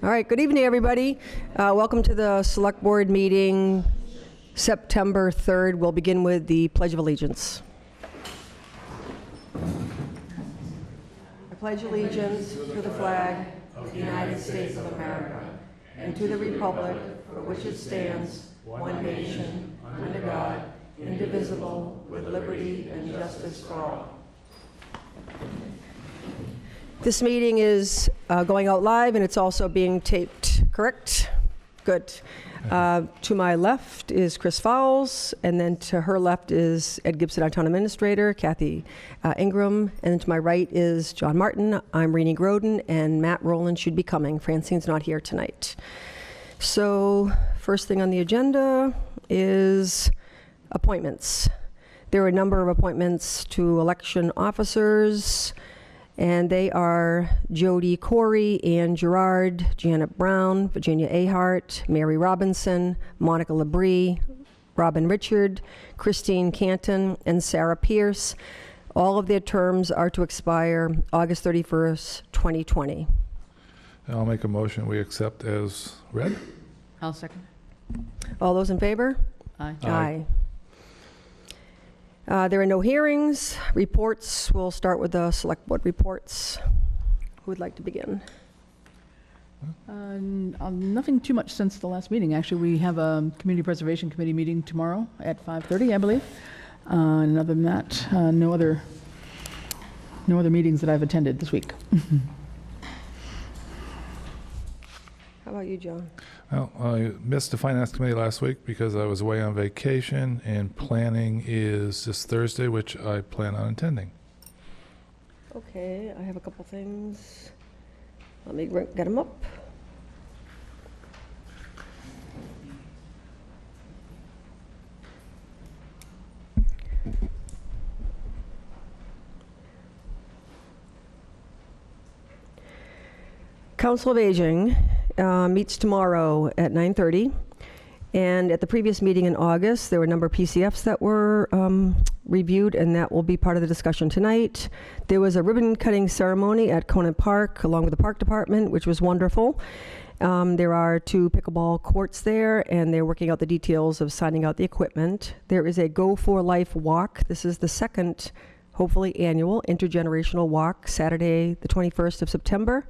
All right, good evening, everybody. Welcome to the Select Board meeting, September 3rd. We'll begin with the Pledge of Allegiance. I pledge allegiance to the flag of the United States of America and to the republic for which it stands, one nation, under God, indivisible, with liberty and justice for all. This meeting is going out live, and it's also being taped, correct? Good. To my left is Chris Fowles, and then to her left is Ed Gibson, our town administrator, Kathy Ingram, and then to my right is John Martin. I'm Renee Groden, and Matt Rowland should be coming. Francine's not here tonight. So first thing on the agenda is appointments. There are a number of appointments to election officers, and they are Jody Corey, Ann Gerard, Janet Brown, Virginia Ahart, Mary Robinson, Monica Labrie, Robin Richard, Christine Canton, and Sarah Pierce. All of their terms are to expire August 31st, 2020. I'll make a motion we accept as read. I'll second. All those in favor? Aye. Aye. There are no hearings. Reports, we'll start with the Select Board reports. Who would like to begin? Nothing too much since the last meeting. Actually, we have a Community Preservation Committee meeting tomorrow at 5:30, I believe. And other than that, no other meetings that I've attended this week. How about you, John? Well, I missed the Finance Committee last week because I was away on vacation, and planning is this Thursday, which I plan on attending. Okay, I have a couple things. Let me get them up. Council of Aging meets tomorrow at 9:30. And at the previous meeting in August, there were a number of PCFs that were reviewed, and that will be part of the discussion tonight. There was a ribbon cutting ceremony at Conant Park along with the Park Department, which was wonderful. There are 2 pickleball courts there, and they're working out the details of signing out the equipment. There is a Go for Life walk. This is the second, hopefully annual, intergenerational walk, Saturday, the 21st of September.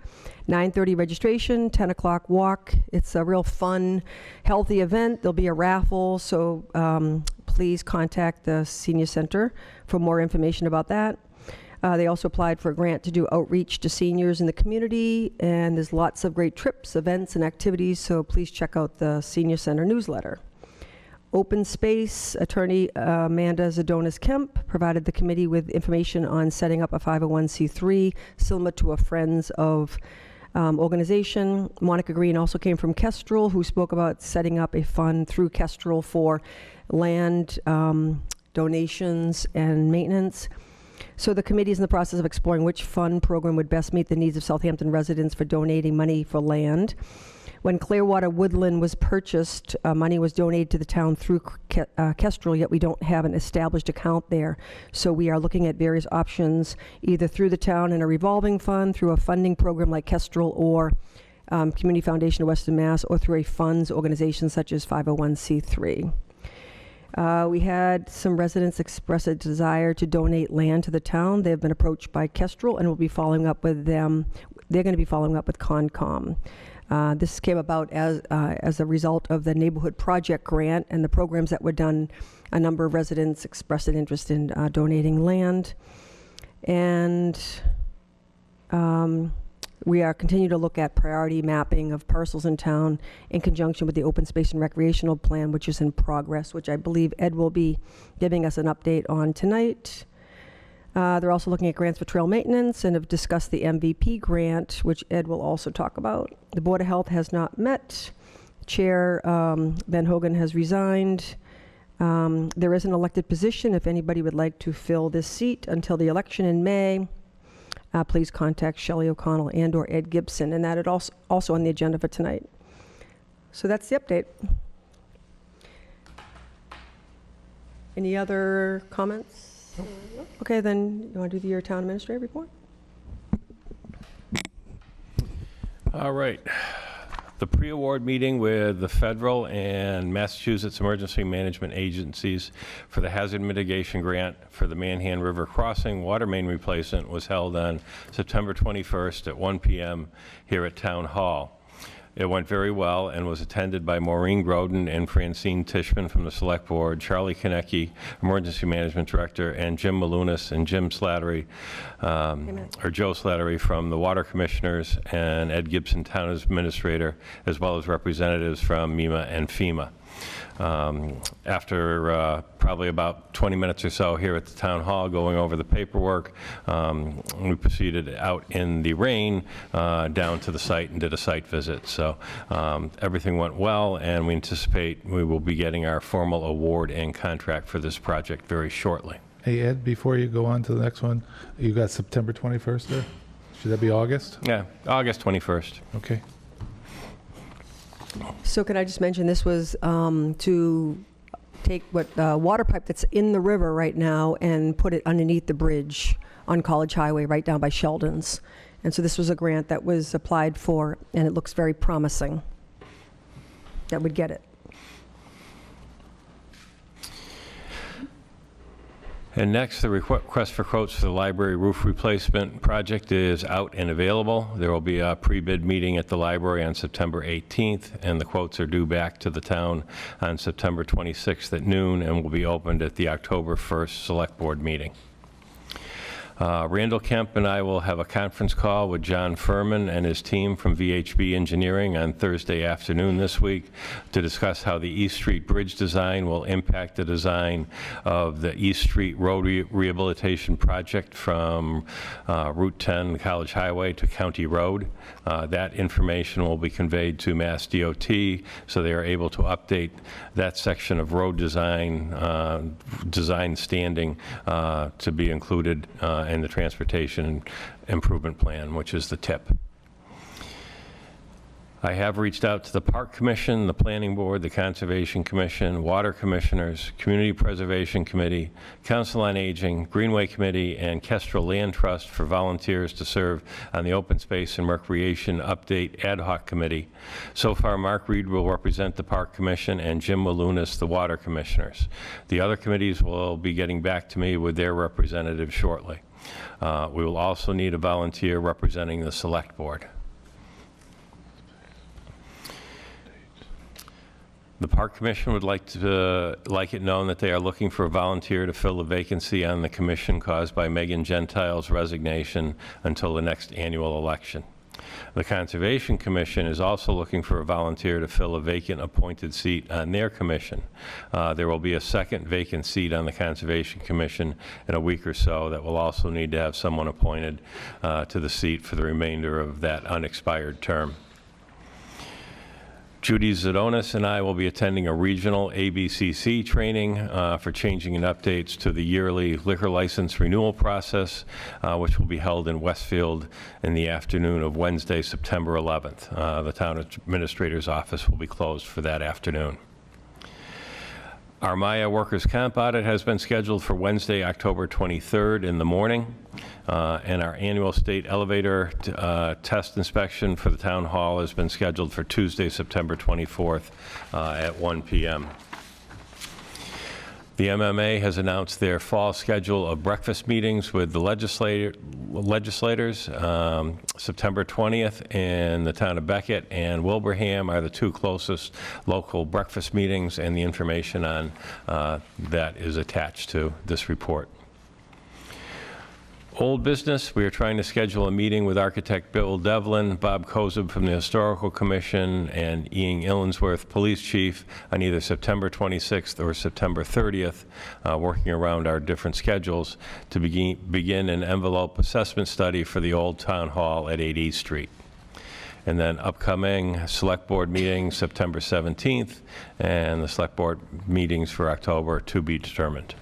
9:30 registration, 10 o'clock walk. It's a real fun, healthy event. There'll be a raffle, so please contact the Senior Center for more information about that. They also applied for a grant to do outreach to seniors in the community, and there's lots of great trips, events, and activities, so please check out the Senior Center newsletter. Open Space attorney Amanda Zadonis Kemp provided the committee with information on setting up a 501c3 similar to a Friends of organization. Monica Green also came from Kestrel, who spoke about setting up a fund through Kestrel for land donations and maintenance. So the committee is in the process of exploring which fund program would best meet the needs of Southampton residents for donating money for land. When Clearwater Woodland was purchased, money was donated to the town through Kestrel, yet we don't have an established account there. So we are looking at various options, either through the town in a revolving fund, through a funding program like Kestrel or Community Foundation of Western Mass, or through a funds organization such as 501c3. We had some residents express a desire to donate land to the town. They have been approached by Kestrel, and we'll be following up with them. They're going to be following up with Concom. This came about as a result of the Neighborhood Project Grant and the programs that were done. A number of residents expressed an interest in donating land. And we are continuing to look at priority mapping of parcels in town in conjunction with the Open Space and Recreational Plan, which is in progress, which I believe Ed will be giving us an update on tonight. They're also looking at grants for trail maintenance and have discussed the MVP grant, which Ed will also talk about. The Board of Health has not met. Chair Ben Hogan has resigned. There is an elected position. If anybody would like to fill this seat until the election in May, please contact Shelley O'Connell and or Ed Gibson, and that is also on the agenda for tonight. So that's the update. Any other comments? Okay, then you want to do your town administrator report? All right. The pre-award meeting with the federal and Massachusetts emergency management agencies for the hazard mitigation grant for the Manhan River crossing water main replacement was held on September 21st at 1 p.m. here at Town Hall. It went very well and was attended by Maureen Groden and Francine Tishman from the Select Board, Charlie Konecki, Emergency Management Director, and Jim Malunas and Jim Slattery, or Joe Slattery from the Water Commissioners, and Ed Gibson, Town Administrator, as well as representatives from MEMA and FEMA. After probably about 20 minutes or so here at the Town Hall going over the paperwork, we proceeded out in the rain down to the site and did a site visit. So everything went well, and we anticipate we will be getting our formal award and contract for this project very shortly. Hey, Ed, before you go on to the next one, you got September 21st there? Should that be August? Yeah, August 21st. Okay. So can I just mention, this was to take what water pipe that's in the river right now and put it underneath the bridge on College Highway right down by Sheldon's. And so this was a grant that was applied for, and it looks very promising that would get it. And next, the request for quotes for the library roof replacement project is out and available. There will be a pre-bid meeting at the library on September 18th, and the quotes are due back to the town on September 26th at noon and will be opened at the October 1st Select Board meeting. Randall Kemp and I will have a conference call with John Furman and his team from VHB Engineering on Thursday afternoon this week to discuss how the East Street Bridge design will impact the design of the East Street Road Rehabilitation Project from Route 10 College Highway to County Road. That information will be conveyed to Mass DOT so they are able to update that section of road design standing to be included in the Transportation Improvement Plan, which is the TIP. I have reached out to the Park Commission, the Planning Board, the Conservation Commission, Water Commissioners, Community Preservation Committee, Council on Aging, Greenway Committee, and Kestrel Land Trust for volunteers to serve on the Open Space and Recreation Update Ad Hoc Committee. So far, Mark Reed will represent the Park Commission and Jim Malunas, the Water Commissioners. The other committees will be getting back to me with their representatives shortly. We will also need a volunteer representing the Select Board. The Park Commission would like it known that they are looking for a volunteer to fill the vacancy on the commission caused by Megan Gentile's resignation until the next annual election. The Conservation Commission is also looking for a volunteer to fill a vacant appointed seat on their commission. There will be a second vacant seat on the Conservation Commission in a week or so that will also need to have someone appointed to the seat for the remainder of that unexpired term. Judy Zadonis and I will be attending a regional ABCC training for changing and updates to the yearly liquor license renewal process, which will be held in Westfield in the afternoon of Wednesday, September 11th. The town administrator's office will be closed for that afternoon. Our Maya workers' comp audit has been scheduled for Wednesday, October 23rd in the morning. And our annual state elevator test inspection for the town hall has been scheduled for Tuesday, September 24th at 1 p.m. The MMA has announced their fall schedule of breakfast meetings with the legislators. September 20th in the town of Beckett and Wilbraham are the two closest local breakfast meetings, and the information on that is attached to this report. Old business, we are trying to schedule a meeting with architect Bill Devlin, Bob Kozub from the Historical Commission, and Ian Illinsworth, Police Chief, on either September 26th or September 30th, working around our different schedules to begin an envelope assessment study for the old town hall at 8 East Street. And then upcoming Select Board meetings, September 17th, and the Select Board meetings for October to be determined.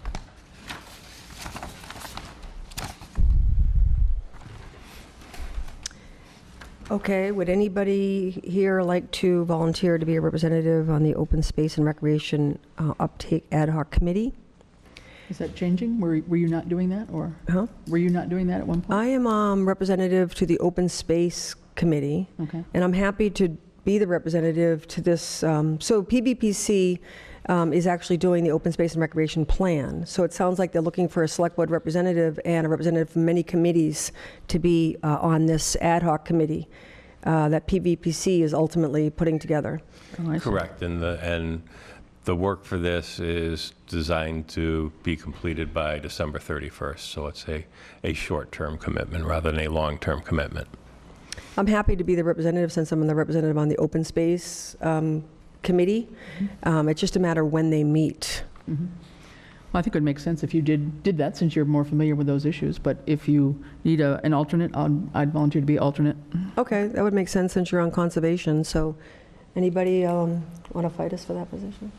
Okay, would anybody here like to volunteer to be a representative on the Open Space and Recreation Uptake Ad Hoc Committee? Is that changing? Were you not doing that, or Huh? were you not doing that at one point? I am representative to the Open Space Committee, Okay. and I'm happy to be the representative to this. So PVPC is actually doing the open space and recreation plan. So it sounds like they're looking for a select board representative and a representative from many committees to be on this ad hoc committee that PVPC is ultimately putting together. Oh, I see. Correct, and the work for this is designed to be completed by December 31st, so it's a short-term commitment rather than a long-term commitment. I'm happy to be the representative since I'm the representative on the open space committee. It's just a matter when they meet. Mhm. Well, I think it would make sense if you did that, since you're more familiar with those issues. But if you need an alternate, I'd volunteer to be alternate. Okay, that would make sense since you're on conservation. So anybody want to fight us for that position?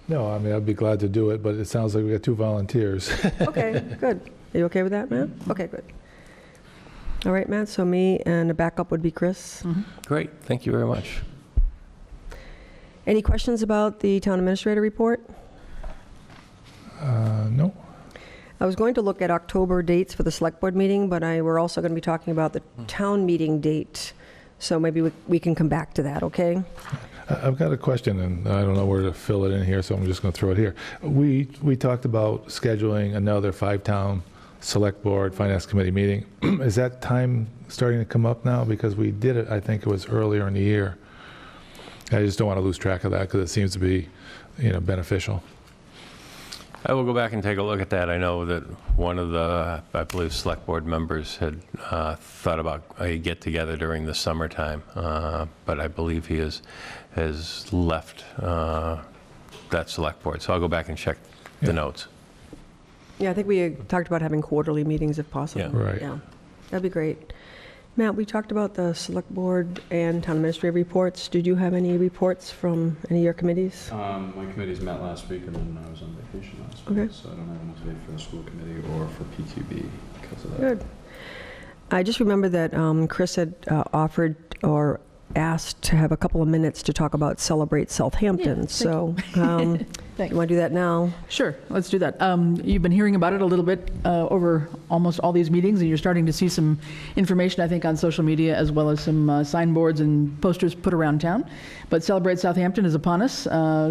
No, I mean, I'd be glad to do it, but it sounds like we got 2 volunteers. Okay, good. Are you okay with that, Matt? Okay, good. All right, Matt, so me and a backup would be Chris. Great, thank you very much. Any questions about the town administrator report? No? I was going to look at October dates for the select board meeting, but we're also going to be talking about the town meeting date. So maybe we can come back to that, okay? I've got a question, and I don't know where to fill it in here, so I'm just going to throw it here. We talked about scheduling another 5-town select board finance committee meeting. Is that time starting to come up now? Because we did it, I think it was earlier in the year. I just don't want to lose track of that because it seems to be, beneficial. I will go back and take a look at that. I know that one of the, I believe, select board members had thought about a get-together during the summertime, but I believe he has left that select board. So I'll go back and check the notes. Yeah, I think we talked about having quarterly meetings if possible. Yeah. Right. Yeah, that'd be great. Matt, we talked about the select board and town administrative reports. Did you have any reports from any of your committees? My committees met last week, and then I was on vacation last week, Okay. so I don't have an update for the school committee or for PQB because of that. Good. I just remember that Chris had offered or asked to have a couple of minutes to talk about Celebrate Southampton. thank So Thanks. you want to do that now? Sure, let's do that. You've been hearing about it a little bit over almost all these meetings, and you're starting to see some information, I think, on social media, as well as some signboards and posters put around town. But Celebrate Southampton is upon us,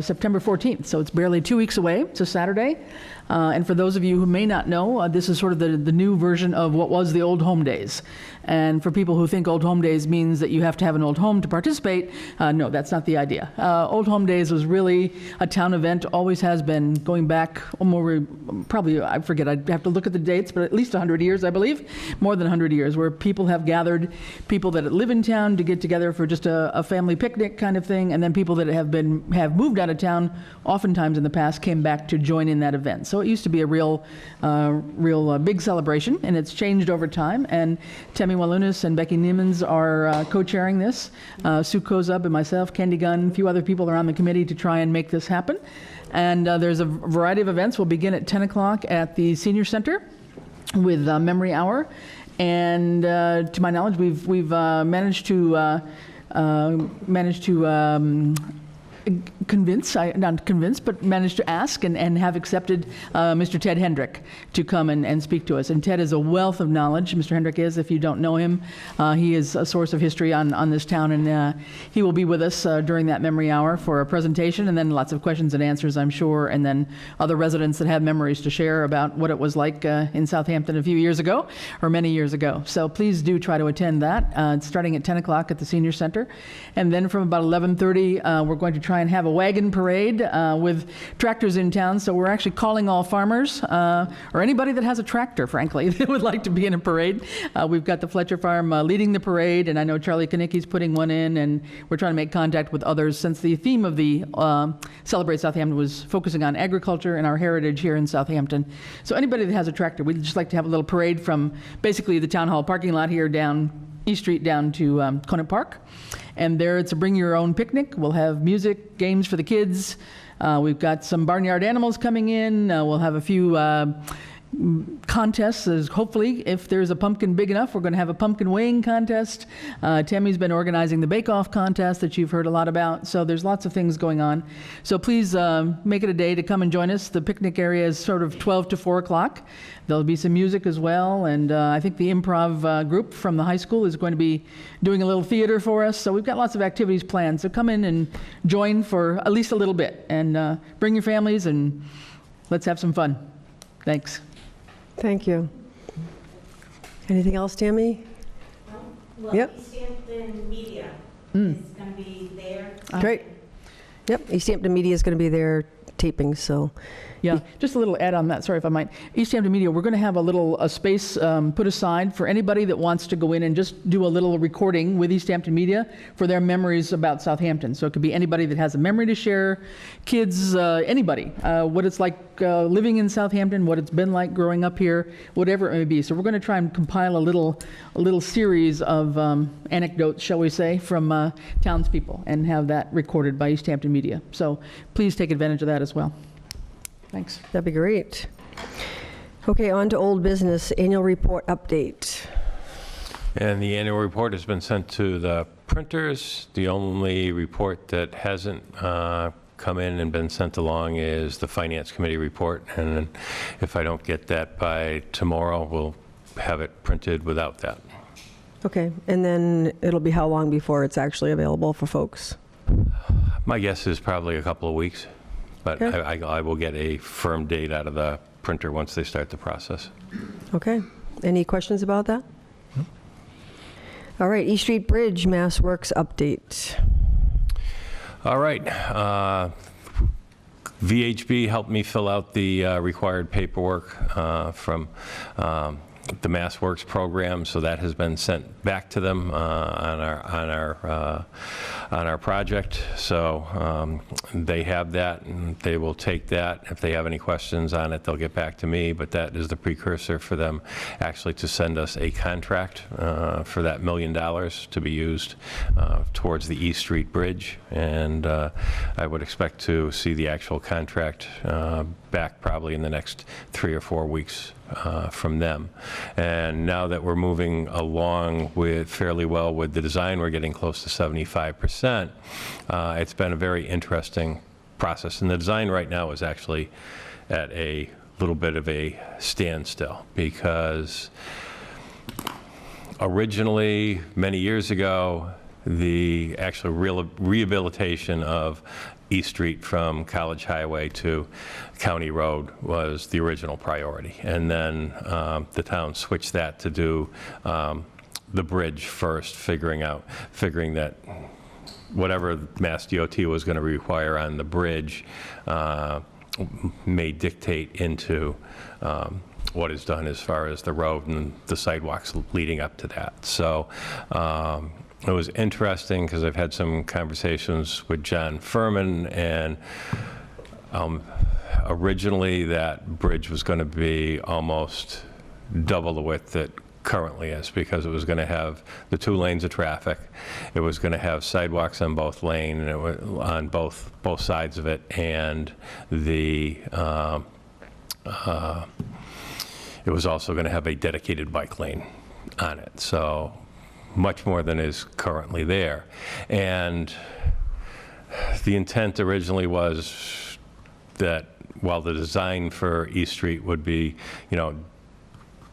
September 14th, so it's barely 2 weeks away. It's a Saturday. And for those of you who may not know, this is sort of the new version of what was the Old Home Days. And for people who think Old Home Days means that you have to have an old home to participate, no, that's not the idea. Old Home Days was really a town event, always has been, going back probably, I forget, I'd have to look at the dates, but at least 100 years, I believe, more than 100 years, where people have gathered, people that live in town to get together for just a family picnic kind of thing, and then people that have moved out of town, oftentimes in the past, came back to join in that event. So it used to be a real big celebration, and it's changed over time. And Tammy Walunas and Becky Niemans are co-chairing this. Sue Kozub and myself, Candy Gunn, a few other people are on the committee to try and make this happen. And there's a variety of events. We'll begin at 10 o'clock at the Senior Center with Memory Hour. And to my knowledge, we've managed to not convince, but managed to ask and have accepted Mr. Ted Hendrick to come and speak to us. And Ted is a wealth of knowledge. Mr. Hendrick is, if you don't know him, he is a source of history on this town, and he will be with us during that memory hour for a presentation, and then lots of questions and answers, I'm sure, and then other residents that have memories to share about what it was like in Southampton a few years ago, or many years ago. So please do try to attend that. It's starting at 10 o'clock at the Senior Center. And then from about 11:30, we're going to try and have a wagon parade with tractors in town. So we're actually calling all farmers or anybody that has a tractor, frankly, that would like to be in a parade. We've got the Fletcher Farm leading the parade, and I know Charlie Kanicki's putting one in, and we're trying to make contact with others since the theme of the Celebrate Southampton was focusing on agriculture and our heritage here in Southampton. So anybody that has a tractor, we'd just like to have a little parade from basically the town hall parking lot here down East Street down to Conant Park. And there it's a bring your own picnic. We'll have music, games for the kids. We've got some barnyard animals coming in. We'll have a few contests is hopefully, if there's a pumpkin big enough, we're going to have a pumpkin weighing contest. Tammy's been organizing the bake-off contest that you've heard a lot about. So there's lots of things going on. So please make it a day to come and join us. The picnic area is sort of 12 to 4 o'clock. There'll be some music as well. And I think the improv group from the high school is going to be doing a little theater for us. So we've got lots of activities planned. So come in and join for at least a little bit. And bring your families and let's have some fun. Thanks. Thank you. Anything else, Tammy? Well, Yep. Easthampton Media is going to be there. Great. Yep, Easthampton Media is going to be there taping, so. Yeah, just a little add on that, sorry if I might. Easthampton Media, we're going to have a space put aside for anybody that wants to go in and just do a little recording with Easthampton Media for their memories about Southampton. So it could be anybody that has a memory to share, kids, anybody, what it's like living in Southampton, what it's been like growing up here, whatever it may be. So we're going to try and compile a little series of anecdotes, shall we say, from townspeople and have that recorded by Easthampton Media. So please take advantage of that as well. Thanks. That'd be great. Okay, on to old business, annual report update. And the annual report has been sent to the printers. The only report that hasn't come in and been sent along is the Finance Committee report. And if I don't get that by tomorrow, we'll have it printed without that. Okay, and then it'll be how long before it's actually available for folks? My guess is probably a couple of weeks, but Okay. I will get a firm date out of the printer once they start the process. Okay, any questions about that? All right, East Street Bridge Mass Works update. All right. VHB helped me fill out the required paperwork from the Mass Works program, so that has been sent back to them on our project. So they have that, and they will take that. If they have any questions on it, they'll get back to me. But that is the precursor for them actually to send us a contract for that $1 million to be used towards the East Street Bridge, and I would expect to see the actual contract back probably in the next 3 or 4 weeks from them. And now that we're moving along with fairly well with the design, we're getting close to 75%. It's been a very interesting process. And the design right now is actually at a little bit of a standstill, because originally, many years ago, the actual rehabilitation of East Street from College Highway to County Road was the original priority. And then the town switched that to do the bridge first, figuring that whatever Mass DOT was going to require on the bridge may dictate into what is done as far as the road and the sidewalks leading up to that. So it was interesting because I've had some conversations with John Furman, and originally that bridge was going to be almost double the width that currently is, because it was going to have the 2 lanes of traffic. It was going to have sidewalks on both lanes, and it was on both sides of it, and it was also going to have a dedicated bike lane on it. So much more than is currently there. And the intent originally was that while the design for East Street would be,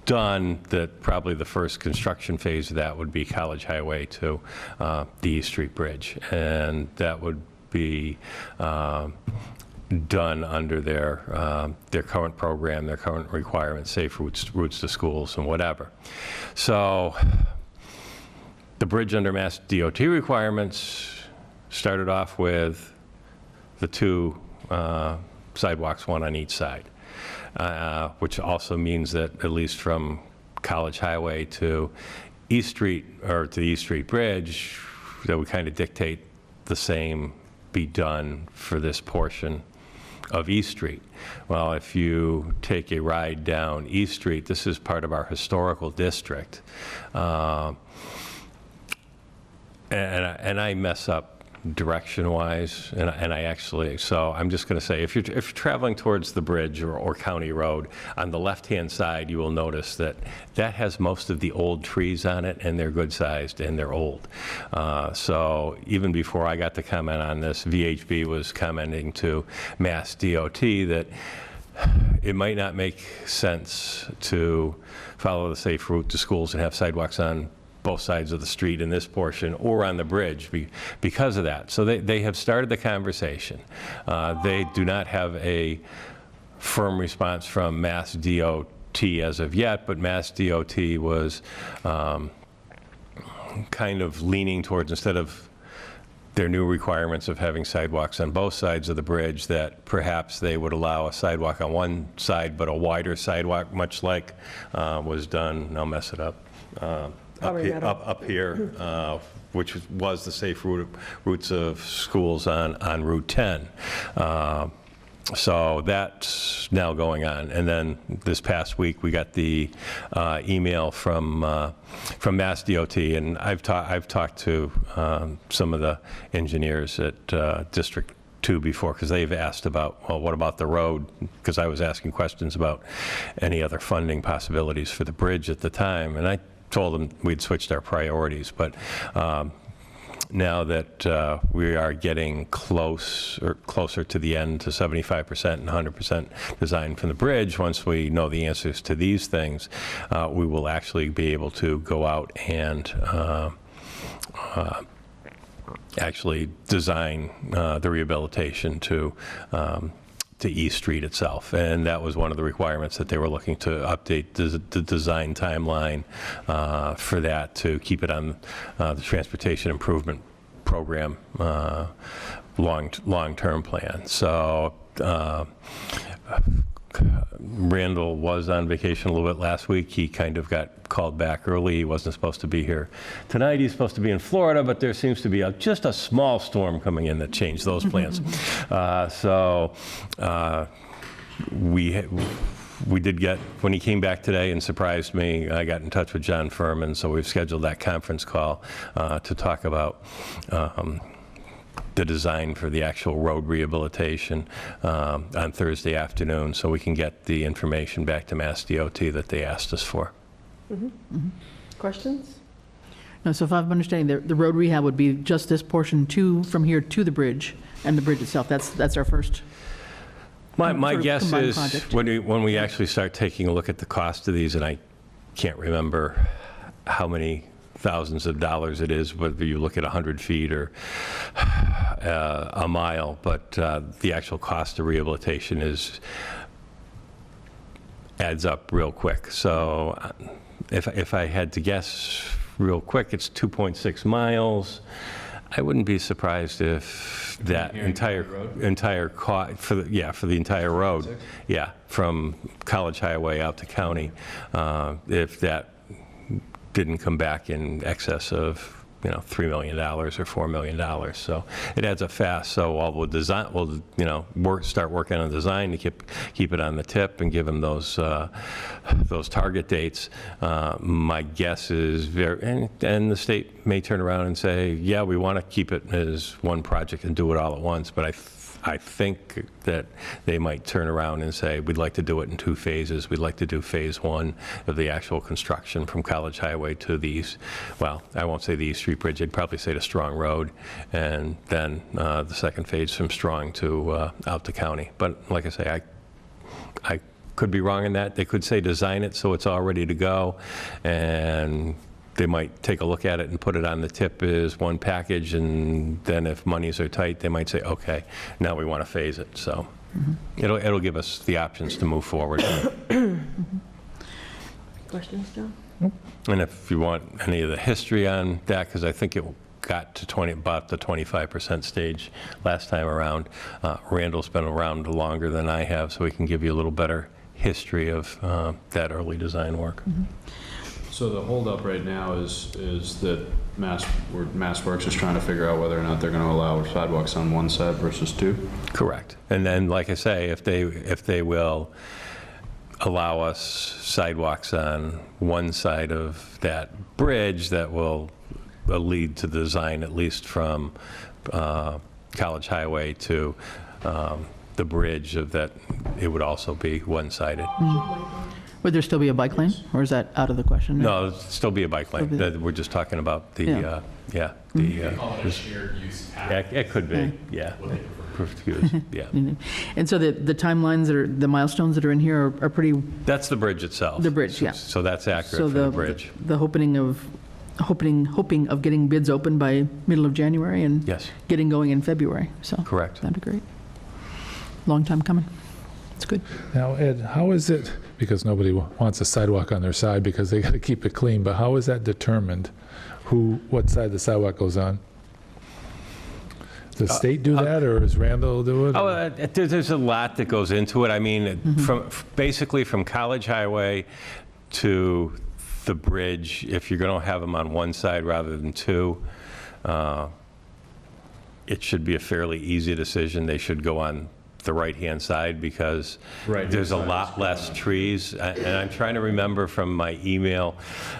done, that probably the first construction phase of that would be College Highway to the East Street Bridge. And that would be done under their current program, their current requirements, safe routes to schools and whatever. So the bridge under Mass DOT requirements started off with the 2 sidewalks, 1 on each side, which also means that at least from College Highway to East Street, or to the East Street Bridge, that would kind of dictate the same be done for this portion of East Street. Well, if you take a ride down East Street, this is part of our historical district. And I mess up direction-wise, and I actually, so I'm just going to say, if you're traveling towards the bridge or County Road, on the left-hand side, you will notice that that has most of the old trees on it, and they're good-sized, and they're old. So even before I got to comment on this, VHB was commenting to Mass DOT that it might not make sense to follow the safe route to schools and have sidewalks on both sides of the street in this portion or on the bridge because of that. So they have started the conversation. They do not have a firm response from Mass DOT as of yet, but Mass DOT was kind of leaning towards, instead of their new requirements of having sidewalks on both sides of the bridge, that perhaps they would allow a sidewalk on one side, but a wider sidewalk, much like was done, I'll mess it up, up here, which was the safe routes of schools on Route 10. So that's now going on. And then this past week, we got the email from Mass DOT, and I've talked to some of the engineers at District 2 before, because they've asked about, well, what about the road? Because I was asking questions about any other funding possibilities for the bridge at the time, and I told them we'd switched our priorities. But now that we are getting closer to the end, to 75% and 100% design from the bridge, once we know the answers to these things, we will actually be able to go out and actually design the rehabilitation to East Street itself. And that was one of the requirements, that they were looking to update the design timeline for that, to keep it on the Transportation Improvement Program long-term plan. So Randall was on vacation a little bit last week. He kind of got called back early. He wasn't supposed to be here tonight. He's supposed to be in Florida, but there seems to be just a small storm coming in that changed those plans. We did get, when he came back today and surprised me, I got in touch with John Furman, so we've scheduled that conference call to talk about the design for the actual road rehabilitation on Thursday afternoon, so we can get the information back to Mass DOT that they asked us for. Questions? No, so if I'm understanding, the road rehab would be just this portion from here to the bridge, and the bridge itself. That's our first. My guess is project. when we actually start taking a look at the cost of these, and I can't remember how many thousands of dollars it is, whether you look at 100 feet or a mile, but the actual cost of rehabilitation adds up real quick. So if I had to guess real quick, it's 2.6 miles. I wouldn't be surprised if that entire cost for the entire road, from College Highway out to County, if that didn't come back in excess of $3 million or $4 million. So it adds up fast. So while we'll start working on design to keep it on the tip and give them those target dates. My guess is and the state may turn around and say, yeah, we want to keep it as one project and do it all at once. But I think that they might turn around and say, we'd like to do it in 2 phases. We'd like to do phase 1 of the actual construction from College Highway to the east. Well, I won't say the East Street Bridge. I'd probably say to Strong Road, and then the second phase from Strong to out to County. But like I say, I could be wrong in that. They could say design it so it's all ready to go, and they might take a look at it and put it on the tip as one package, and then if monies are tight, they might say, okay, now we want to phase it. So it'll give us the options to move forward. Questions, John? And if you want any of the history on that, because I think it got to about the 25% stage last time around. Randall's been around longer than I have, so we can give you a little better history of that early design work. So the holdup right now is that Mass Works is trying to figure out whether or not they're going to allow sidewalks on one side versus 2? Correct. And then, like I say, if they will allow us sidewalks on one side of that bridge, that will lead to the design, at least from College Highway to the bridge, of that it would also be one-sided. Would there still be a bike lane, or is that out of the question? No, it'd still be a bike lane. We're just talking about the, Yeah. Shared use path. yeah, it could be, yeah. Yeah. And so the timelines the milestones that are in here are pretty, That's the bridge itself. The bridge, yeah. So that's so accurate for the bridge. the hoping of getting bids open by middle of January and Yes, getting going in February, so. correct. That'd be great. Long time coming. It's good. Now, Ed, how is it, because nobody wants a sidewalk on their side because they got to keep it clean, but how is that determined? What side the sidewalk goes on? Does the state do that, or does Randall do it? Oh, there's a lot that goes into it. I mean, basically from College Highway to the bridge, if you're going to have them on one side rather than two, it should be a fairly easy decision. They should go on the right-hand side because there's a lot less trees. And I'm trying to remember from my email,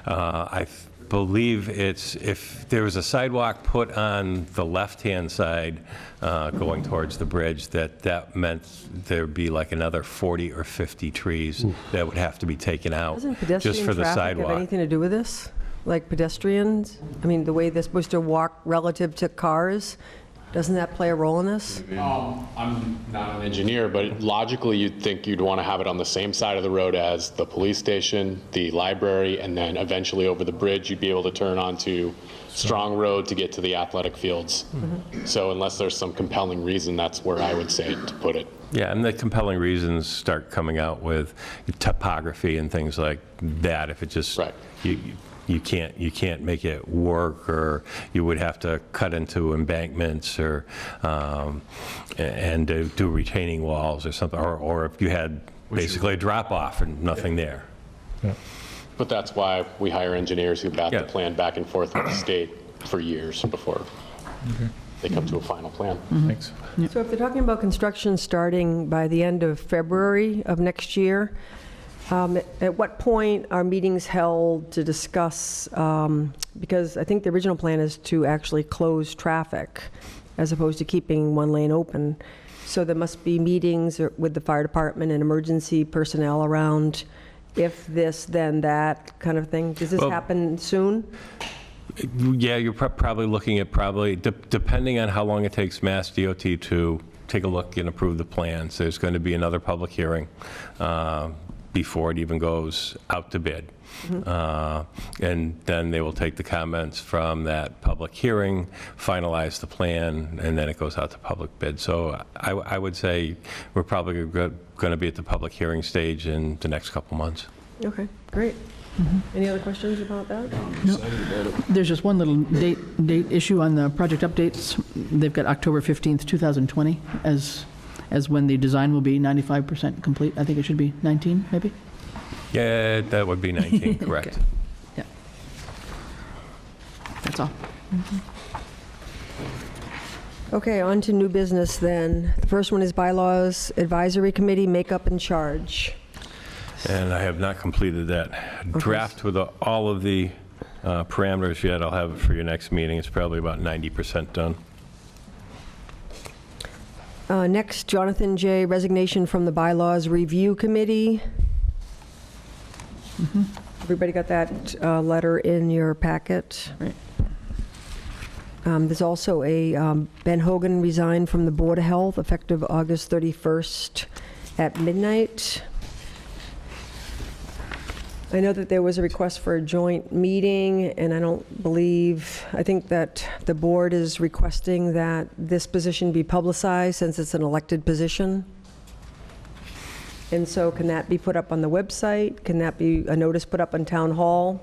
I believe it's, if there was a sidewalk put on the left-hand side going towards the bridge, that meant there'd be like another 40 or 50 trees that would have to be taken out Doesn't just pedestrian for the traffic have sidewalk. anything to do with this? Like pedestrians? I mean, the way they're supposed to walk relative to cars, doesn't that play a role in this? I'm not an engineer, but logically you'd think you'd want to have it on the same side of the road as the police station, the library, and then eventually over the bridge you'd be able to turn onto Strong Road to get to the athletic fields. So unless there's some compelling reason, that's where I would say to put it. Yeah, and the compelling reasons start coming out with topography and things like that. If it just, Right. you can't make it work, or you would have to cut into embankments or and do retaining walls or something, or if you had basically a drop off and nothing there. But that's why we hire engineers who bat Yeah. the plan back and forth with the state for years before they come to a final plan. Thanks. So if they're talking about construction starting by the end of February of next year, at what point are meetings held to discuss, because I think the original plan is to actually close traffic as opposed to keeping one lane open. So there must be meetings with the fire department and emergency personnel around if this, then that kind of thing. Does this Well- happen soon? Yeah, you're probably looking at depending on how long it takes Mass DOT to take a look and approve the plans, there's going to be another public hearing before it even goes out to bid. And then they will take the comments from that public hearing, finalize the plan, and then it goes out to public bid. So I would say we're probably going to be at the public hearing stage in the next couple months. Okay, great. Any other questions about that? There's just one little date issue on the project updates. They've got October 15th, 2020 as when the design will be 95% complete. I think it should be 19, maybe? Yeah, that would be 19, correct. Okay. Yeah. That's all. Okay, on to new business then. The first one is Bylaws Advisory Committee, makeup and charge. And I have not completed that draft with all of the parameters yet. I'll have it for your next meeting. It's probably about 90% done. Next, Jonathan J., resignation from the Bylaws Review Committee. Everybody got that letter in your packet? Right. There's also a Ben Hogan resigned from the Board of Health effective August 31st at midnight. I know that there was a request for a joint meeting, and I think that the board is requesting that this position be publicized since it's an elected position. And so can that be put up on the website? Can that be a notice put up on Town Hall?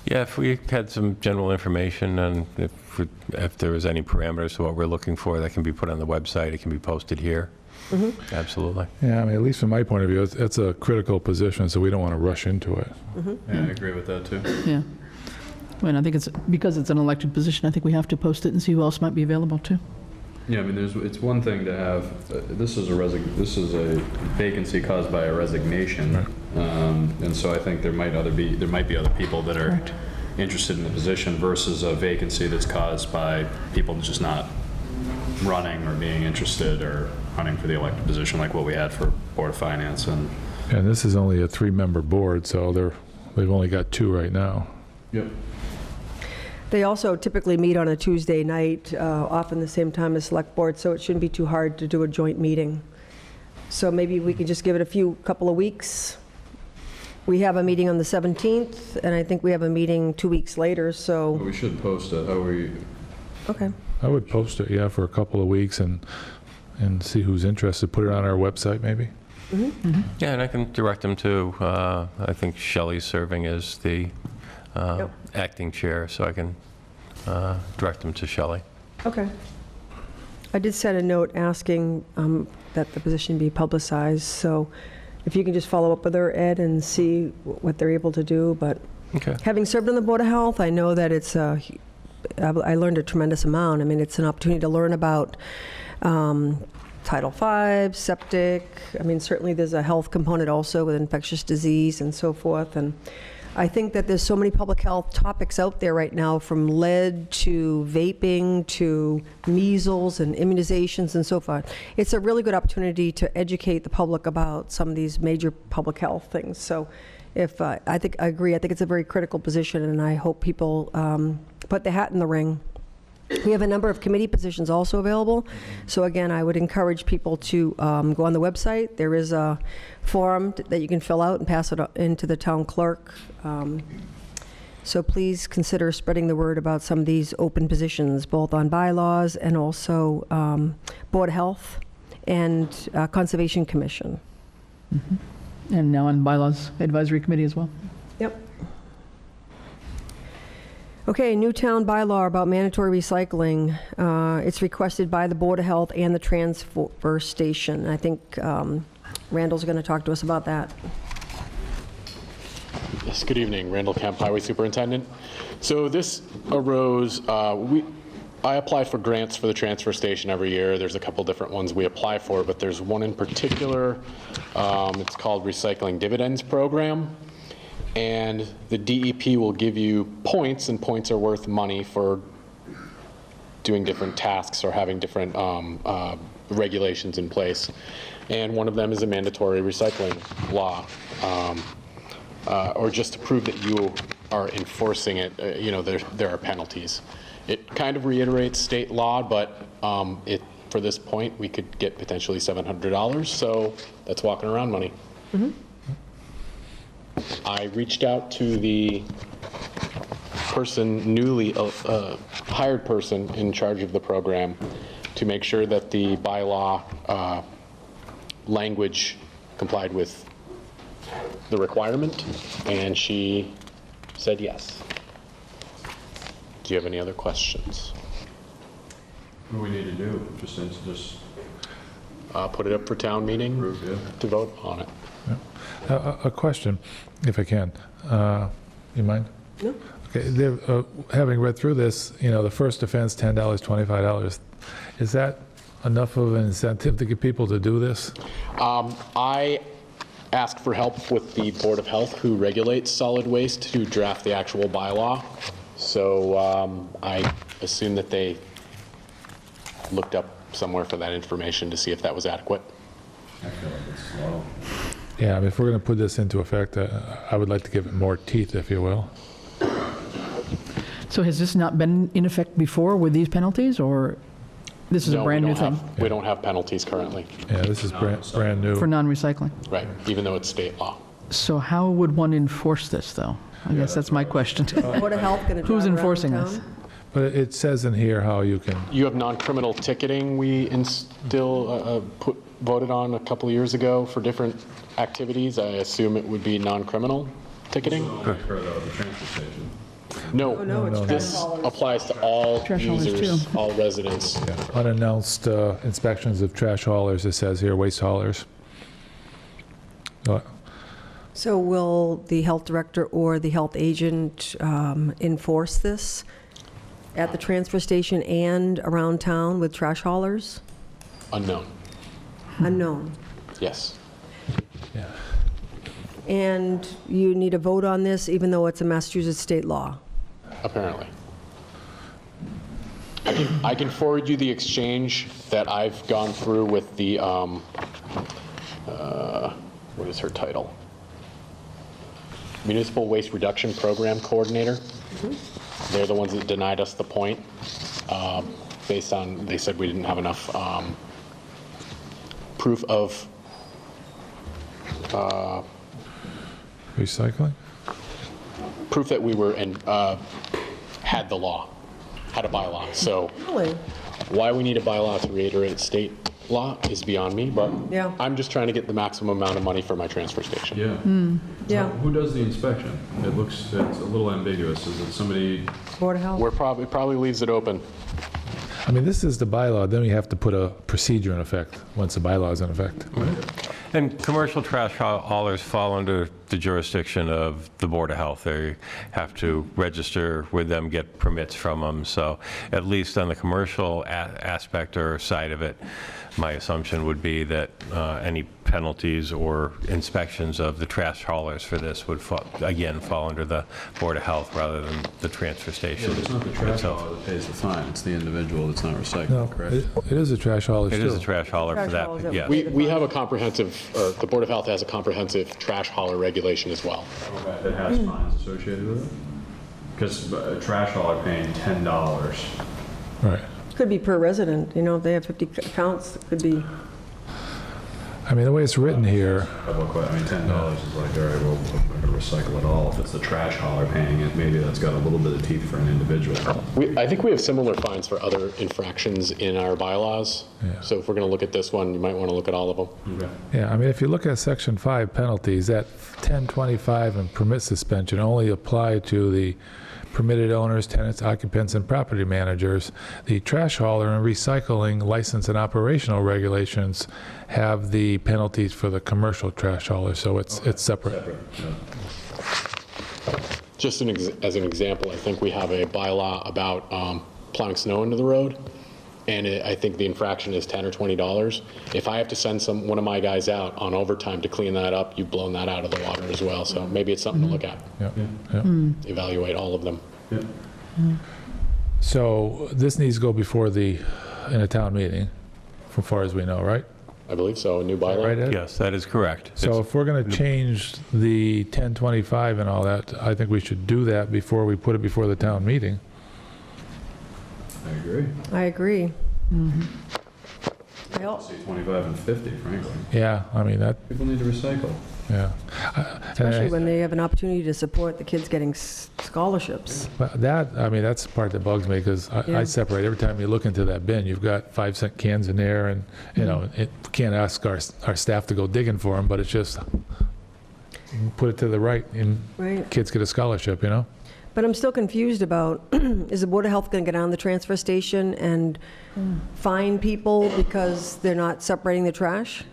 Yeah, if we had some general information and if there was any parameters to what we're looking for, that can be put on the website. It can be posted here. Absolutely. Yeah, I mean, at least from my point of view, it's a critical position, so we don't want to rush into it. Yeah, I agree with that too. Yeah. And I think it's, because it's an elected position, I think we have to post it and see who else might be available too. Yeah, I mean, it's one thing to have, this is a vacancy caused by a resignation. And so I think there might be other people that are Correct. interested in the position versus a vacancy that's caused by people just not running or being interested or running for the elected position like what we had for Board of Finance. And this is only a 3-member board, so they've only got 2 right now. yep. They also typically meet on a Tuesday night, often the same time as Select Board, so it shouldn't be too hard to do a joint meeting. So maybe we could just give it a couple of weeks. We have a meeting on the 17th, and I think we have a meeting 2 weeks later, But so, we should post it. How we? okay. I would post it, yeah, for a couple of weeks and see who's interested. Put it on our website, maybe? Yeah, and I can direct them to, I think Shelley's serving as the Yep. acting chair, so I can direct them to Shelley. Okay. I did send a note asking that the position be publicized, so if you can just follow up with her, Ed, and see what they're able to do. But Okay. having served on the Board of Health, I know that I learned a tremendous amount. I mean, it's an opportunity to learn about Title V, septic. I mean, certainly there's a health component also with infectious disease and so forth. And I think that there's so many public health topics out there right now, from lead to vaping to measles and immunizations and so forth. It's a really good opportunity to educate the public about some of these major public health things. So I agree. I think it's a very critical position, and I hope people put their hat in the ring. We have a number of committee positions also available. So again, I would encourage people to go on the website. There is a form that you can fill out and pass it into the town clerk. So please consider spreading the word about some of these open positions, both on bylaws and also Board of Health and Conservation Commission. And now on Bylaws Advisory Committee as well. Yep. Okay, new town bylaw about mandatory recycling. It's requested by the Board of Health and the transfer station. I think Randall's going to talk to us about that. Yes, good evening, Randall Kemp, Highway Superintendent. So this arose, I apply for grants for the transfer station every year. There's a couple different ones we apply for, but there's one in particular. It's called Recycling Dividends Program. And the DEP will give you points, and points are worth money for doing different tasks or having different regulations in place. And one of them is a mandatory recycling law, or just to prove that you are enforcing it. There are penalties. It kind of reiterates state law, but for this point, we could get potentially $700. So that's walking around money. Mm-hmm. I reached out to the newly hired person in charge of the program to make sure that the bylaw language complied with the requirement, and she said yes. Do you have any other questions? What do we need to do? Just Put it up for town meeting approve, yeah. to vote on it. A question, if I can. You mind? No. Okay, having read through this, the first offense, $10, $25. Is that enough of an incentive to get people to do this? I asked for help with the Board of Health, who regulates solid waste, to draft the actual bylaw. So I assume that they looked up somewhere for that information to see if that was adequate. I feel like it's slow. Yeah, I mean, if we're going to put this into effect, I would like to give it more teeth, if you will. So has this not been in effect before with these penalties, or this is a No, brand we new don't thing We don't have penalties currently, Yeah, this is brand new. for non-recycling? right, even though it's state law. So how would one enforce this, though? I guess that's my question. Board of Health going to drive Who's around enforcing town? this? But it says in here how you can, You have non-criminal ticketing we voted on a couple of years ago for different activities. I assume it would be non-criminal ticketing? For the transfer station. No, no, it's this trash haulers. applies to all Trash haulers, users, too. all residents. unannounced inspections of trash haulers, it says here, waste haulers. So will the health director or the health agent enforce this at the transfer station and around town with trash haulers? Unknown, Unknown. yes. Yeah. And you need a vote on this, even though it's a Massachusetts state law? Apparently. I can forward you the exchange that I've gone through with the, what is her title? Municipal Waste Reduction Program Coordinator. They're the ones that denied us the point, based on, they said we didn't have enough proof of Recycling? proof that we were in, had the law, had a bylaw. So Really? why we need a bylaw to reiterate state law is beyond me, but Yeah. I'm just trying to get the maximum amount of money for my transfer station. Yeah. Yeah. Who does the inspection? It's a little ambiguous. Is it somebody? Board of Health? We're probably leaves it open. I mean, this is the bylaw, then we have to put a procedure in effect, once the bylaw is in effect. And commercial trash haulers fall under the jurisdiction of the Board of Health. They have to register with them, get permits from them. So at least on the commercial aspect or side of it, my assumption would be that any penalties or inspections of the trash haulers for this would, again, fall under the Board of Health rather than the transfer station It's not the trash itself. hauler that pays the fine. It's the individual that's not No, recycling, correct? it is a trash hauler It still. is a trash hauler for Trash haulers that, that yes. We have a comprehensive, or the Board of Health has a comprehensive trash hauler regulation as well. It has fines associated with it? Because a trash hauler paying $10. Right. Could be per resident, you know, if they have 50 accounts, it could be, I mean, the way it's written here, $10 is like, all right, well, we're going to recycle it all. If it's the trash hauler paying it, maybe that's got a little bit of teeth for an individual. I think we have similar fines for other infractions in our bylaws. Yeah. So if we're going to look at this one, you might want to look at all of them. Okay. yeah, I mean, if you look at Section 5 penalties, that 1025 and permit suspension only apply to the permitted owners, tenants, occupants, and property managers. The trash hauler and recycling license and operational regulations have the penalties for the commercial trash hauler, so it's separate. Separate, yeah. Just as an example, I think we have a bylaw about plowing snow into the road, and I think the infraction is $10 or $20. If I have to send one of my guys out on overtime to clean that up, you've blown that out of the water as well. So maybe it's something to look at. Yeah, yeah. Evaluate all of them. Yeah. So this needs to go before in a town meeting, as far as we know, right? I believe so. A new bylaw. Right, Ed? Yes, that is correct. So if we're going to change the 1025 and all that, I think we should do that before we put it before the town meeting. I agree. I agree. See 25 and 50, frankly. Yeah, I mean, that, People need to recycle. yeah. Especially when they have an opportunity to support the kids getting scholarships. But that, I mean, that's the part that bugs me, because Yeah. I separate, every time you look into that bin, you've got 5-cent cans in there, and, you know, it can't ask our staff to go digging for them, but it's just, put it to the right, and Right. kids get a scholarship, you know? But I'm still confused about, is the Board of Health going to get on the transfer station and fine people because they're not separating the trash?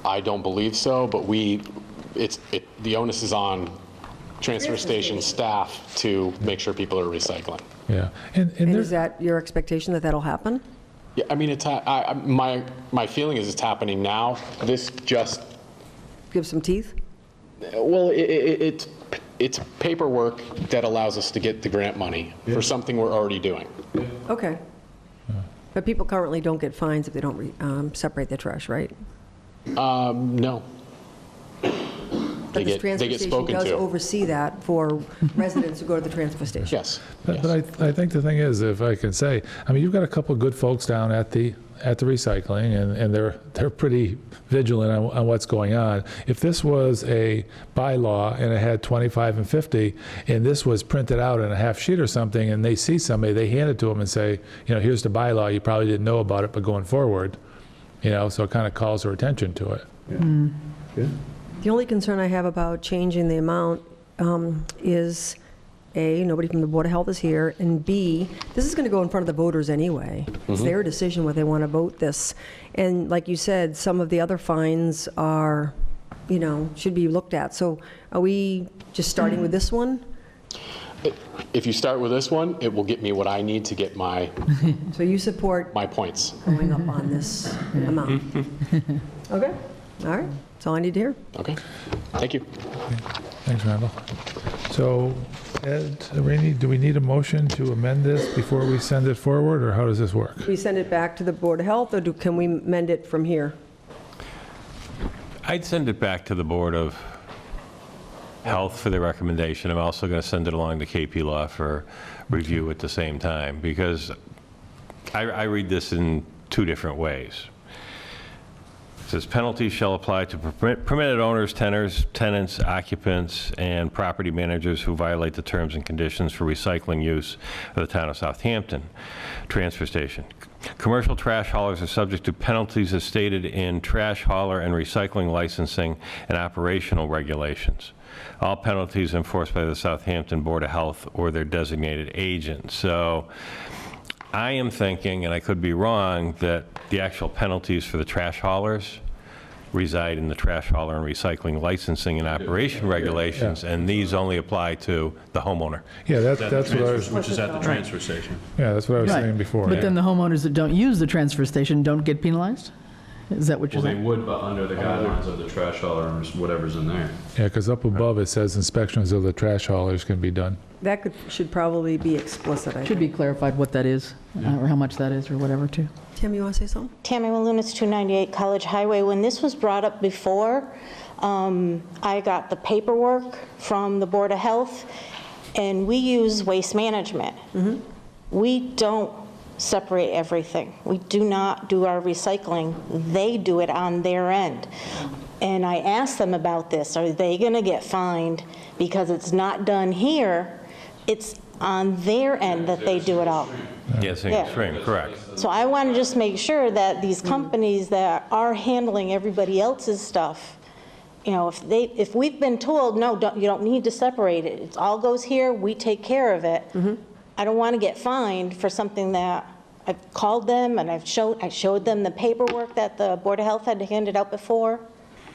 I don't believe so, but the onus is on transfer station staff to make sure people are recycling. Yeah. And And there's, is that your expectation that that'll happen? Yeah, I mean, my feeling is it's happening now. This just, Give some teeth? well, it's paperwork that allows us to get the grant money for something we're already doing. Okay. But people currently don't get fines if they don't separate their trash, right? No. But They this get transfer station spoken does to. oversee that for residents who go to the transfer station. Yes. but I think the thing is, if I can say, I mean, you've got a couple of good folks down at the recycling, and they're pretty vigilant on what's going on. If this was a bylaw and it had 25 and 50, and this was printed out in a half sheet or something, and they see somebody, they hand it to them and say, you know, here's the bylaw, you probably didn't know about it, but going forward, you know, so it kind of calls their attention to it. Good. The only concern I have about changing the amount is, A, nobody from the Board of Health is here, and B, this is going to go in front of the voters anyway. It's their decision whether they want to vote this. And like you said, some of the other fines are, you know, should be looked at. So are we just starting with this one? If you start with this one, it will get me what I need to get my So you support points. going up on this amount? Okay? All right, that's all I need to hear. Okay, thank you. Thanks, Randall. So, Ed, Rainey, do we need a motion to amend this before we send it forward, or how does this work? We send it back to the Board of Health, or can we mend it from here? I'd send it back to the Board of Health for the recommendation. I'm also going to send it along to KP Law for review at the same time, because I read this in two different ways. It says penalties shall apply to permitted owners, tenants, occupants, and property managers who violate the terms and conditions for recycling use of the town of Southampton transfer station. Commercial trash haulers are subject to penalties as stated in trash hauler and recycling licensing and operational regulations. All penalties enforced by the Southampton Board of Health or their designated agent. So I am thinking, and I could be wrong, that the actual penalties for the trash haulers reside in the trash hauler and recycling licensing and operation regulations, and these only apply to the homeowner. Yeah, that's what I was, Which is at the transfer station. yeah, that's what I was Right. saying before. But then the homeowners that don't use the transfer station don't get penalized? Is that what Well, you're they saying? would, but under the guidelines of the trash hauler and whatever's in there. Yeah, because up above it says inspections of the trash haulers can be done. That should probably be explicit, I think. Should be clarified what that is, or how much that is, or whatever, too. Tim, you want to say something? Tammy Malunas, 298 College Highway. When this was brought up before, I got the paperwork from the Board of Health, and we use Waste Management. We don't separate everything. We do not do our recycling. They do it on their end. And I asked them about this. Are they going to get fined because it's not done here? It's on their end that they do it all. Yes, in Yeah. extreme, correct. So I want to just make sure that these companies that are handling everybody else's stuff, you know, if we've been told, no, you don't need to separate it, it all goes here, we take care of it. I don't want to get fined for something that I've called them and I showed them the paperwork that the Board of Health had handed out before.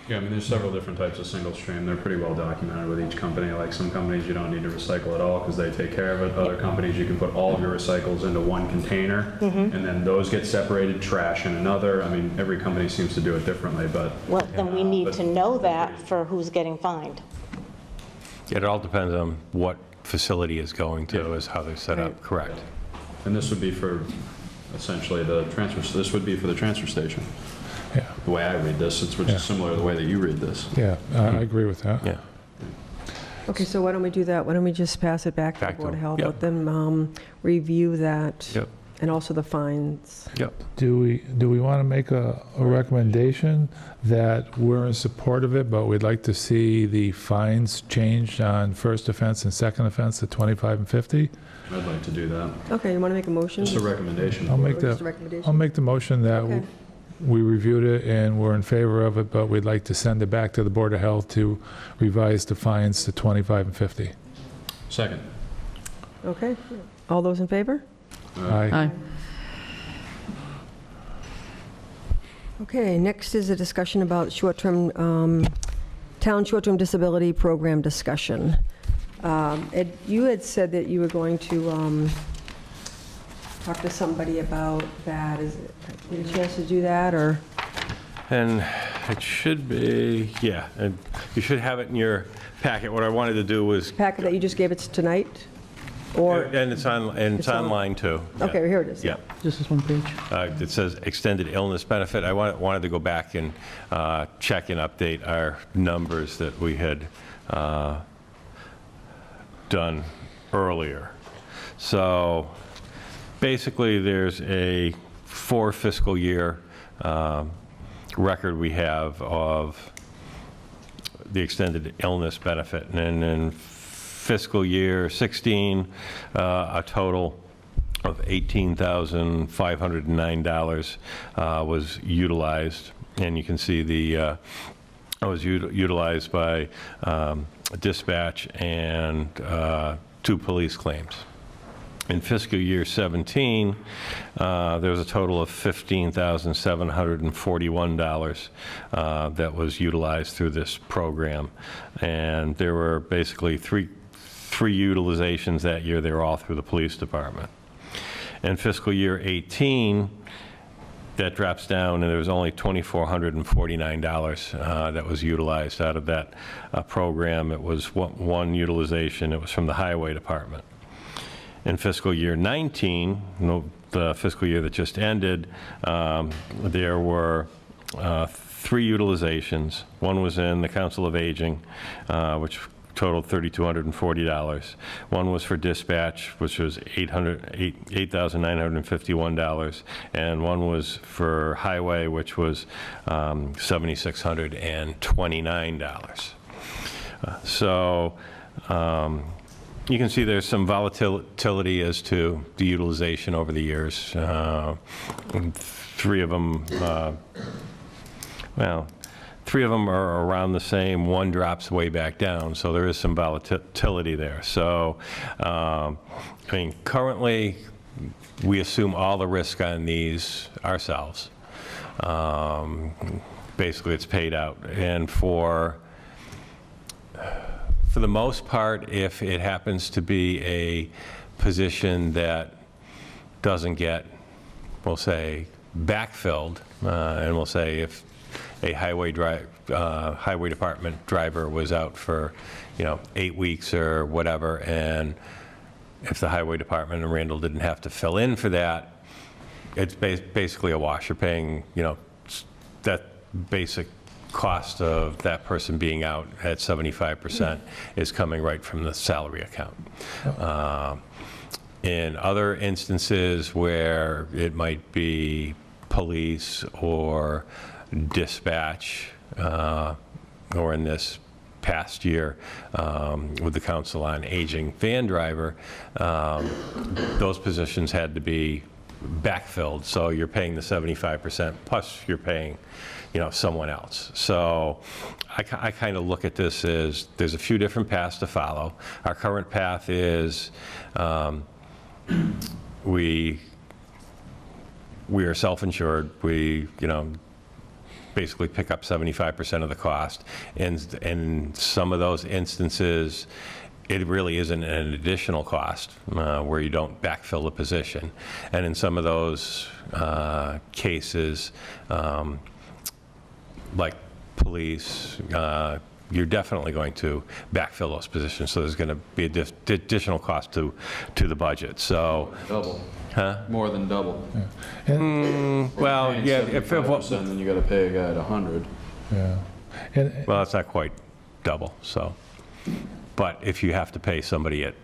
Yeah, I mean, there's several different types of single stream. They're pretty well documented with each company. Like some companies, you don't need to recycle at all because they take care of it. Other companies, you can put all of your recycles into one container, and then those get separated, trash in another. I mean, every company seems to do it differently, but Well, then we need to know that for who's getting fined. It all depends on what facility is going to, is how they're set up, correct. and this would be for essentially the transfer. So this would be for the transfer station. Yeah, The way I read this, which Yeah. is similar to the way that you read this. yeah, I agree with that. Yeah. Okay, so why don't we do that? Why don't we just pass it back to the Back to Board of them. Health? Yep. Let them review that. Yep. And also the fines. Yep. Do we want to make a recommendation that we're in support of it, but we'd like to see the fines changed on first offense and second offense to 25 and 50? I'd like to do that. Okay, you want to make a motion? Just a recommendation. I'll for make it. Or just a the, recommendation? I'll make the motion that Okay. we reviewed it and we're in favor of it, but we'd like to send it back to the Board of Health to revise the fines to 25 and 50. Second. Okay, all those in favor? Aye. Aye. Okay, next is a discussion about short-term, town short-term disability program discussion. Ed, you had said that you were going to talk to somebody about that. Is it, get a chance to do that, or? And it should be, yeah, and you should have it in your packet. What I wanted to do was, Packet that you just gave us tonight? Or, and it's It's on- online too. Yeah. okay, here it is. Yeah. Just this one page. It says extended illness benefit. I wanted to go back and check and update our numbers that we had done earlier. So basically, there's a 4 fiscal year record we have of the extended illness benefit. And in fiscal year 16, a total of $18,509 was utilized. And you can see it was utilized by dispatch and 2 police claims. In fiscal year 17, there was a total of $15,741 that was utilized through this program. And there were basically three utilizations that year. They were all through the police department. In fiscal year 18, that drops down, and there was only $2,449 that was utilized out of that program. It was one utilization. It was from the Highway Department. In fiscal year 19, the fiscal year that just ended, there were 3 utilizations. One was in the Council of Aging, which totaled $3,240. One was for dispatch, which was $8,951, and one was for highway, which was $7,629. So you can see there's some volatility as to the utilization over the years. 3 of them, three of them are around the same. One drops way back down, so there is some volatility there. So, I mean, currently, we assume all the risk on these ourselves. Basically, it's paid out. And for the most part, if it happens to be a position that doesn't get, we'll say, backfilled, and we'll say if a highway department driver was out for, 8 weeks or whatever, and if the highway department in Randall didn't have to fill in for that, it's basically a wash. You're paying, that basic cost of that person being out at 75% is coming right from the salary account. In other instances where it might be police or dispatch, or in this past year with the Council on Aging van driver, those positions had to be backfilled, so you're paying the 75% plus you're paying someone else. So I kind of look at this as there's a few different paths to follow. Our current path is we are self-insured. We basically pick up 75% of the cost. And in some of those instances, it really isn't an additional cost where you don't backfill the position. And in some of those cases, like police, you're definitely going to backfill those positions. So there's going to be additional cost to the budget. So, Double. huh? More than double. Well, yeah. If then you got to pay a guy at 100. Yeah. And, well, it's not quite double. So, but if you have to pay somebody at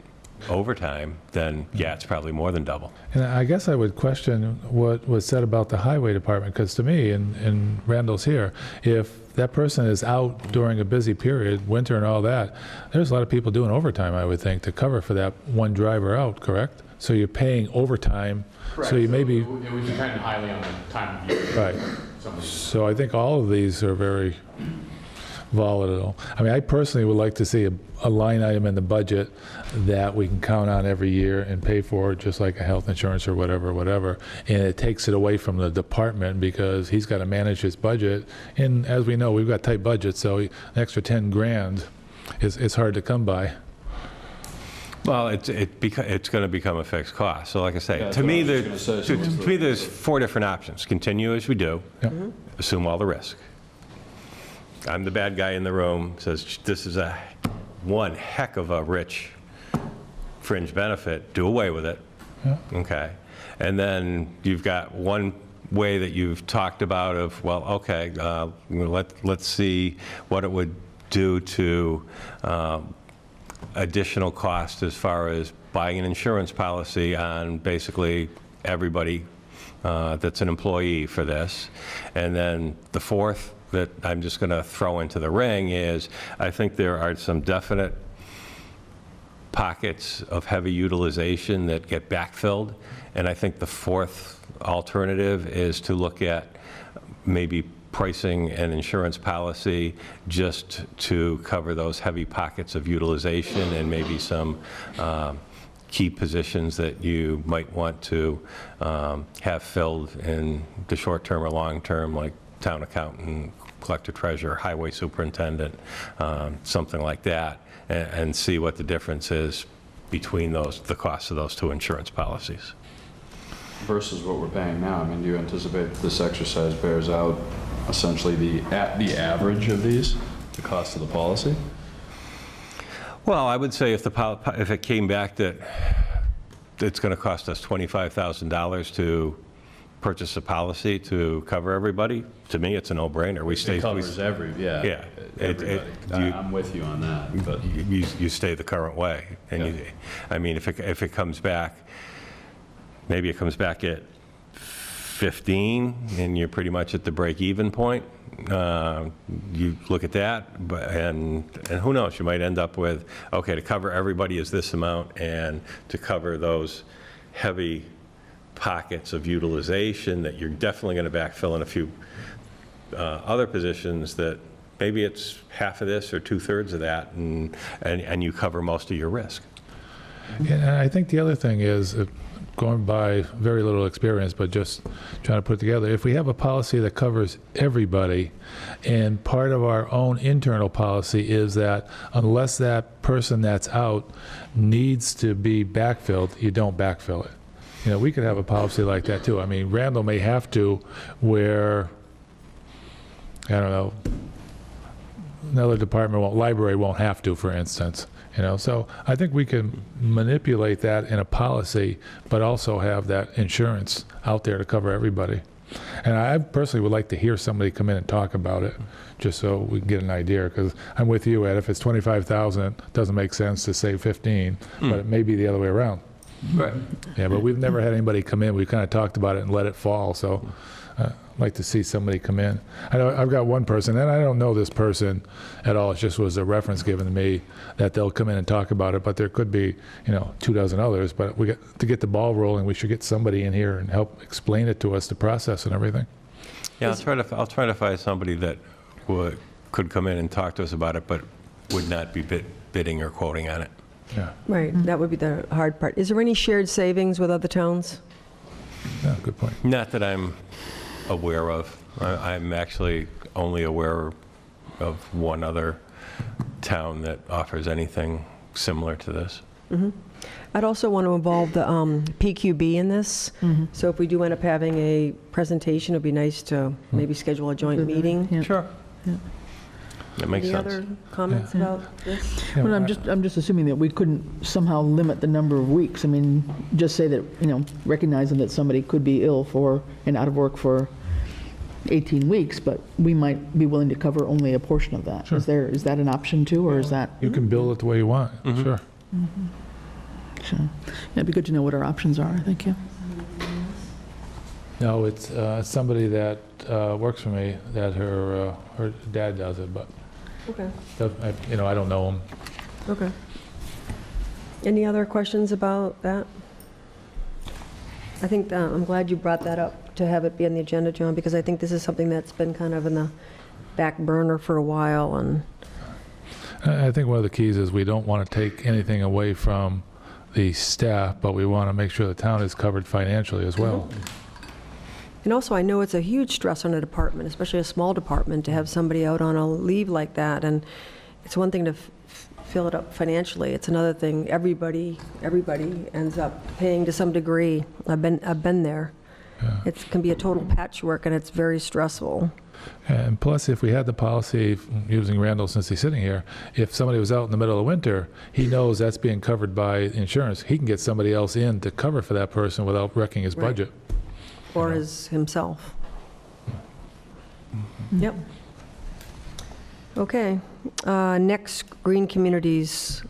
overtime, then yeah, it's probably more than double. and I guess I would question what was said about the highway department, because to me, and Randall's here, if that person is out during a busy period, winter and all that, there's a lot of people doing overtime, I would think, to cover for that one driver out, correct? So you're paying overtime, so you may be, It would depend highly on the time of year. right. So I think all of these are very volatile. I mean, I personally would like to see a line item in the budget that we can count on every year and pay for, just like a health insurance or whatever. And it takes it away from the department because he's got to manage his budget. And as we know, we've got tight budgets, so an extra 10 grand is hard to come by. Well, it's going to become a fixed cost. So like I say, Yeah, to me, that's what I was just gonna say. to me, there's 4 different options. Continue as we do, Yep. assume all the risk. I'm the bad guy in the room, says this is one heck of a rich fringe benefit, do away with it. Yeah. Okay. And then you've got one way that you've talked about of, well, okay, let's see what it would do to additional cost as far as buying an insurance policy on basically everybody that's an employee for this. And then the fourth that I'm just going to throw into the ring is I think there are some definite pockets of heavy utilization that get backfilled. And I think the fourth alternative is to look at maybe pricing an insurance policy just to cover those heavy pockets of utilization and maybe some key positions that you might want to have filled in the short term or long term, like town accountant, collector treasurer, highway superintendent, something like that, and see what the difference is between the cost of those 2 insurance policies. versus what we're paying now? I mean, do you anticipate this exercise bears out essentially the average of these, the cost of the policy? Well, I would say if it came back that it's going to cost us $25,000 to purchase a policy to cover everybody, to me, it's a no-brainer. It covers Yeah. everybody. I'm with you on that, but. You stay the current way. And I mean, if it comes back, maybe it comes back at 15 and you're pretty much at the break-even point. You look at that, and who knows, you might end up with, okay, to cover everybody is this amount, and to cover those heavy pockets of utilization that you're definitely going to backfill in a few other positions, that maybe it's half of this or 2/3 of that, and you cover most of your risk. And I think the other thing is, going by very little experience, but just trying to put it together, if we have a policy that covers everybody, and part of our own internal policy is that unless that person that's out needs to be backfilled, you don't backfill it. You know, we could have a policy like that too. I mean, Randall may have to, where, I don't know, another department library won't have to, for instance. You know, so I think we can manipulate that in a policy, but also have that insurance out there to cover everybody. And I personally would like to hear somebody come in and talk about it, just so we can get an idea, because I'm with you, Ed. If it's 25,000, it doesn't make sense to say 15, but it may be the other way around. Right. Yeah, but we've never had anybody come in. We kind of talked about it and let it fall, so I'd like to see somebody come in. I know I've got one person, and I don't know this person at all. It just was a reference given to me that they'll come in and talk about it, but there could be, 24 others. But we got to get the ball rolling. We should get somebody in here and help explain it to us, the process and everything. Yeah, I'll try to find somebody that could come in and talk to us about it, but would not be bidding or quoting on it. Yeah, Right, that would be the hard part. Is there any shared savings with other towns? yeah, good point. Not that I'm aware of. I'm actually only aware of one other town that offers anything similar to this. I'd also want to involve the PQB in this. So if we do end up having a presentation, it'd be nice to maybe schedule a joint meeting. Yeah. Sure. Yeah. That makes Any sense. other comments about this? Yeah, Well, I'm just assuming that we couldn't somehow limit the number of weeks. I mean, just say that, recognizing that somebody could be ill and out of work for 18 weeks, but we might be willing to cover only a portion of that. Sure. Is that an option too, or is that? You can build it the way you want, sure. Sure. Yeah, it'd be good to know what our options are. Thank you. No, it's somebody that works for me, that her dad does it, but, Okay, I don't know him. okay. Any other questions about that? I think I'm glad you brought that up to have it be on the agenda, John, because I think this is something that's been kind of in the back burner for a while, and I think one of the keys is we don't want to take anything away from the staff, but we want to make sure the town is covered financially as well. And also, I know it's a huge stress on a department, especially a small department, to have somebody out on a leave like that. And it's one thing to fill it up financially. It's another thing, everybody ends up paying to some degree. I've been there. Yeah. It can be a total patchwork, and it's very stressful. And plus, if we had the policy, using Randall since he's sitting here, if somebody was out in the middle of winter, he knows that's being covered by insurance. He can get somebody else in to cover for that person without wrecking his Right. budget. Or as himself. Yep. Okay. Next, Green Communities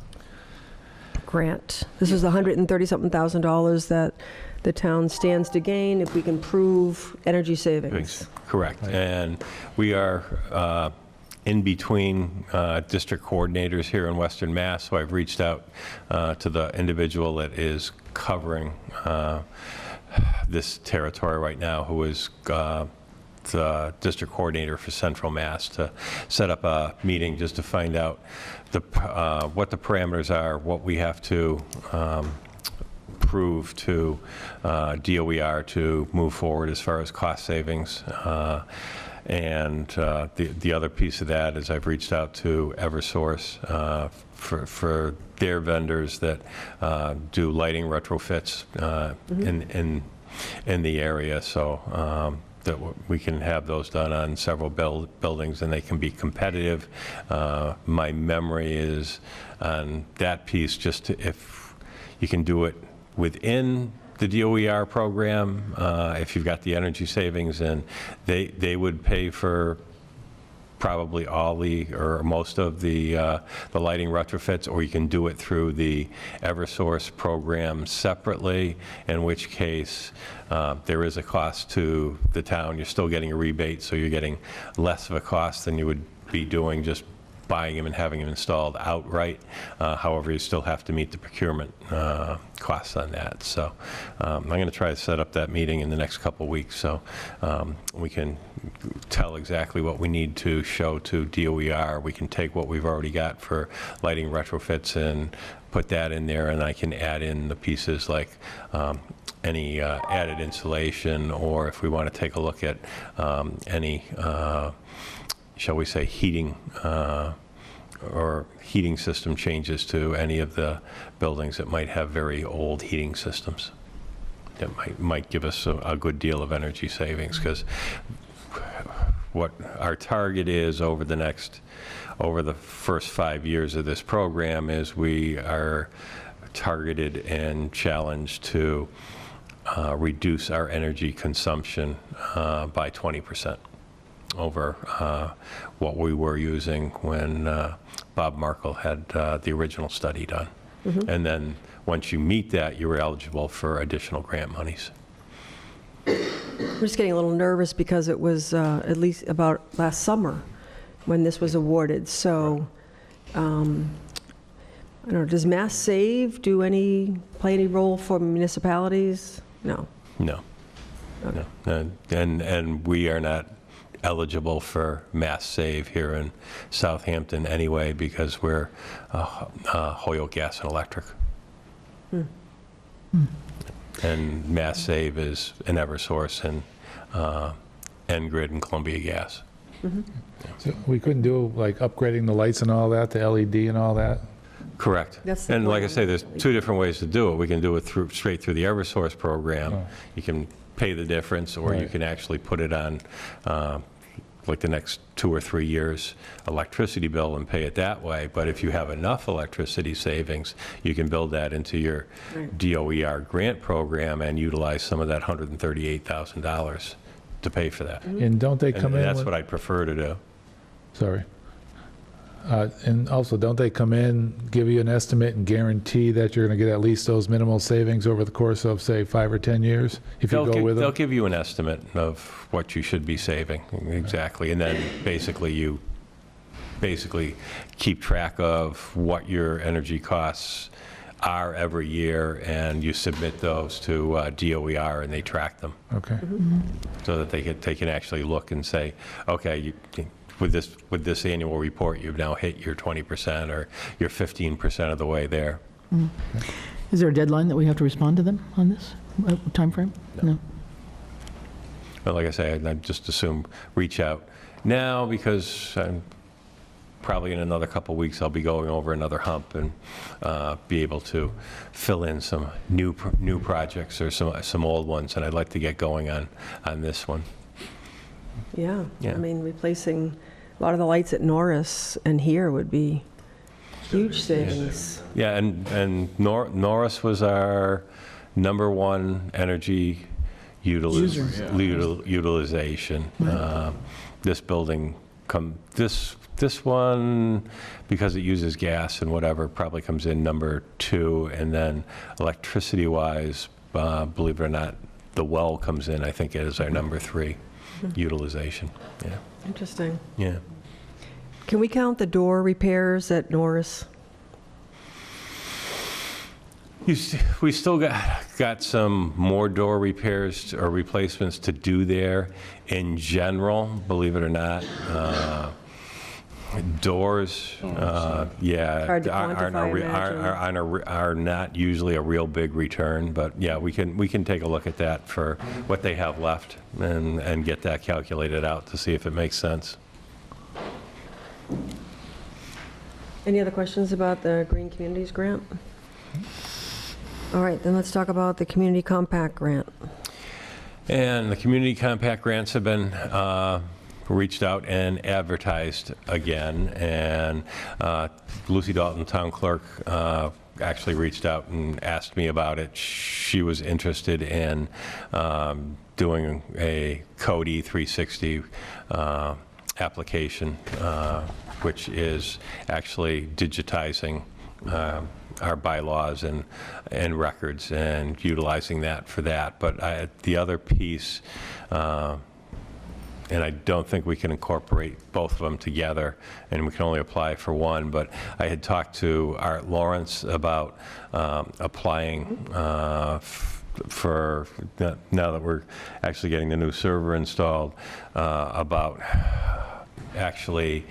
grant. This is the $130-something thousand that the town stands to gain if we can prove energy savings. Correct. And we are in between district coordinators here in Western Mass, so I've reached out to the individual that is covering this territory right now, who is the district coordinator for Central Mass, to set up a meeting just to find out what the parameters are, what we have to prove to DOER to move forward as far as cost savings. And the other piece of that is I've reached out to Eversource for their vendors that do lighting retrofits in the area, so that we can have those done on several buildings, and they can be competitive. My memory is on that piece, just if you can do it within the DOER program, if you've got the energy savings, and they would pay for probably all or most of the lighting retrofits, or you can do it through the Eversource program separately, in which case there is a cost to the town. You're still getting a rebate, so you're getting less of a cost than you would be doing just buying them and having them installed outright. However, you still have to meet the procurement costs on that. So I'm going to try to set up that meeting in the next couple weeks, so we can tell exactly what we need to show to DOER. We can take what we've already got for lighting retrofits and put that in there, and I can add in the pieces like any added insulation, or if we want to take a look at any shall we say, heating or heating system changes to any of the buildings that might have very old heating systems. That might give us a good deal of energy savings, because what our target is over the first 5 years of this program is we are targeted and challenged to reduce our energy consumption by 20%. Over what we were using when Bob Markle had the original study done. And then once you meet that, you're eligible for additional grant monies. I'm just getting a little nervous because it was at least about last summer when this was awarded. So, I don't know, does Mass Save play any role for municipalities? No. No. Okay. No. And we are not eligible for Mass Save here in Southampton anyway, because we're Holyoke Gas and Electric. And Mass Save is an Eversource and N-Grid and Columbia Gas. So we couldn't do like upgrading the lights and all that, the LED and all that? Correct. That's the And like I plan. say, there's two different ways to do it. We can do it straight through the Eversource program. Oh. You can pay the difference, or you Right. can actually put it on like the next 2 or 3 years electricity bill and pay it that way. But if you have enough electricity savings, you can build that into your Right. DOER grant program and utilize some of that $138,000 to pay for that. And don't they come And in that's with- what I'd prefer to do. Sorry. And also, don't they come in, give you an estimate and guarantee that you're going to get at least those minimal savings over the course of, say, 5 or 10 years if you go with They'll them? give you an estimate of what you should be saving, exactly, and then you keep track of what your energy costs are every year, and you submit those to DOER, and they track them, Okay. so that they can actually look and say, okay, with this annual report, you've now hit your 20% or your 15% of the way there. Is there a deadline that we have to respond to them on this timeframe? No. But like I say, I just assume reach out now, because I'm probably in another couple weeks I'll be going over another hump and be able to fill in some new projects or some old ones, and I'd like to get going on this one. Yeah. Yeah. I mean, replacing a lot of the lights at Norris and here would be huge savings. Yeah, and Norris was our #1 energy utilization. This building this one, because it uses gas and whatever, probably comes in #2, and then electricity-wise, believe it or not, the well comes in, I think, as our #3 utilization. Yeah, Interesting. yeah. Can we count the door repairs at Norris? We still got some more door repairs or replacements to do there in general, believe it or not. Doors, yeah, Hard to quantify, I imagine. are not usually a real big return, but yeah, we can take a look at that for what they have left and get that calculated out to see if it makes sense. Any other questions about the Green Communities Grant? All right, then let's talk about the Community Compact Grant. And the community compact grants have been reached out and advertised again, and Lucy Dalton, town clerk, actually reached out and asked me about it. She was interested in doing a Code E360 application, which is actually digitizing our bylaws and records and utilizing that for that. But the other piece, and I don't think we can incorporate both of them together, and we can only apply for one, but I had talked to Art Lawrence about applying for, now that we're actually getting the new server installed, about actually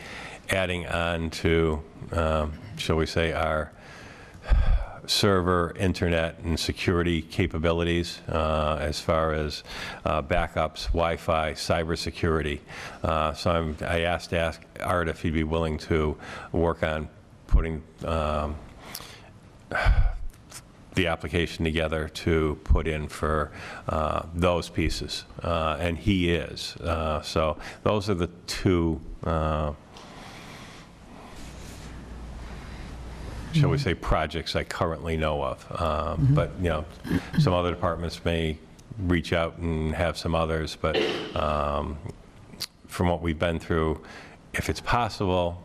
adding on to, shall we say, our server, internet, and security capabilities as far as backups, Wi-Fi, cybersecurity. So I asked Art if he'd be willing to work on putting the application together to put in for those pieces, and he is. So those are the two, shall we say, projects I currently know of. But, you know, some other departments may reach out and have some others, but from what we've been through, if it's possible,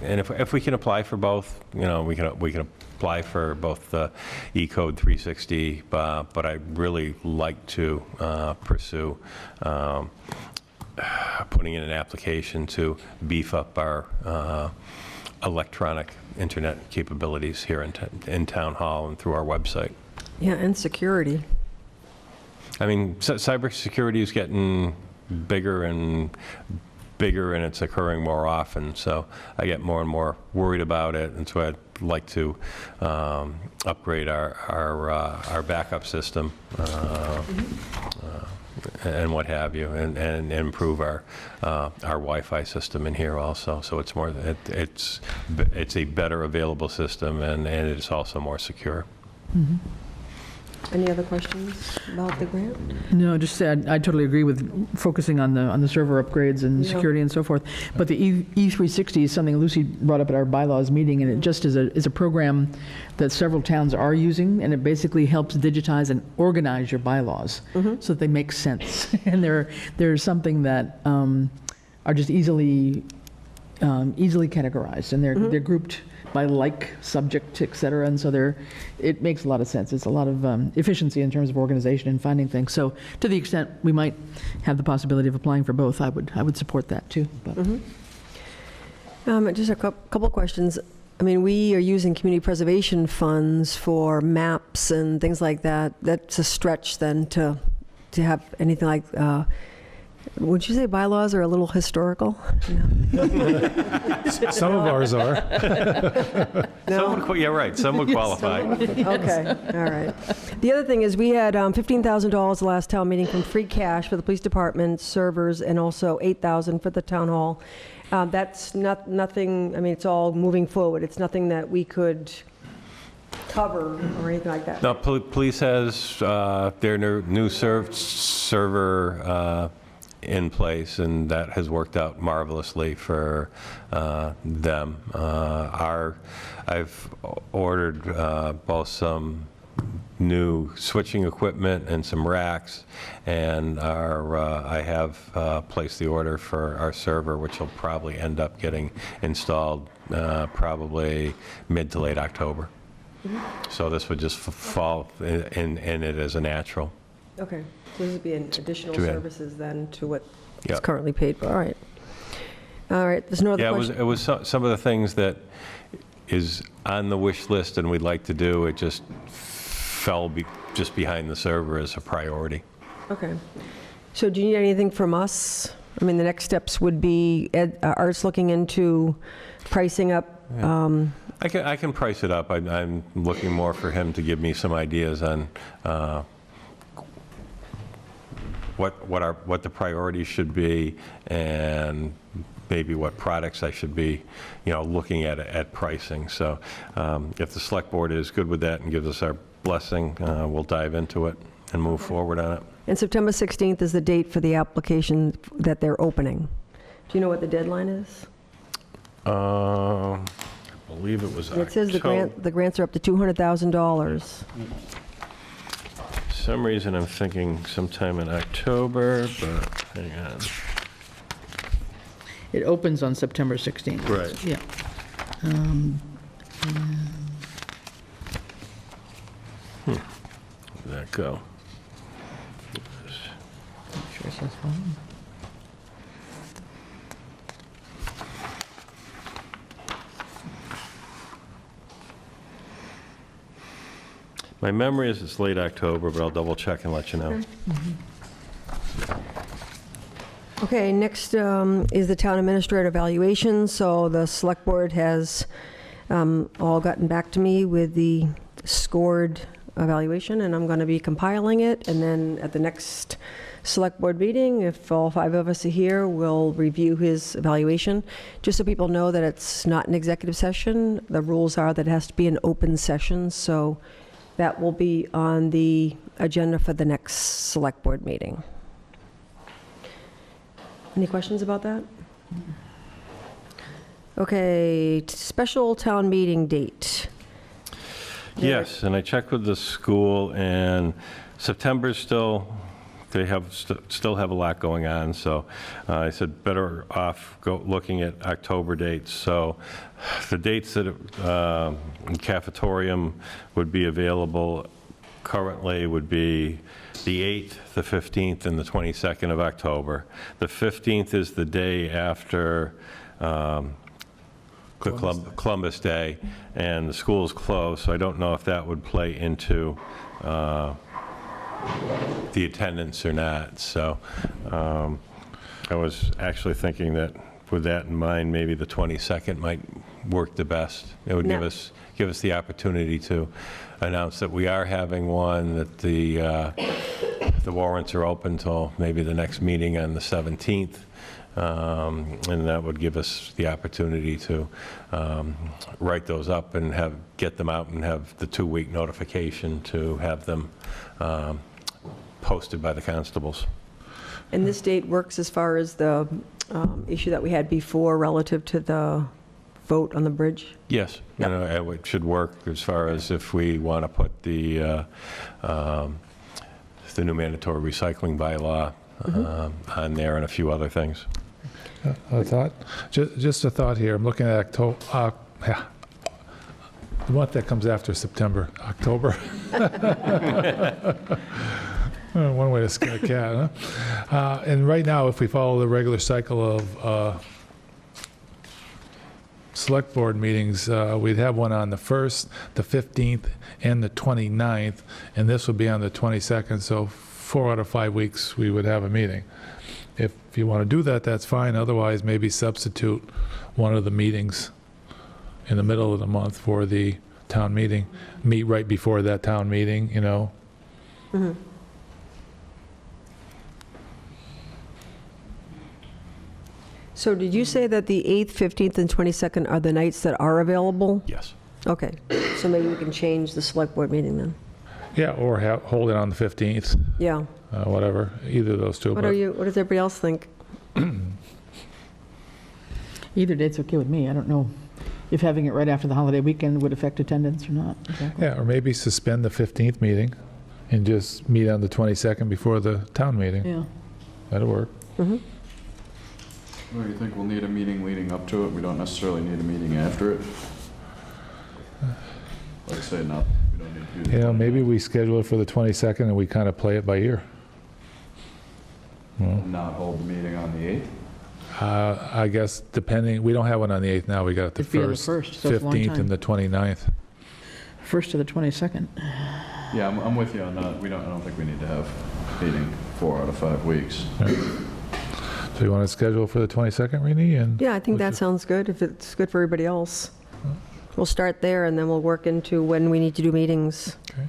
and if we can apply for both, you know, we can apply for both the E-Code 360, but I'd really like to pursue putting in an application to beef up our electronic internet capabilities here in Town Hall and through our website. Yeah, and security. I mean, cybersecurity is getting bigger and it's occurring more often, so I get more and more worried about it, and so I'd like to upgrade our backup system and what have you, and improve our Wi-Fi system in here also, so it's more, it's a better available system, and it's also more secure. Any other questions about the grant? No, just said, I totally agree with focusing on the server upgrades and Yeah. security and so forth. But the E360 is something Lucy brought up at our bylaws meeting, and it just is a program that several towns are using, and it basically helps digitize and organize your bylaws so that they make sense. And they're something that are just easily categorized, and they're grouped by like, subject, et cetera, and so it makes a lot of sense. It's a lot of efficiency in terms of organization and finding things. So to the extent we might have the possibility of applying for both, I would support that too. But. Just a couple questions. I mean, we are using community preservation funds for maps and things like that. That's a stretch then to have anything like, would you say bylaws are a little historical? Some of ours are. Yeah, right, some would qualify. Okay, all right. The other thing is we had $15,000 the last town meeting from free cash for the police department, servers, and also $8,000 for the town hall. That's nothing, I mean, it's all moving forward. It's nothing that we could cover or anything like that. No, police has their new server in place, and that has worked out marvelously for them. I've ordered both some new switching equipment and some racks, and I have placed the order for our server, which will probably end up getting installed probably mid to late October. So this would just fall in it as a natural. Okay, so this would be an additional Too bad. services then to what is Yep. currently paid for. All right. All right, there's no other Yeah, question. it was some of the things that is on the wish list and we'd like to do, it just fell just behind the server as a priority. Okay. So do you need anything from us? I mean, the next steps would be, Art's looking into pricing up. I can price it up. I'm looking more for him to give me some ideas on what the priorities should be, and maybe what products I should be, looking at pricing. So if the select board is good with that and gives us our blessing, we'll dive into it and move forward on it. And September 16th is the date for the application that they're opening. Do you know what the deadline is? I believe it was And it says the grants are up to $200,000. For some reason, I'm thinking sometime in October, but hang on. It opens on September 16th. Right. Yeah. Where'd that go? Sure it says fine. My memory is it's late October, but I'll double check and let you know. Okay, next is the town administrator evaluation. So the select board has all gotten back to me with the scored evaluation, and I'm going to be compiling it. And then at the next select board meeting, if all 5 of us are here, we'll review his evaluation. Just so people know that it's not an executive session. The rules are that it has to be an open session. So that will be on the agenda for the next select board meeting. Any questions about that? Okay, special town meeting date. Yes, and I checked with the school, and September's still, they have, still have a lot going on, so I said better off looking at October dates. So the dates that cafetorium would be available currently would be the 8th, the 15th, and the 22nd of October. The 15th is the day after Columbus Day, and the school's closed, so I don't know if that would play into the attendance or not. So I was actually thinking that with that in mind, maybe the 22nd might work the best. It would give us the opportunity to announce that we are having one, that the warrants are open till maybe the next meeting on the 17th. And that would give us the opportunity to write those up and get them out and have the 2-week notification to have them posted by the constables. And this date works as far as the issue that we had before relative to the vote on the bridge? Yes, Yep. It should work as far as if we want to put the new mandatory recycling bylaw on there and a few other things. A thought? Just a thought here. I'm looking at October, the month that comes after September, October. One way to skin a cat, huh? And right now, if we follow the regular cycle of select board meetings, we'd have one on the 1st, the 15th, and the 29th, and this would be on the 22nd, so 4 out of 5 weeks we would have a meeting. If you want to do that, that's fine. Otherwise, maybe substitute one of the meetings in the middle of the month for the town meeting. Meet right before that town meeting, you know. Mm-hmm. So did you say that the 8th, 15th, and 22nd are the nights that are available? Yes. Okay, so maybe we can change the select board meeting then. Yeah, or hold it on the 15th, Yeah. whatever, either of those two. What but- does everybody else think? Either date's okay with me. I don't know if having it right after the holiday weekend would affect attendance or not. Exactly. Yeah, or maybe suspend the 15th meeting and just meet on the 22nd before the town meeting. Yeah. That'll work. Mm-hmm. Well, you think we'll need a meeting leading up to it? We don't necessarily need a meeting after it? Like I say, we don't need to do You know, that. maybe we schedule it for the 22nd and we kind of play it by ear. Well, Not hold the meeting on the 8th? I guess depending, we don't have one on the 8th now, we got the It'd be on the 1st, 1st, so it's a long 15th, time. and the 29th. 1st to the 22nd. Yeah, I'm with you on that. I don't think we need to have a meeting 4 out of 5 weeks. So you want to schedule for the 22nd, Rini? And Yeah, I think that sounds good, if it's good for everybody else. We'll start there, and then we'll work into when we need to do meetings. Okay.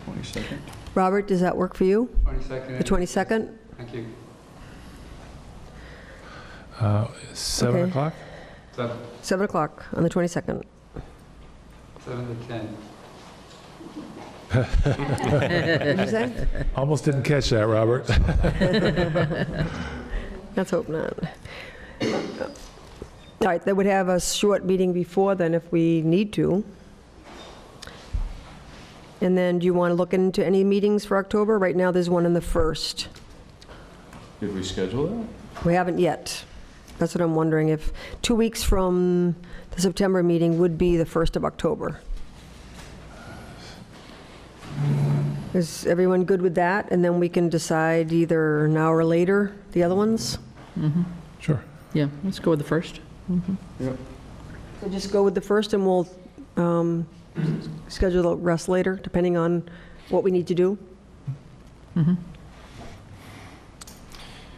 22nd? Robert, does that work for you? 22nd. The 22nd? Thank you. 7 Okay. o'clock? 7 o'clock on the 22nd. 7 to 10. What'd you say? Almost didn't catch that, Robert. Let's hope not. All right, they would have a short meeting before then if we need to. And then do you want to look into any meetings for October? Right now, there's one on the 1st. Did we schedule that? We haven't yet. That's what I'm wondering, if 2 weeks from the September meeting would be the 1st of October. Is everyone good with that? And then we can decide either now or later, the other ones? Sure. Yeah, let's go with the first. So just go with the 1st and we'll schedule the rest later, depending on what we need to do?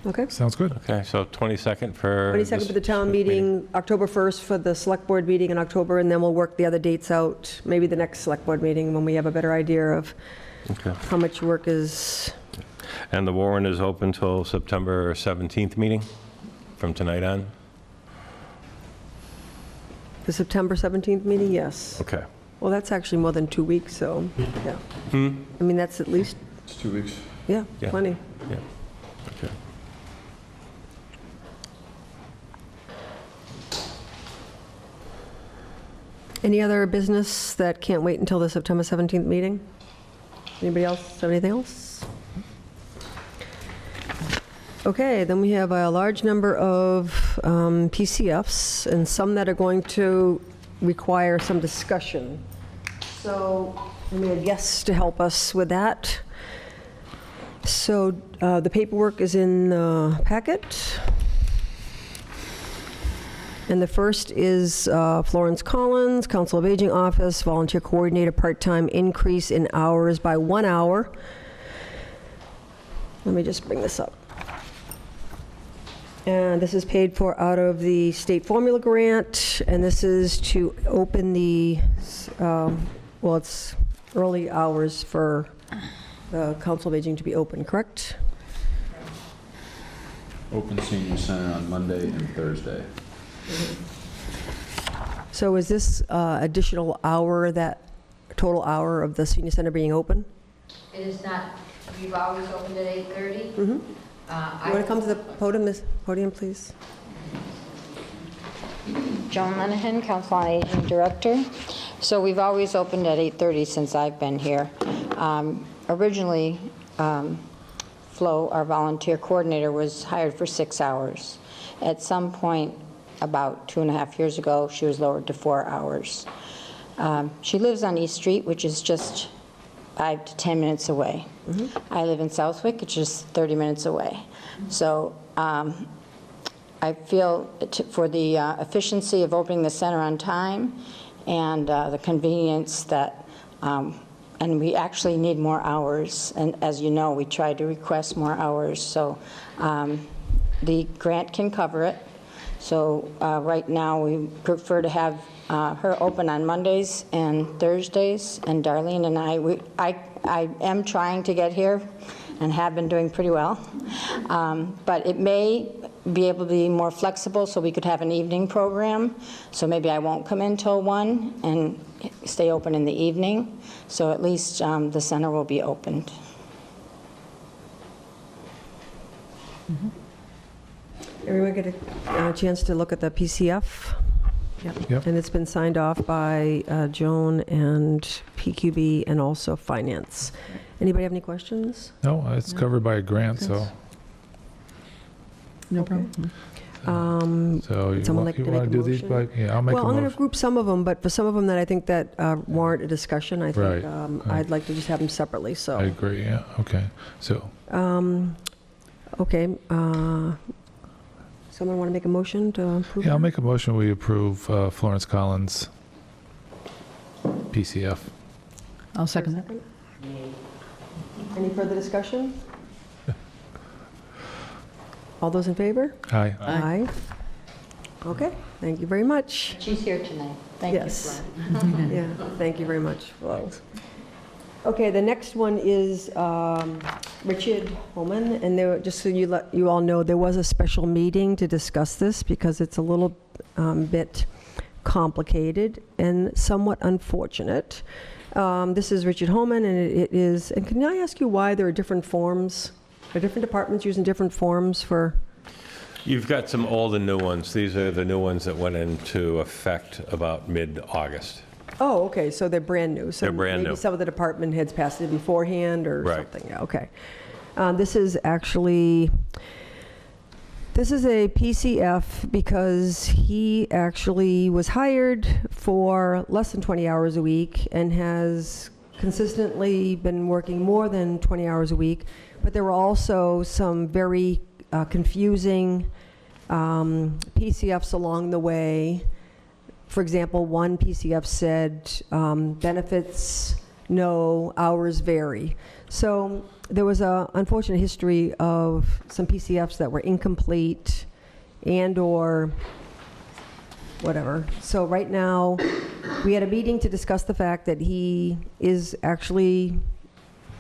Okay. Sounds good. Okay, so 22nd for... 22nd for the town meeting, October 1st for the select board meeting in October, and then we'll work the other dates out, maybe the next select board meeting when we have a better idea of Okay. how much work is. And the warrant is open till September 17th meeting, from tonight on? The September 17th meeting, yes. Okay. Well, that's actually more than 2 weeks, so, yeah. I mean, that's at least, It's 2 weeks. yeah, Yeah. plenty. Yeah. Okay. Any other business that can't wait until the September 17th meeting? Anybody else have anything else? Okay, then we have a large number of PCFs and some that are going to require some discussion. So we have guests to help us with that. So the paperwork is in the packet. And the first is Florence Collins, Council of Aging Office, Volunteer Coordinator, part-time increase in hours by 1 hour. Let me just bring this up. And this is paid for out of the state formula grant, and this is to open the, well, it's early hours for the Council of Aging to be open, correct? Open senior center on Monday and Thursday. So is this additional hour, that total hour of the senior center being open? It is not, we've always opened at 8:30. You want to come to the podium, please? Joan Lenahan, Council on Aging Director. So we've always opened at 8:30 since I've been here. Originally, Flo, our volunteer coordinator, was hired for 6 hours. At some point, about 2.5 years ago, she was lowered to 4 hours. She lives on East Street, which is just 5 to 10 minutes away. I live in Southwick, which is 30 minutes away. So I feel for the efficiency of opening the center on time and the convenience that, and we actually need more hours. And as you know, we tried to request more hours. So the grant can cover it. So right now, we prefer to have her open on Mondays and Thursdays, and Darlene and I am trying to get here and have been doing pretty well. But it may be able to be more flexible so we could have an evening program. So maybe I won't come in till 1 and stay open in the evening. So at least the center will be opened. Everyone get a chance to look at the PCF? Yep. And it's been signed off by Joan and PQB and also Finance. Anybody have any questions? No, it's covered by a grant, so, No problem. so you Someone like to want make to a do these by, motion? yeah, I'll make a Well, I'm going to motion. group some of them, but for some of them that I think that warrant a discussion, I think Right. I'd like to just have them separately, I so. agree, yeah, okay. So, Okay. Someone want to make a motion to approve? yeah, I'll that? make a motion, we approve Florence Collins PCF. I'll second that. Any further discussion? All those in favor? Aye. Aye. Okay, thank you very much. She's here tonight. Thank you, Yes. Flo. Yeah, thank you very much. Flo. Okay, the next one is Richard Holman, and there, just so you all know, there was a special meeting to discuss this because it's a little bit complicated and somewhat unfortunate. This is Richard Holman, and it is, and can I ask you why there are different forms? Are different departments using different forms for? You've got some old and new ones. These are the new ones that went into effect about mid-August. Oh, okay, so they're brand new. So They're brand maybe new. some of the department heads passed it beforehand or Right. something. Yeah, okay. This is a PCF because he actually was hired for less than 20 hours a week and has consistently been working more than 20 hours a week. But there were also some very confusing PCFs along the way. For example, one PCF said benefits no, hours vary. So there was an unfortunate history of some PCFs that were incomplete and or whatever. So right now, we had a meeting to discuss the fact that he is actually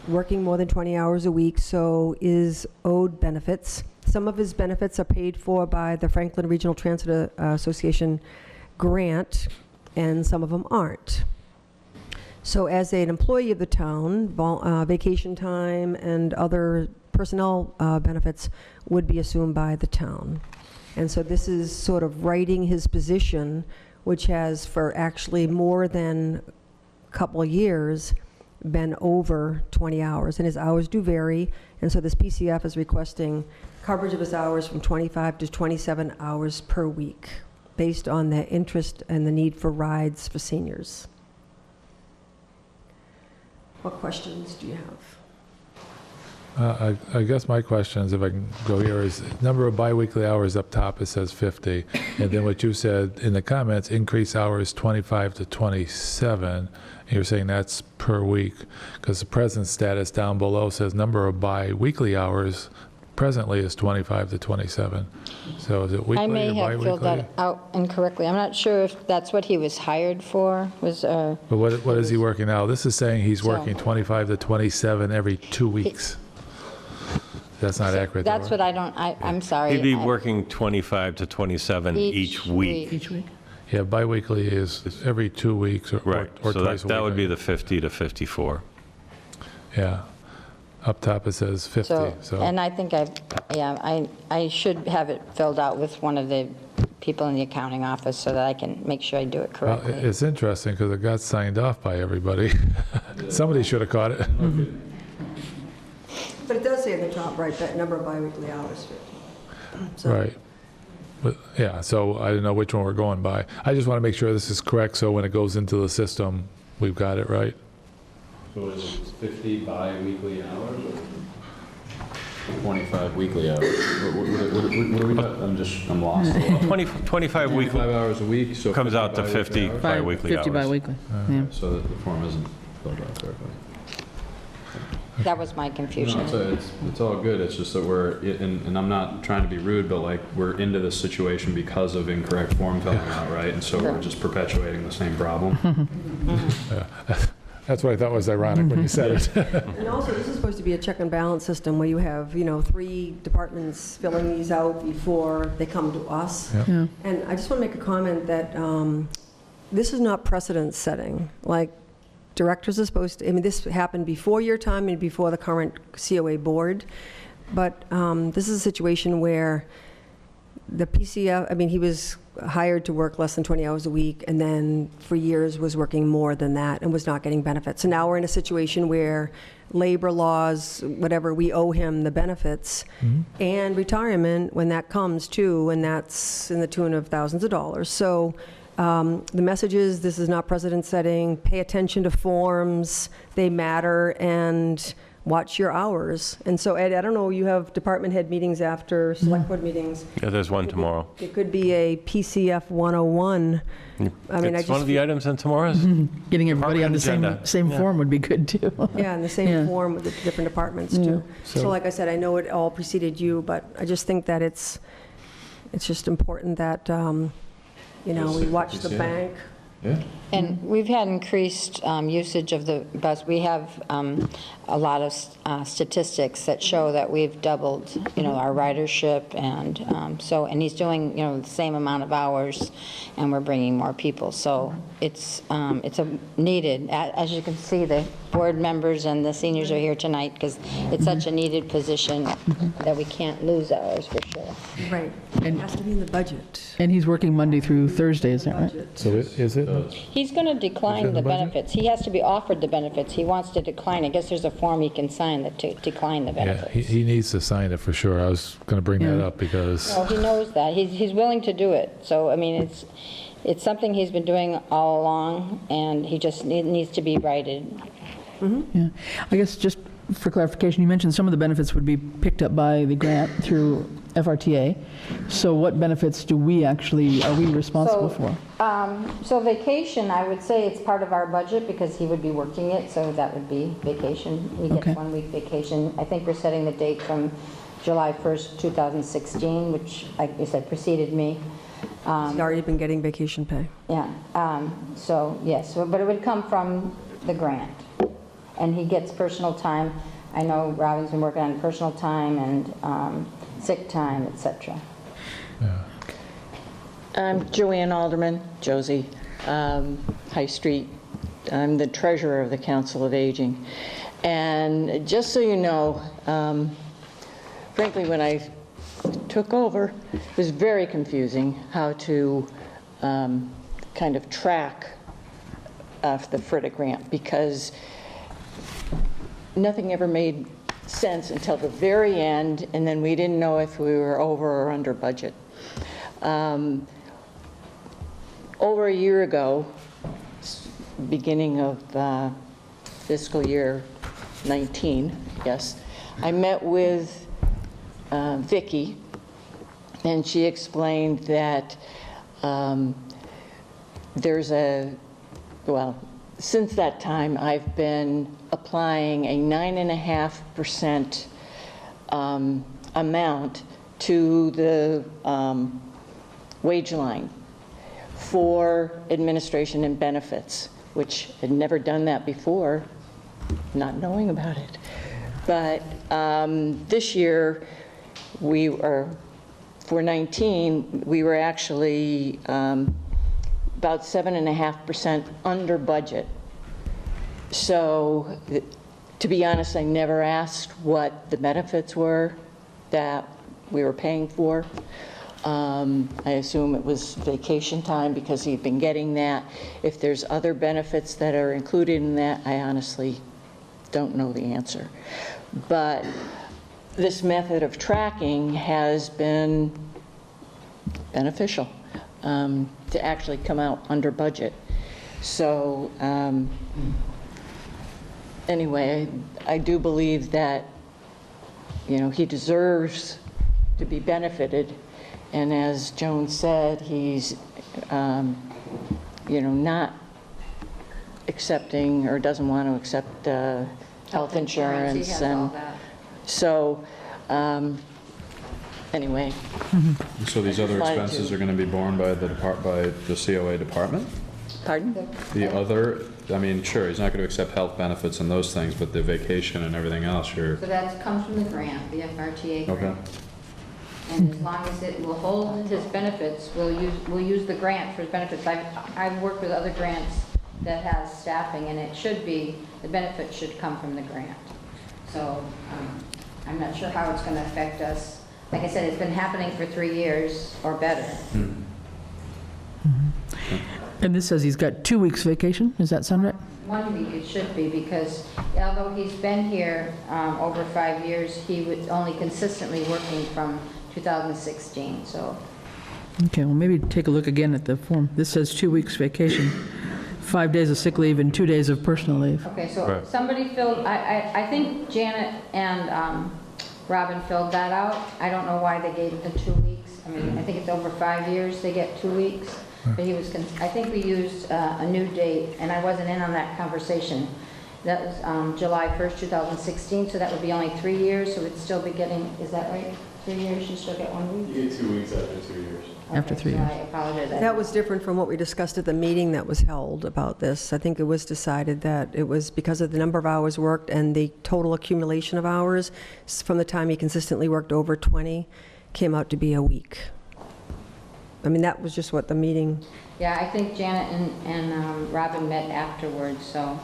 working more than 20 hours a week, so is owed benefits. Some of his benefits are paid for by the Franklin Regional Transit Association grant, and some of them aren't. So as an employee of the town, vacation time and other personnel benefits would be assumed by the town. And so this is sort of righting his position, which has for actually more than a couple of years been over 20 hours, and his hours do vary. And so this PCF is requesting coverage of his hours from 25 to 27 hours per week, based on the interest and the need for rides for seniors. What questions do you have? I guess my question is, if I can go here, is number of biweekly hours up top, it says 50. And then what you said in the comments, increase hours 25 to 27. And you're saying that's per week, because the present status down below says number of biweekly hours presently is 25 to 27. So is it weekly I or may have biweekly? filled that out incorrectly. I'm not sure if that's what he was hired for, was, But what is he working now? This is saying he's So- working 25 to 27 every 2 weeks. That's not accurate. though, that's right? what I don't, I'm sorry. He'd be I- working 25 to 27 each week. Each week? Yeah, biweekly is every 2 weeks or Right, or so twice a week. that would be the 50 to 54. Yeah. Up top it says 50, so. And I think I should have it filled out with one of the people in the accounting office so that I can make sure I do it Well, correctly. it's interesting because it got signed off by everybody. Somebody should have caught it. But it does say at the top, right, that number of biweekly hours. So- Right. But, yeah, so I don't know which one we're going by. I just want to make sure this is correct, so when it goes into the system, we've got it right. So is it 50 bi-weekly hours or 25 weekly hours? What are we talking? I'm lost. 25 weekly 25 hours a week, so. comes out to 50 hours? biweekly 50 hours. biweekly, yeah. So that the form isn't filled out correctly. That was my No, confusion. it's all good, it's just that and I'm not trying to be rude, but like, we're into this situation because of incorrect form filling out, right? And so we're just perpetuating the same problem. That's what I thought was ironic when you said it. And also, this is supposed to be a check and balance system where you have, 3 departments filling these out before they come to us. Yeah. Yeah. And I just want to make a comment that this is not precedent setting. Like, directors are supposed to, this happened before your time and before the current COA board, but this is a situation where the PCF, he was hired to work less than 20 hours a week, and then for years was working more than that and was not getting benefits. So now we're in a situation where labor laws, whatever, we owe him the benefits, and retirement when that comes too, and that's in the tune of thousands of dollars. So the message is, this is not precedent setting. Pay attention to forms, they matter, and watch your hours. And so, Ed, I don't know, you have department head meetings after select board meetings. Yeah, there's one tomorrow. It could be a PCF 101. It's one of the items in tomorrow's. Getting everybody on the Department same agenda. form would be good, too. Yeah, in the same Yeah. form with the different departments too. So like I said, I know it all preceded you, but I just think that it's just important that, we watch the PCF. bank. Yeah. And we've had increased usage of the bus. We have a lot of statistics that show that we've doubled, our ridership, and and he's doing, the same amount of hours, and we're bringing more people. So it's a needed, as you can see, the board members and the seniors are here tonight because it's such a needed position that we can't lose hours for sure. Right. It has to be in the budget. And he's working Monday through Thursday, is that right? So is it? He's going to Is it decline in the the budget? benefits. He has to be offered the benefits. He wants to decline. I guess there's a form he can sign that to decline the Yeah, benefits. he needs to sign it for sure. I was going to bring that up because, Well, he knows that. He's willing to do it. So, I mean, it's something he's been doing all along, and he just needs to be righted. Yeah. I guess just for clarification, you mentioned some of the benefits would be picked up by the grant through FRTA. So what benefits are we responsible for? So vacation, I would say it's part of our budget because he would be working it, so that would be vacation. He gets Okay. 1 week vacation. I think we're setting the date from July 1st, 2016, which, like you said, preceded me. He's already been getting vacation pay. Yeah, so yes, but it would come from the grant. And he gets personal time. I know Robin's been working on personal time and sick time, et cetera. I'm Joanne Alderman, Josie, High Street. I'm the treasurer of the Council of Aging. And just so you know, frankly, when I took over, it was very confusing how to kind of track the FRTA grant, because nothing ever made sense until the very end, and then we didn't know if we were over or under budget. Over a year ago, beginning of fiscal year 19, yes, I met with Vicki, and she explained that since that time, I've been applying a 9.5% amount to the wage line for administration and benefits, which had never done that before, not knowing about it. But this year, for 19, we were actually about 7.5% under budget. So, to be honest, I never asked what the benefits were that we were paying for. I assume it was vacation time because he'd been getting that. If there's other benefits that are included in that, I honestly don't know the answer. But this method of tracking has been beneficial to actually come out under budget. So anyway, I do believe that, he deserves to be benefited. And as Joan said, he's, not accepting or doesn't want to accept health insurance. He has all that. So, anyway. So these other Slide expenses two. are going to be borne by the COA department? Pardon? The other, sure, he's not going to accept health benefits and those things, but the vacation and everything else, you're, So that comes from the grant, the FRTA grant. okay. And as long as it will hold his benefits, we'll use the grant for his benefits. I've worked with other grants that has staffing, and the benefits should come from the grant. So I'm not sure how it's going to affect us. Like I said, it's been happening for 3 years or better. And this says he's got 2 weeks vacation, does that sound right? 1 week it should be, because although he's been here over 5 years, he was only consistently working from 2016, so. Okay, well, maybe take a look again at the form. This says 2 weeks vacation, 5 days of sick leave and 2 days of personal leave. Okay, so Right. somebody filled, I think Janet and Robin filled that out. I don't know why they gave it the 2 weeks. I think it's over 5 years, they get 2 weeks. But I think we used a new date, and I wasn't in on that conversation. That was July 1st, 2016, so that would be only 3 years, so we'd still be getting, is that right? 3 years, you still get 1 week? You get 2 weeks after 2 years. After 3 so years. I apologize. That was different from what we discussed at the meeting that was held about this. I think it was decided that it was because of the number of hours worked and the total accumulation of hours from the time he consistently worked over 20 came out to be a week. I mean, that was just what the meeting, Yeah, I think Janet and Robin met afterwards, so,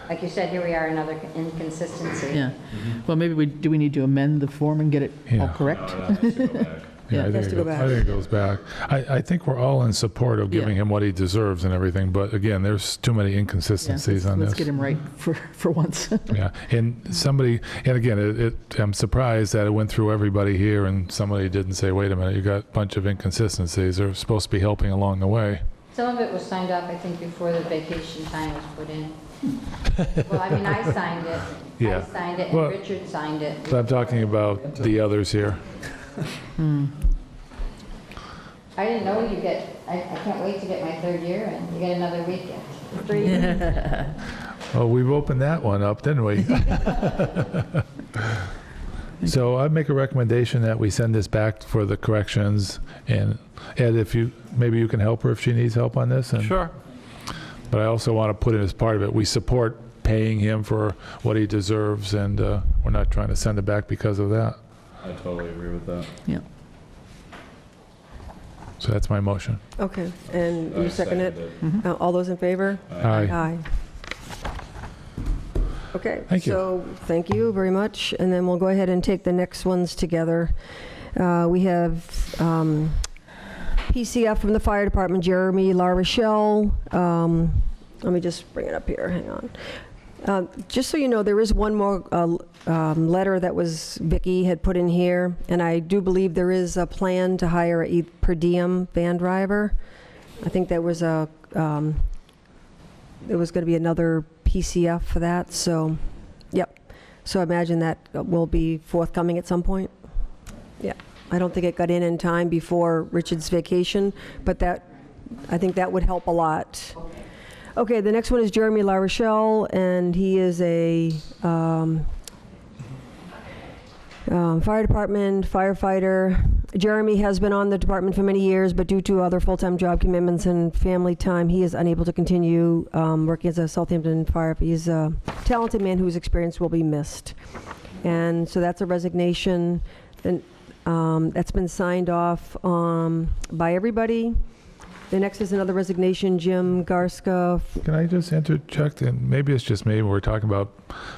like you said, here we are, another inconsistency. Yeah. Well, maybe do we need to amend the form and get it all Yeah. correct? No, that has to go back. Yeah, I it has think to go back. I think it goes back. I think we're all in support of giving Yeah. him what he deserves and everything, but again, there's too many Yeah, inconsistencies on let's this. get him right for once. Yeah, and somebody, and again, I'm surprised that it went through everybody here and somebody didn't say, wait a minute, you got a bunch of inconsistencies. They're supposed to be helping along the way. Some of it was signed off, I think, before the vacation time was put in. Well, I mean, I signed it. Yeah. I signed it, Well- and Richard signed it. But I'm talking about the others here. I didn't know you get, I can't wait to get my 3rd year, and you get another week. 3 Well, we've opened that one up, didn't we? So I'd make a recommendation that we send this back for the corrections. And Ed, maybe you can help her if she needs help on this. And, Sure. But I also want to put in as part of it, we support paying him for what he deserves, and we're not trying to send it back because of that. I totally agree with that. Yeah. So that's my motion. okay, and you I second it? seconded All those in favor? Aye. Aye. Okay. Thank you. So, thank you very much, and then we'll go ahead and take the next ones together. We have PCF from the Fire Department, Jeremy La Rochelle. Let me just bring it up here, hang on. Just so you know, there is one more letter that Vicky had put in here, and I do believe there is a plan to hire a per diem van driver. I think there was there was going to be another PCF for that, so, yep. So I imagine that will be forthcoming at some point. Yeah, I don't think it got in time before Richard's vacation, but I think that would help a lot. Okay, the next one is Jeremy La Rochelle, and he is a fire department firefighter. Jeremy has been on the department for many years, but due to other full-time job commitments and family time, he is unable to continue working as a Southampton fire. He's a talented man whose experience will be missed. And so that's a resignation that's been signed off by everybody. The next is another resignation, Jim Garska. Can I just interject? And maybe it's just me, we're talking about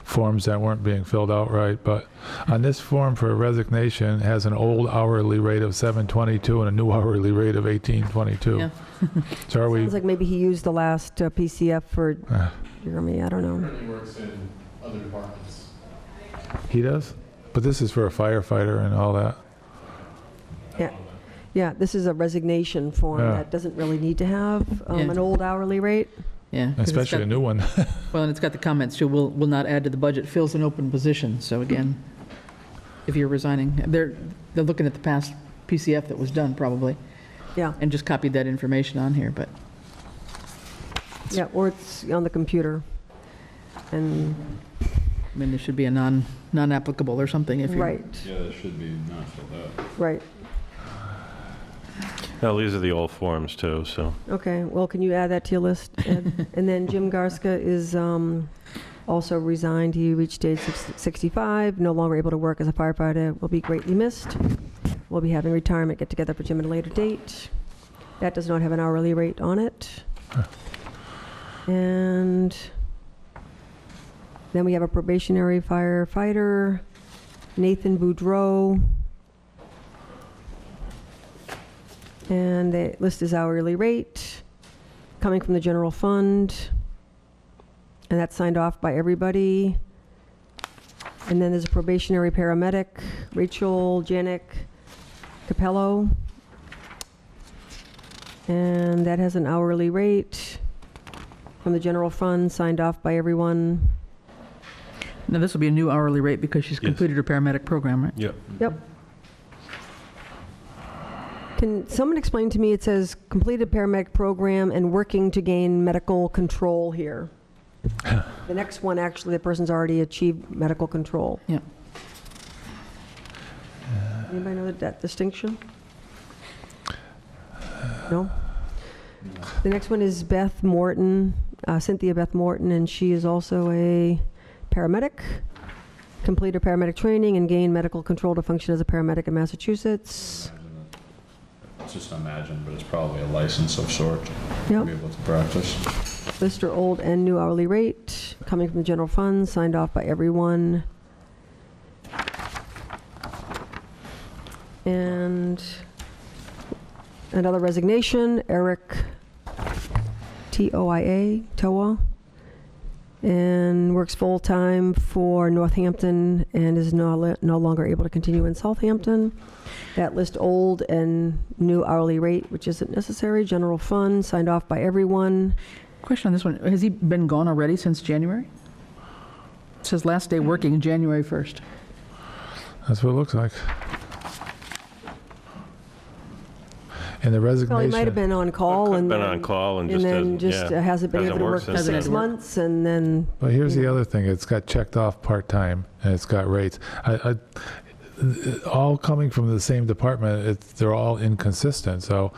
forms that weren't being filled out right, but on this form for resignation, it has an old hourly rate of $7.22 and a new hourly rate of $18.22. Yeah. So are we, Sounds like maybe he used the last PCF for Jeremy, I don't know. Currently works in other departments. he does? But this is for a firefighter and all that. Yeah, this is a resignation form Yeah. that doesn't really need to have Yeah. an old hourly rate. Yeah. 'cause it's Especially got- a new one. Well, and it's got the comments too, will not add to the budget, fills an open position. So again, if you're resigning, they're looking at the past PCF that was done probably, Yeah, and just copied that information on here, but yeah, or it's on the computer. And, I mean, there should be a non-applicable or something if you're. right, Yeah, that should be not filled out. right. No, these are the old forms too, so. Okay, well, can you add that to your list, Ed? And then Jim Garska is also resigned. He reached age 65, no longer able to work as a firefighter, will be greatly missed. We'll be having retirement get-together for Jim at a later date. That does not have an hourly rate on it. And then we have a probationary firefighter, Nathan Boudreau. And the list his hourly rate, coming from the general fund. And that's signed off by everybody. And then there's a probationary paramedic, Rachel Janik Capello. And that has an hourly rate from the general fund, signed off by everyone. Now, this will be a new hourly rate because she's Yes. completed her paramedic program, right? Yep. Yep. Can someone explain to me, it says completed paramedic program and working to gain medical control here. The next one, actually, the person's already achieved medical control. Yeah. Anybody know that distinction? No? The next one is Beth Morton, Cynthia Beth Morton, and she is also a paramedic. Complete her paramedic training and gain medical control to function as a paramedic in Massachusetts. It's just imagine, but it's probably a license of sort to Yep. be able to practice. List her old and new hourly rate, coming from the general fund, signed off by everyone. And another resignation, Eric Toa, and works full-time for Northampton and is no longer able to continue in Southampton. That list old and new hourly rate, which isn't necessary, general fund, signed off by everyone. Question on this one. Has he been gone already since January? It says last day working January 1st. That's what it looks like. And the Well, he resignation. might have been on call Could've and been then... on call and then just hasn't been able hasn't to work worked for since 6 then. months, and then... But here's the other thing, it's got checked off part-time, and it's got rates. All coming from the same department, they're all inconsistent, so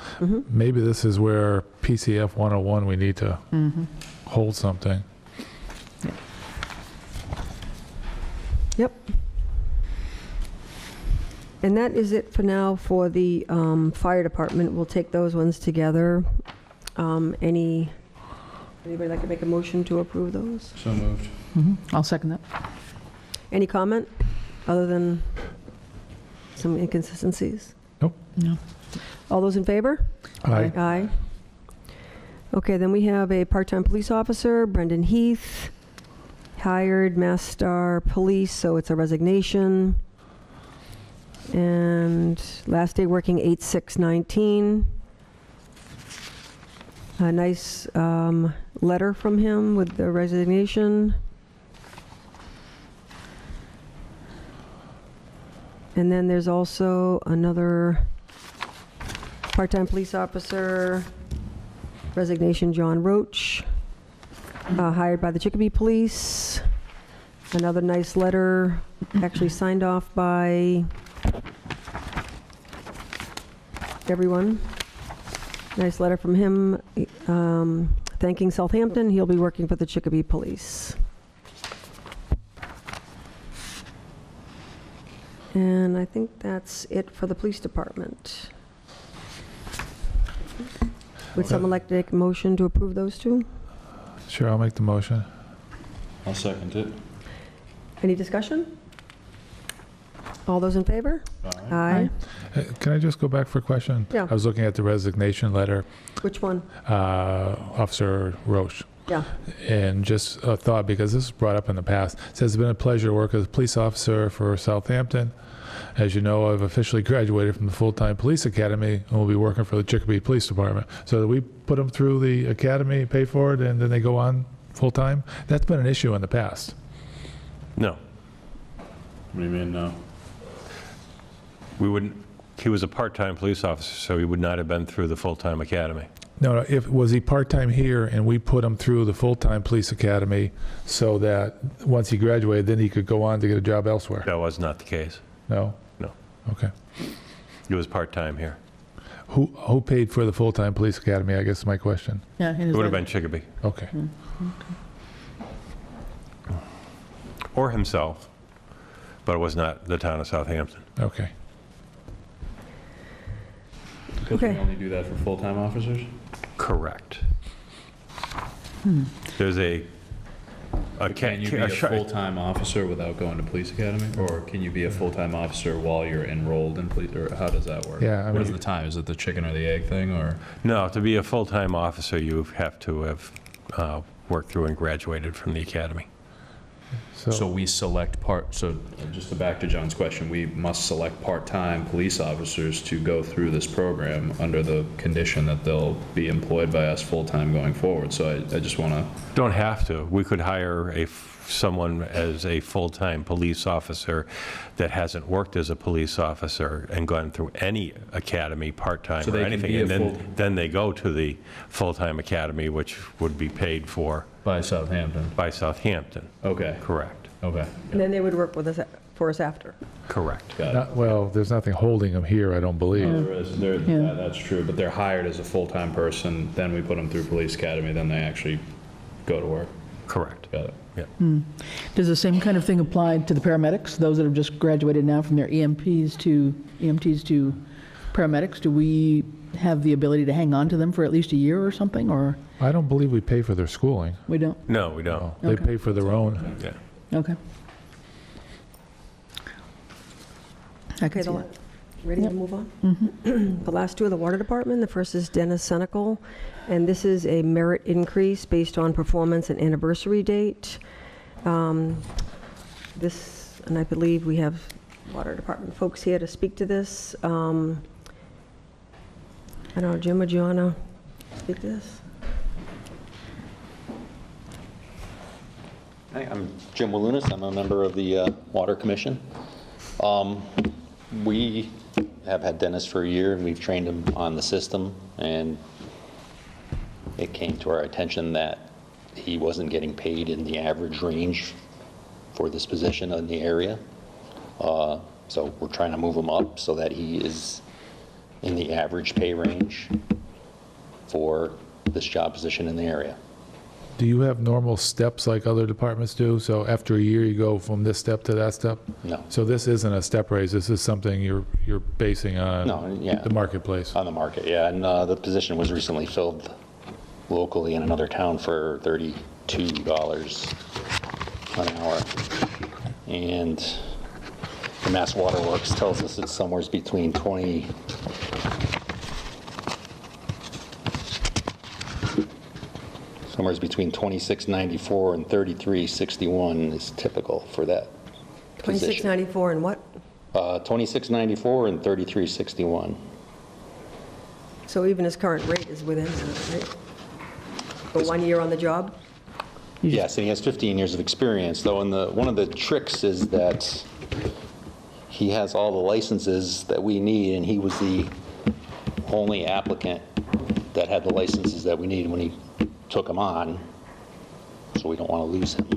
maybe this is where PCF 101, we need to hold something. Yep. And that is it for now for the fire department. We'll take those ones together. Anybody like to make a motion to approve those? So moved. I'll second that. Any comment, other than some inconsistencies? Nope. No. All those in favor? Aye. Aye. Okay, then we have a part-time police officer, Brendan Heath, hired Mass Star Police, so it's a resignation. And last day working 8/6/19. A nice letter from him with the resignation. And then there's also another part-time police officer, resignation, John Roach, hired by the Chicopee Police. Another nice letter, actually signed off by everyone. Nice letter from him thanking Southampton. He'll be working for the Chicopee Police. And I think that's it for the police department. Would someone like to make a motion to approve those two? Sure, I'll make the motion. I'll second it. Any discussion? All those in favor? Aye. Can I just go back for a question? Yeah. I was looking at the resignation letter, Which one? Officer Roche. Yeah. And just a thought, because this was brought up in the past. It says, it's been a pleasure to work as a police officer for Southampton. As you know, I've officially graduated from the full-time police academy and will be working for the Chicopee Police Department. So that we put them through the academy, pay for it, and then they go on full-time? That's been an issue in the past. No. What do you mean, no? We wouldn't, he was a part-time police officer, so he would not have been through the full-time academy. No, was he part-time here and we put him through the full-time police academy so that once he graduated, then he could go on to get a job elsewhere? That was not the case. No? No. Okay. He was part-time here. Who paid for the full-time police academy, I guess is my question. Yeah, in It his would have letter. been Chicopee. Okay. Or himself, but it was not the town of Southampton. Okay. Because we Okay. only do that for full-time officers? Correct. There's a Can you be a full-time officer without going to police academy? Or can you be a full-time officer while you're enrolled in police, or how does that work? Yeah, I What is mean- the time? Is it the chicken or the egg thing, or? No, to be a full-time officer, you have to have worked through and graduated from the academy. So we select so just to back to John's question, we must select part-time police officers to go through this program under the condition that they'll be employed by us full-time going forward. So I just want to, Don't have to. We could hire someone as a full-time police officer that hasn't worked as a police officer and gone through any academy, part-time So or they can anything. be And a then they go to the full-time academy, which would be paid for By Southampton. by Southampton. Okay, Correct. okay. And then they would work with us, for us after. Correct. Got it. Well, there's nothing holding them here, I don't believe. That's true, but they're hired as a full-time person, then we put them through police academy, then they actually go to work. Correct. Got it. Yeah. Does the same kind of thing apply to the paramedics, those that have just graduated now from their EMTs to paramedics? Do we have the ability to hang on to them for at least a year or something, or I don't believe we pay for their schooling. we don't? No, we don't. They pay for their own. Yeah. Okay. I Okay, can see the that. ready to move on? The last two are the water department. The first is Dennis Senecal, and this is a merit increase based on performance and anniversary date. This, and I believe we have water department folks here to speak to this. I don't know, Jim, would you want to speak to this? Hi, I'm Jim Walunas. I'm a member of the Water Commission. We have had Dennis for a year, and we've trained him on the system, and it came to our attention that he wasn't getting paid in the average range for this position in the area. So we're trying to move him up so that he is in the average pay range for this job position in the area. Do you have normal steps like other departments do? So after a year, you go from this step to that step? No. So this isn't a step raise, this is something you're basing on No, yeah. the marketplace? On the market, yeah, and the position was recently filled locally in another town for $32 an hour. And the Mass Water Works tells us it's somewhere between 20, somewhere between $26.94 and $33.61 is typical for that position. $26.94 and what? $26.94 and $33.61. So even his current rate is within that, right? For 1 year on the job? Yes, and he has 15 years of experience, though, and one of the tricks is that he has all the licenses that we need, and he was the only applicant that had the licenses that we needed when he took them on, so we don't want to lose him.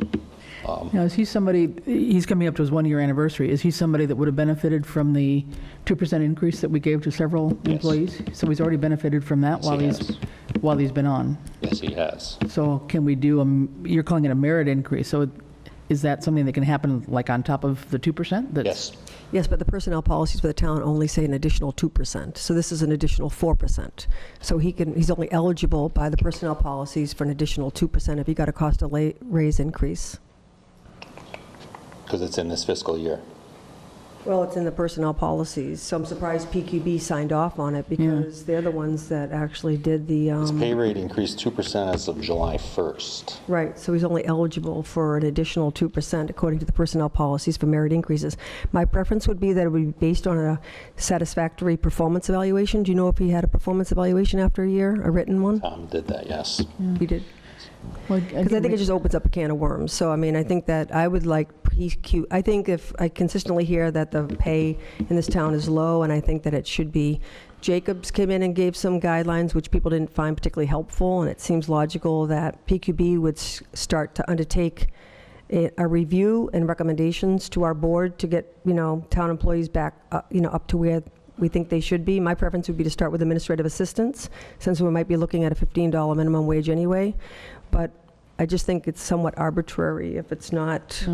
Now, is he somebody, he's coming up to his 1-year anniversary, is he somebody that would have benefited from the 2% increase that we gave to several employees? So he's already benefited from that Yes, he while he's been on? Yes, he has. So can we do, you're calling it a merit increase, so is that something that can happen like on top of the 2%? Yes. Yes, but the personnel policies for the town only say an additional 2%. So this is an additional 4%. So he's only eligible by the personnel policies for an additional 2% if he got a cost of raise increase. Because it's in this fiscal year. Well, it's in the personnel policies, so I'm surprised PQB signed off on it because they're the ones that actually did the, His pay rate increased 2% as of July 1st. right, so he's only eligible for an additional 2% according to the personnel policies for merit increases. My preference would be that it would be based on a satisfactory performance evaluation. Do you know if he had a performance evaluation after a year, a written one? Tom did that, yes. He did. Well, Because I think it just opens up a can of worms. So, I mean, I think that I would like PQ, I think if I consistently hear that the pay in this town is low, and I think that it should be, Jacobs came in and gave some guidelines which people didn't find particularly helpful, and it seems logical that PQB would start to undertake a review and recommendations to our board to get, town employees back, up to where we think they should be. My preference would be to start with administrative assistants, since we might be looking at a $15 minimum wage anyway. But I just think it's somewhat arbitrary if it's not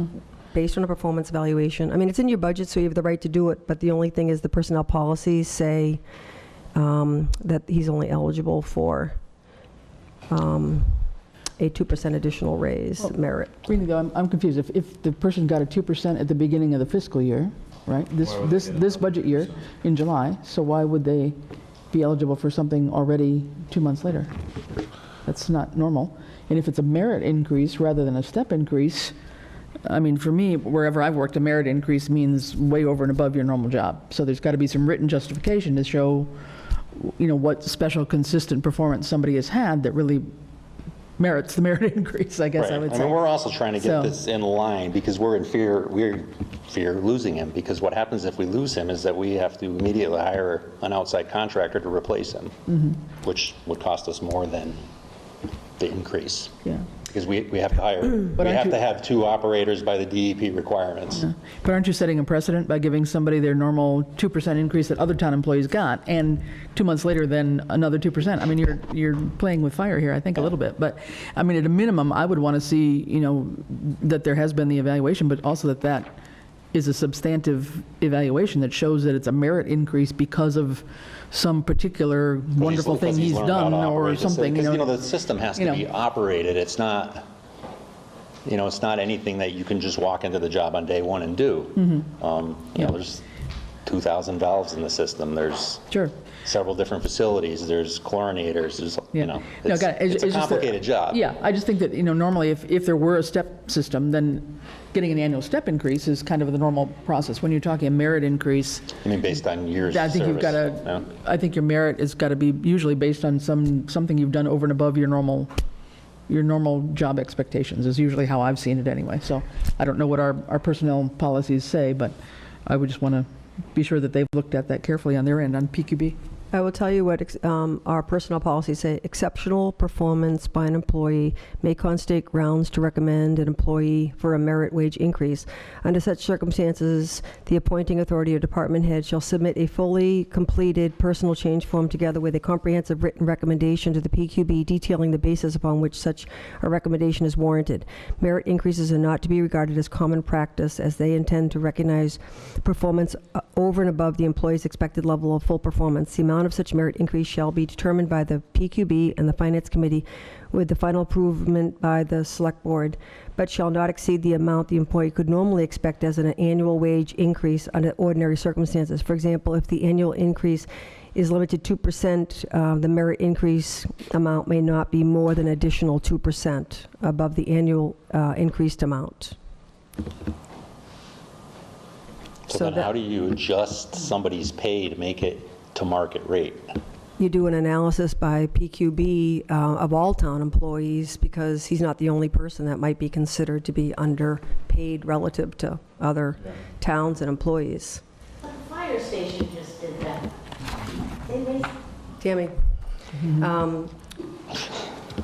based on a performance evaluation. I mean, it's in your budget, so you have the right to do it, but the only thing is the personnel policies say that he's only eligible for a 2% additional raise merit. Really, though, I'm confused. If the person got a 2% at the beginning of the fiscal year, right, this budget year in July, so why would they be eligible for something already 2 months later? That's not normal. And if it's a merit increase rather than a step increase, I mean, for me, wherever I've worked, a merit increase means way over and above your normal job. So there's got to be some written justification to show, what special consistent performance somebody has had that really merits the merit increase, I guess I would say. I mean, we're also trying to get So- this in line because we're fear losing him, because what happens if we lose him is that we have to immediately hire an outside contractor to replace him, which would cost us more than the increase. Yeah. Because we have to hire, we aren't have you- to have 2 operators by the DEP requirements. But aren't you setting a precedent by giving somebody their normal 2% increase that other town employees got, and 2 months later, then another 2%? I mean, you're playing with fire here, I think, a little bit. But, I mean, at a minimum, I would want to see, you know, that there has been the evaluation, but also that is a substantive evaluation that shows that it's a merit increase because of some particular wonderful thing he's done or something, Because, the system has to be operated. It's not, it's not anything that you can just walk into the job on day one and do. There's 2,000 valves in the system. There's Sure. several different facilities. There's chlorinators. There's, it's a just complicated job. Yeah, I just think that, normally if there were a step system, then getting an annual step increase is kind of the normal process. When you're talking a merit increase, I mean, based on years I of think service. you've got to, I think your merit has got to be usually based on something you've done over and above your normal job expectations, is usually how I've seen it anyway. So I don't know what our personnel policies say, but I would just want to be sure that they've looked at that carefully on their end on PQB. I will tell you what our personnel policies say. Exceptional performance by an employee may constitute grounds to recommend an employee for a merit wage increase. Under such circumstances, the appointing authority or department head shall submit a fully completed personal change form together with a comprehensive written recommendation to the PQB detailing the basis upon which such a recommendation is warranted. Merit increases are not to be regarded as common practice, as they intend to recognize performance over and above the employee's expected level of full performance. The amount of such merit increase shall be determined by the PQB and the Finance Committee with the final approval by the Select Board, but shall not exceed the amount the employee could normally expect as an annual wage increase under ordinary circumstances. For example, if the annual increase is limited to 2%, the merit increase amount may not be more than additional 2% above the annual increased amount. So then how do you adjust somebody's pay to make it to market rate? You do an analysis by PQB of all town employees, because he's not the only person that might be considered to be underpaid relative to other towns and employees. The fire station just did that. Tammy?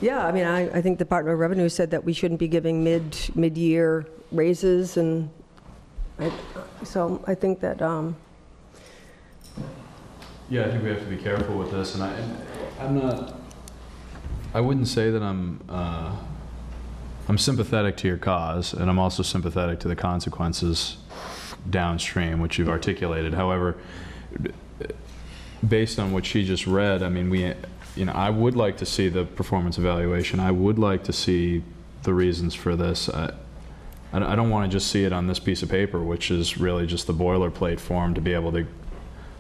Yeah, I mean, I think the Department of Revenue said that we shouldn't be giving mid-year raises, and so I think that, Yeah, I think we have to be careful with this, and I wouldn't say that I'm sympathetic to your cause, and I'm also sympathetic to the consequences downstream, which you've articulated. However, based on what she just read, I mean, I would like to see the performance evaluation. I would like to see the reasons for this. I don't want to just see it on this piece of paper, which is really just the boilerplate form to be able to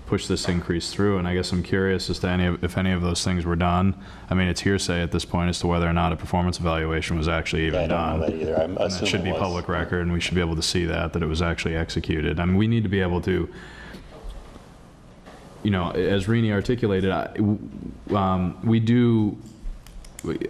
push this increase through. And I guess I'm curious as to if any of those things were done. I mean, it's hearsay at this point as to whether or not a performance evaluation was actually even done. I don't know that either. And that should be public record, and we should be able to see that it was actually executed. I mean, we need to be able to, as Rini articulated,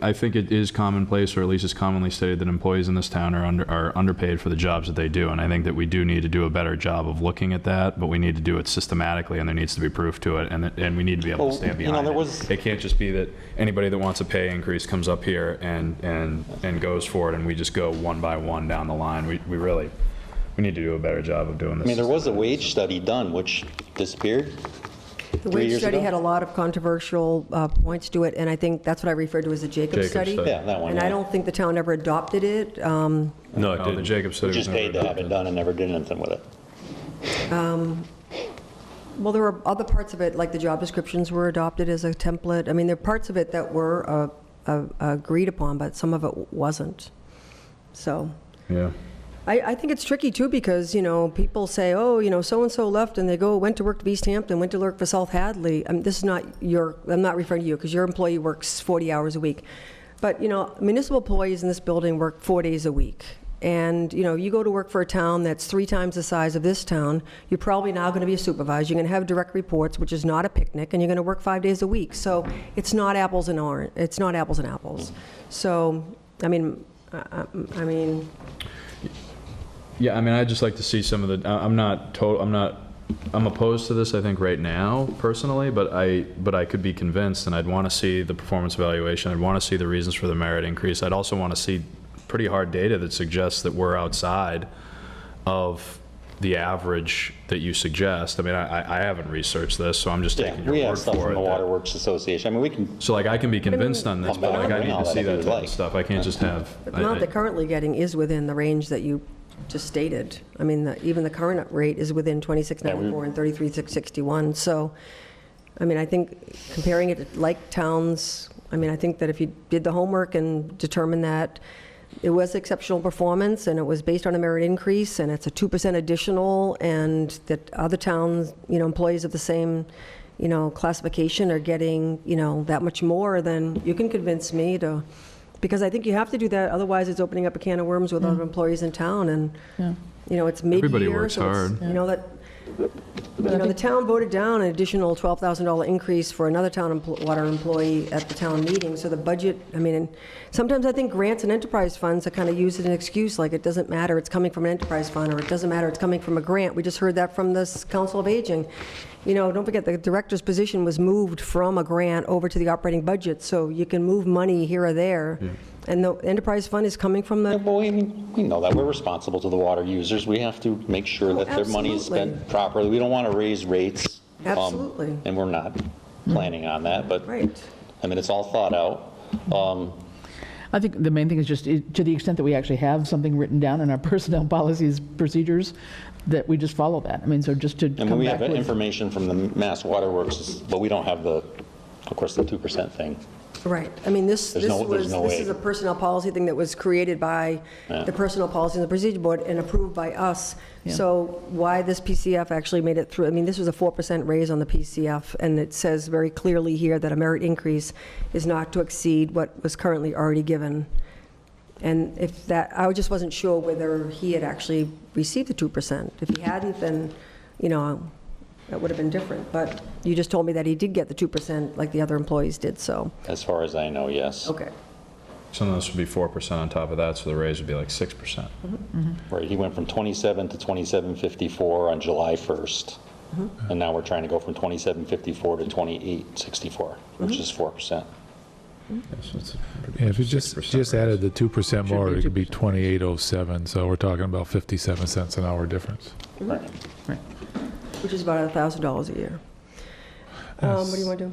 I think it is commonplace, or at least it's commonly stated, that employees in this town are underpaid for the jobs that they do, and I think that we do need to do a better job of looking at that, but we need to do it systematically, and there needs to be proof to it, and we need to be able to stand behind it. It can't just be that anybody that wants a pay increase comes up here and goes for it, and we just go one by one down the line. We need to do a better job of doing this. I mean, there was a wage study done, which disappeared. the wage study had a lot of controversial points to it, and I think that's what I referred to as the Jacobs study. Yeah, that one. And I don't think the town ever adopted it. No, it the didn't. Jacobs study We was just never paid to have adopted. it done and never did anything with it. Well, there were other parts of it, like the job descriptions were adopted as a template. I mean, there are parts of it that were agreed upon, but some of it wasn't. So Yeah. I think it's tricky too, because, people say, oh, so-and-so left and they went to work to Easthampton, went to work for South Hadley. I mean, this is not I'm not referring to you, because your employee works 40 hours a week. But, municipal employees in this building work 4 days a week. And, you go to work for a town that's 3 times the size of this town, you're probably now going to be a supervisor, you're going to have direct reports, which is not a picnic, and you're going to work 5 days a week. So it's not apples and oranges. It's not apples and apples. So, I mean, Yeah, I mean, I'd just like to see some of the, I'm not I'm opposed to this, I think, right now, personally, but I could be convinced, and I'd want to see the performance evaluation. I'd want to see the reasons for the merit increase. I'd also want to see pretty hard data that suggests that we're outside of the average that you suggest. I mean, I haven't researched this, so I'm just taking We your have word stuff for from it. the Waterworks Association. I mean, we can, So like, I can be convinced on this, but like, I need to see that type like. of stuff. I can't just have. The amount they're currently getting is within the range that you just stated. I mean, even the current rate is within 2694 and 33,661. So, I mean, I think comparing it to like towns, I mean, I think that if you did the homework and determined that it was exceptional performance and it was based on a merit increase and it's a 2% additional, and that other towns, employees of the same, classification are getting, that much more, then you can convince me to, because I think you have to do that, otherwise it's opening up a can of worms with other employees in town, and, it's mid-year. Everybody works so it's, hard. The town voted down an additional $12,000 increase for another town water employee at the town meeting, so the budget, I mean, and sometimes I think grants and enterprise funds are kind of used as an excuse, like it doesn't matter, it's coming from an enterprise fund, or it doesn't matter, it's coming from a grant. We just heard that from this Council of Aging. Don't forget, the director's position was moved from a grant over to the operating budget, so you can move money here or there. And the enterprise fund is coming from the, well, we know that we're responsible to the water users. We have to make sure that their money is spent absolutely. properly. We don't want to raise rates. Absolutely. And we're not planning on that, but, right. I mean, it's all thought out. I think the main thing is just to the extent that we actually have something written down in our personnel policies, procedures, that we just follow that. I mean, so just to I mean, come we back have with. information from the Mass Waterworks, but we don't have of course, the 2% thing. Right. I mean, this There's no way. is a personnel policy thing that was created by the Personnel Policy and the Procedure Board and approved by us. Yeah. So why this PCF actually made it through, I mean, this was a 4% raise on the PCF, and it says very clearly here that a merit increase is not to exceed what was currently already given. And if that, I just wasn't sure whether he had actually received the 2%. If he hadn't, then, that would have been different. But you just told me that he did get the 2% like the other employees did, so, As far as I know, yes. okay. So then this would be 4% on top of that, so the raise would be like 6%. Right, he went from 27 to 2754 on July 1st. And now we're trying to go from 2754 to 2864, which is 4%. Yeah, if you just added the 2% more, it could be 2807, so we're talking about 57 cents an hour difference. Right. Right. Which is about $1,000 a year. What do you want to do?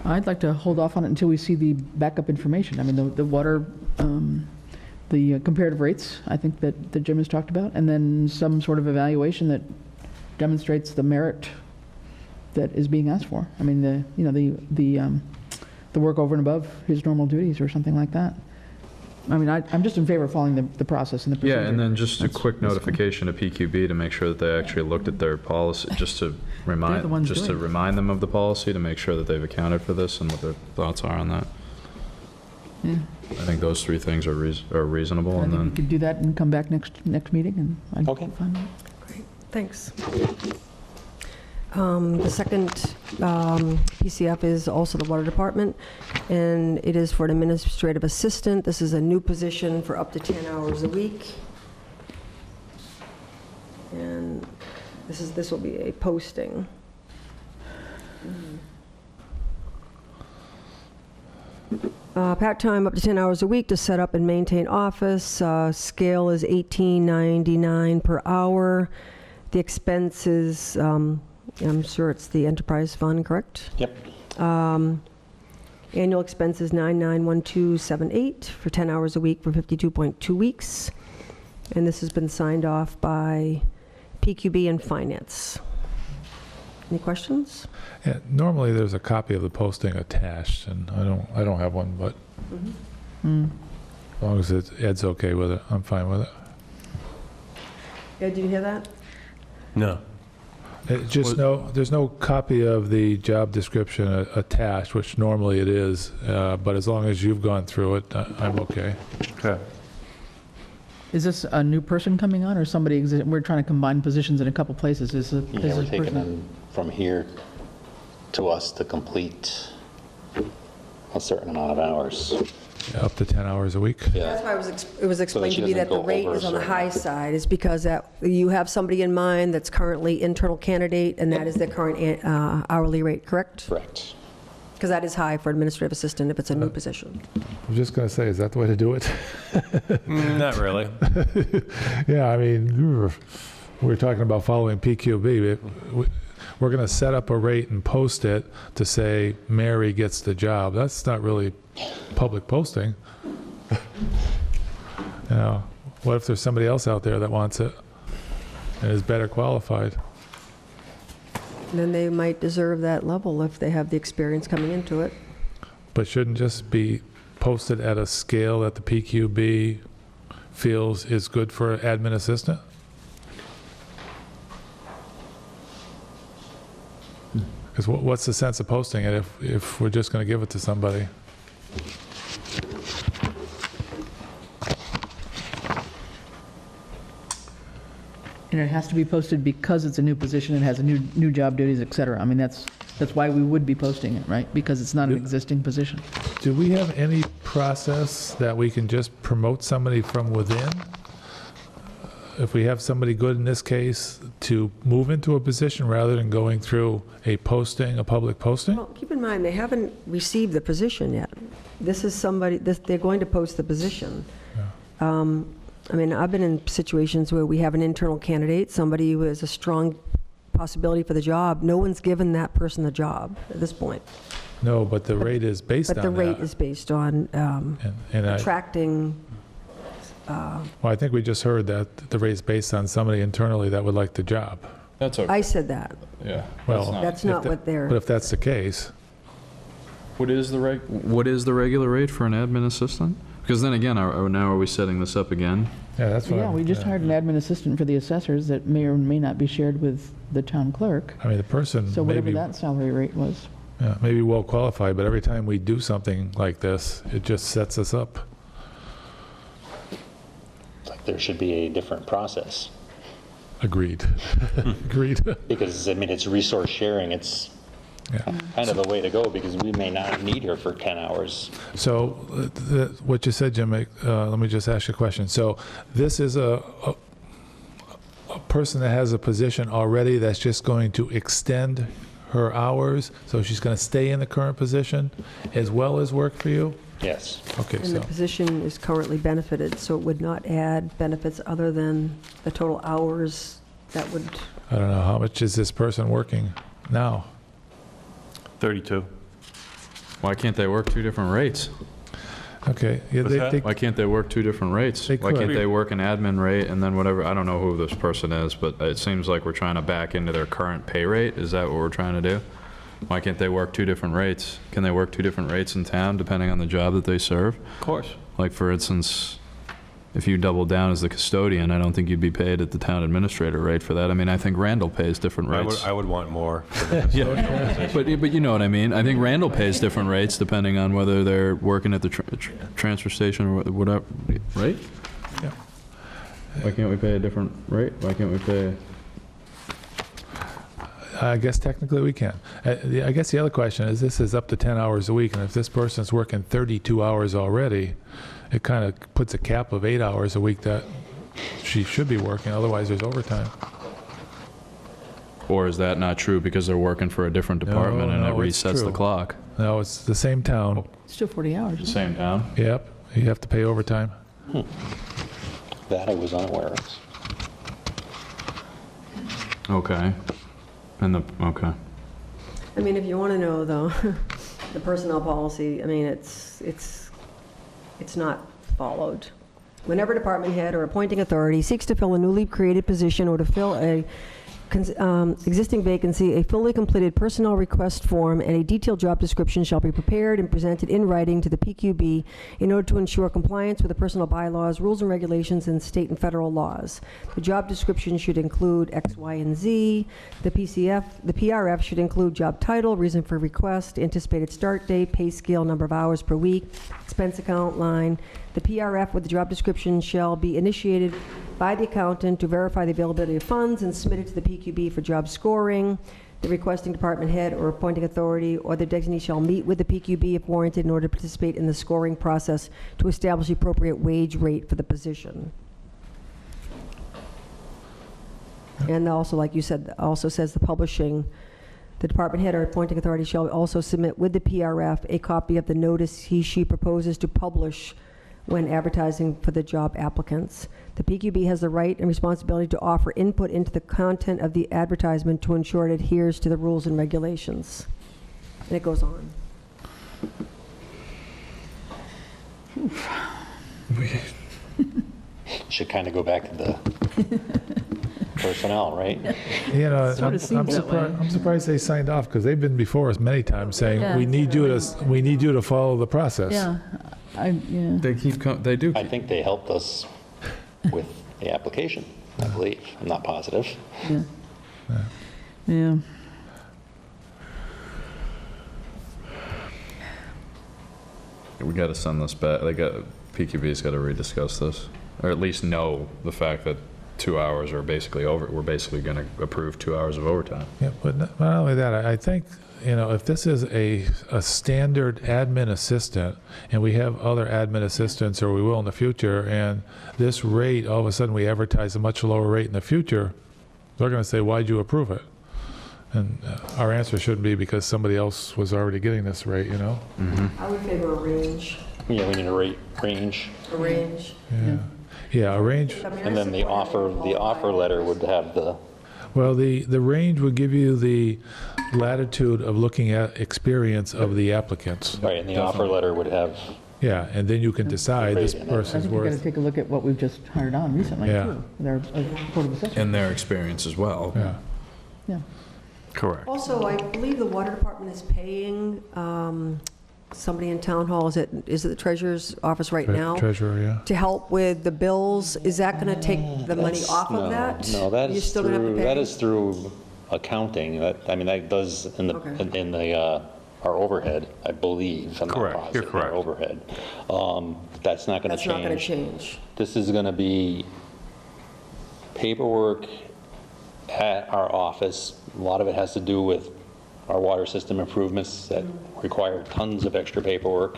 I'd like to hold off on it until we see the backup information. I mean, the water, the comparative rates, I think that Jim has talked about, and then some sort of evaluation that demonstrates the merit that is being asked for. I mean, the work over and above his normal duties or something like that. I mean, I'm just in favor of following the process and the procedure. Yeah, and then just a quick notification to PQB to make sure that they actually looked at their policy, just to They're the ones just to doing it. remind them of the policy, to make sure that they've accounted for this and what their thoughts are on that. Yeah. I think those three things are reasonable, I and think we then, could do that and come back next meeting, and I'd be Okay. fine with it. Great, thanks. The second PCF is also the Water Department, and it is for an administrative assistant. This is a new position for up to 10 hours a week. And this will be a posting. Part-time, up to 10 hours a week to set up and maintain office. Scale is $18.99 per hour. The expense is, I'm sure it's the enterprise fund, correct? Yep. Annual expense is $991278 for 10 hours a week for 52.2 weeks. And this has been signed off by PQB and Finance. Any questions? Yeah, normally there's a copy of the posting attached, and I don't have one, but as long as Ed's okay with it, I'm fine with it. Ed, did you hear that? No. There's no copy of the job description attached, which normally it is, but as long as you've gone through it, I'm okay. Okay. Is this a new person coming on, or somebody, we're trying to combine positions in a couple places? Is Yeah, this we're taking person? them from here to us to complete a certain amount of hours. Up to 10 hours a week? That's why it was explained she to me doesn't that the go rate over a is on the certain high side, is because that you have somebody in mind that's currently internal candidate, and that is their current hourly rate, correct? Correct. Because that is high for administrative assistant if it's a new position. I'm just going to say, is that the way to do it? Not really. Yeah, I mean, we're talking about following PQB. We're going to set up a rate and post it to say Mary gets the job. That's not really public posting. You know, what if there's somebody else out there that wants it and is better qualified? Then they might deserve that level if they have the experience coming into it. But shouldn't just be posted at a scale that the PQB feels is good for an admin assistant? Because what's the sense of posting it if we're just going to give it to somebody? And it has to be posted because it's a new position, it has a new job duties, et cetera. I mean, that's why we would be posting it, right? Because it's not an existing position. Do we have any process that we can just promote somebody from within? If we have somebody good in this case, to move into a position rather than going through a posting, a public posting? Well, keep in mind, they haven't received the position yet. This is somebody, they're going to post the position. I mean, I've been in situations where we have an internal candidate, somebody who has a strong possibility for the job. No one's given that person the job at this point. No, but the rate is based on But that. the rate is based on And attracting, well, I think we just heard that the rate's based on somebody internally that would like the job. That's okay. I said that. Yeah. Well, That's if not the- what they're, But if that's the case, What is the regular rate for an admin assistant? Because then again, now are we setting this up again? yeah, that's what. Yeah, we just hired an admin assistant for the assessors that may or may not be shared with the town clerk. I mean, the person So may whatever be, that salary rate was. yeah, may be well qualified, but every time we do something like this, it just sets us up. Like there should be a different process. Agreed. Agreed. Because, I mean, it's resource sharing. It's Yeah. kind of the way to go because we may not need her for 10 hours. So, what you said, Jim, let me just ask you a question. So, this is a person that has a position already that's just going to extend her hours, so she's going to stay in the current position as well as work for you? Yes. Okay, and the so, position is currently benefited, so it would not add benefits other than the total hours that would, I don't know, how much is this person working now? 32. Why can't they work two different rates? Okay. Yeah, What's that? Why can't they work two different rates? They Why could. can't they work an admin rate and then whatever, I don't know who this person is, but it seems like we're trying to back into their current pay rate. Is that what we're trying to do? Why can't they work two different rates? Can they work two different rates in town depending on the job that they serve? Of course. Like, for instance, if you double down as the custodian, I don't think you'd be paid at the town administrator rate for that. I mean, I think Randall pays different rates. I would want more for the custodial position. But you know what I mean? I think Randall pays different rates depending on whether they're working at the transfer station or whatever, right? Yeah. Why can't we pay a different rate? Why can't we pay? I guess technically we can. I guess the other question is, this is up to 10 hours a week, and if this person's working 32 hours already, it kind of puts a cap of 8 hours a week that she should be working, otherwise there's overtime. Or is that not true because they're working for a different department and it no, it's resets the true. clock? No, it's the same town. Still 40 hours. The same town? Yep, you have to pay overtime. That I was unaware of. Okay. Okay. I mean, if you want to know, though, the personnel policy, I mean, it's not followed. Whenever department head or appointing authority seeks to fill a newly created position or to fill a existing vacancy, a fully completed personnel request form and a detailed job description shall be prepared and presented in writing to the PQB in order to ensure compliance with the personnel bylaws, rules and regulations, and state and federal laws. The job description should include X, Y, and Z. The PRF should include job title, reason for request, anticipated start date, pay scale, number of hours per week, expense account line. The PRF with the job description shall be initiated by the accountant to verify the availability of funds and submitted to the PQB for job scoring. The requesting department head or appointing authority or the designee shall meet with the PQB if warranted in order to participate in the scoring process to establish the appropriate wage rate for the position. And also, like you said, also says the publishing, the department head or appointing authority shall also submit with the PRF a copy of the notice she proposes to publish when advertising for the job applicants. The PQB has the right and responsibility to offer input into the content of the advertisement to ensure it adheres to the rules and regulations. And it goes on. Should kind of go back to the personnel, right? You know, Sort of seems that way. I'm surprised they signed off, because they've been before us many times saying, Yeah. we need you to follow the process. Yeah, yeah. They do. I think they helped us with the application, I believe. I'm not positive. Yeah. We got to send this back. PQB's got to rediscuss this, or at least know the fact that 2 hours are basically over. We're basically going to approve 2 hours of overtime. Yeah, but not only that, I think, if this is a standard admin assistant, and we have other admin assistants, or we will in the future, and this rate, all of a sudden we advertise a much lower rate in the future, they're going to say, why'd you approve it? And our answer shouldn't be because somebody else was already getting this rate, I would favor a range. Yeah, we need a rate range. A range. Yeah, a range. And then the offer letter would have the, Well, the range would give you the latitude of looking at experience of the applicants. right, and the offer letter would have, Yeah, and then you can decide this I I person's think we've got to worth. take a look at what we've just hired on recently, Yeah. too, with our Board of Assessors. And their experience as well. Yeah. Yeah. Correct. Also, I believe the water department is paying somebody in town hall, is it the treasurer's office right now? Treasurer, yeah. To help with the bills, is that going to take the money off of that? no, that You're is still gonna have to through, pay? that is through accounting. That does in Okay. our overhead, I believe. I'm not Correct, positive, you're correct. Our overhead. That's not going to That's not going to change. change. This is going to be paperwork at our office. A lot of it has to do with our water system improvements that require tons of extra paperwork.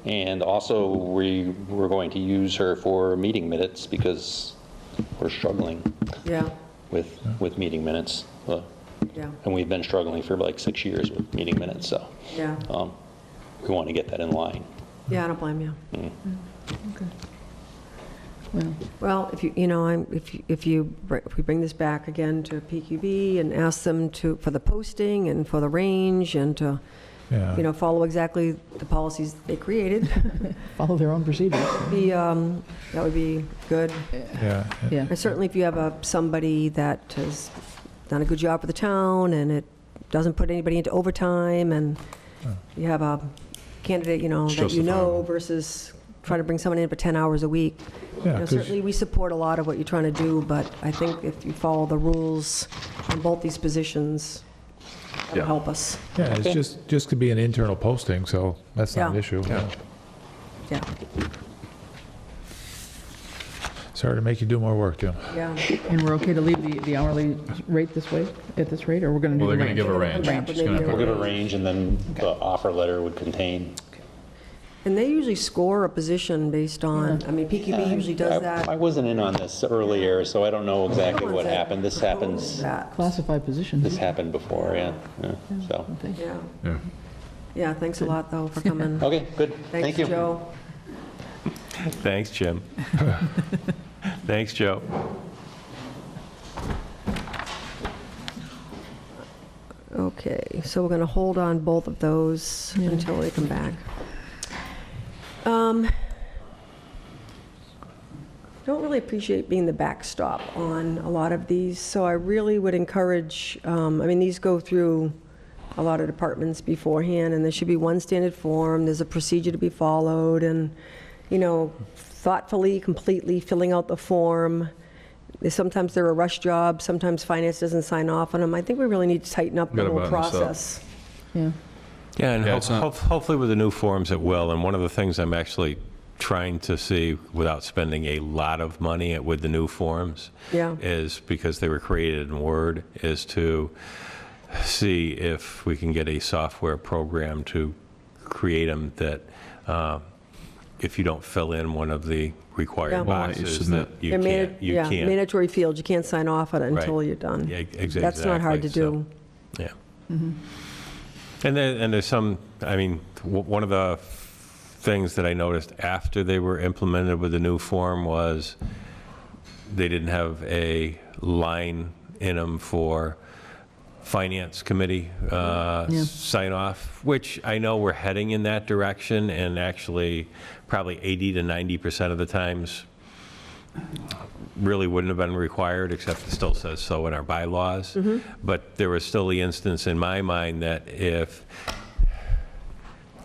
And also, we're going to use her for meeting minutes because we're struggling Yeah, with meeting minutes. yeah, And we've been struggling for like 6 years with meeting minutes, so yeah. we want to get that in line. Yeah, I don't blame you. Well, Well, if we bring this back again to PQB and ask them for the posting and for the range and to, Yeah. follow exactly the policies they created, follow their own procedures. that would be good. Yeah. Yeah. And certainly if you have somebody that has done a good job for the town and it doesn't put anybody into overtime and you have a candidate, that justifiable. versus trying to bring someone in for 10 hours a week. Yeah, 'cause- Certainly we support a lot of what you're trying to do, but I think if you follow the rules on both these positions, that'll Yeah. help us. Yeah, it's just could be an internal posting, so that's not an Yeah. issue. Yeah, Sorry to make you do more work, Jim. yeah. And we're okay to leave the hourly rate this way, at this rate, or we're going to do Well, the they're going to range? give a range. Range. It's gonna Maybe put We'll a give a range, and then the offer letter would contain. And they usually score a position based on, PQB usually does I that. wasn't in on this earlier, so I don't know exactly what happened. This happens, That. Classified positions. this happened before, yeah, so. Yeah. Yeah. Yeah, thanks a lot, though, for coming. Okay, good, thank Thanks, you. Joe. Thanks, Jim. Thanks, Joe. Okay, so we're going to hold on both of those until they come back. Don't really appreciate being the backstop on a lot of these, so I really would encourage, these go through a lot of departments beforehand, and there should be one standard form, there's a procedure to be followed, and, thoughtfully, completely filling out the form. Sometimes they're a rush job, sometimes finance doesn't sign off on them. I think we really need to tighten up the Gotta whole button this up. process. Yeah. Yeah, and Yeah, it's not- hopefully with the new forms it will. And one of the things I'm actually trying to see without spending a lot of money with the new forms Yeah. is, because they were created in Word, is to see if we can get a software program to create them that if you don't fill in one of the required Yeah. Well, you boxes, submit. that you can't. Mandatory fields, you can't sign off on it until Right. you're done. Yeah, exactly. That's not hard to do. Yeah. And there's some, I mean, one of the things that I noticed after they were implemented with the new form was they didn't have a line in them for finance committee sign off, which I know we're heading in that direction, and actually probably 80 to 90% of the times really wouldn't have been required, except it still says so in our bylaws. But there was still the instance in my mind that if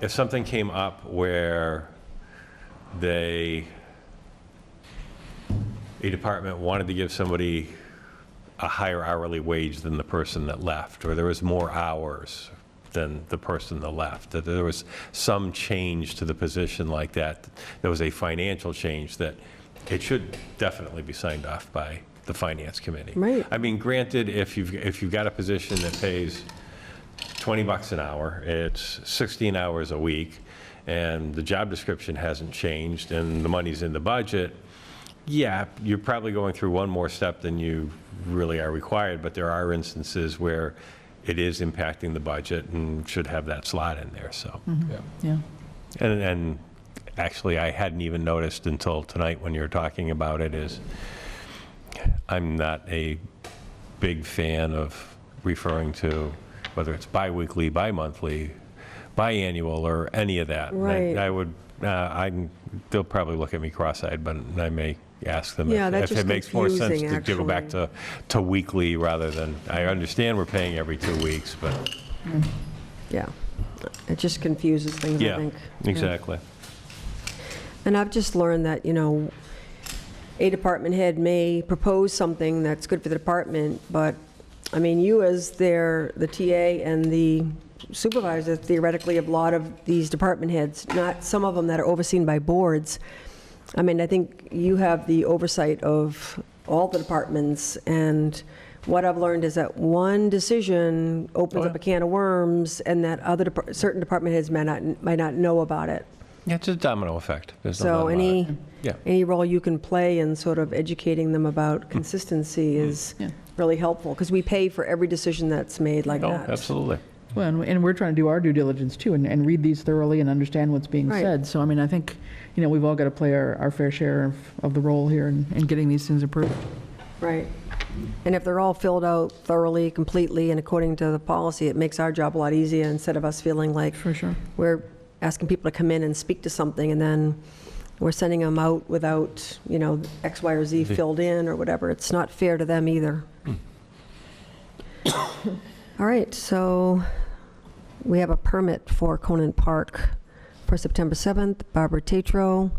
something came up where a department wanted to give somebody a higher hourly wage than the person that left, or there was more hours than the person that left, that there was some change to the position like that, there was a financial change, that it should definitely be signed off by the finance committee. Right. I mean, granted, if you've got a position that pays $20 an hour, it's 16 hours a week, and the job description hasn't changed, and the money's in the budget, yeah, you're probably going through one more step than you really are required, but there are instances where it is impacting the budget and should have that slot in there, so. Yeah. And actually, I hadn't even noticed until tonight when you were talking about it, is I'm not a big fan of referring to whether it's biweekly, bi-monthly, biannual, or any of that. Right. I would, they'll probably look at me cross-eyed, but I may ask them Yeah, that's if it just makes more sense confusing, to go back actually. to weekly rather than, I understand we're paying every 2 weeks, but, Yeah. It just confuses things, I yeah, think. exactly. And I've just learned that, a department head may propose something that's good for the department, but, I mean, you as the TA and the supervisor theoretically of a lot of these department heads, not some of them that are overseen by boards. I mean, I think you have the oversight of all the departments, and what I've learned is that one decision opens up a can of worms, and that other certain department heads might not know about it. Yeah, it's a domino effect. There's no So doubt about it. Yeah. any role you can play in sort of educating them about consistency is Yeah. really helpful, because we pay for every decision that's made like Oh, that. absolutely. Well, and we're trying to do our due diligence too, and read these thoroughly and understand what's being Right. said. So, I mean, I think, we've all got to play our fair share of the role here in getting these things approved. Right. And if they're all filled out thoroughly, completely, and according to the policy, it makes our job a lot easier, instead of us feeling like For sure. we're asking people to come in and speak to something, and then we're sending them out without, X, Y, or Z filled in or whatever. It's not fair to them either. All right, so we have a permit for Conant Park for September 7th, Barbara Tatro.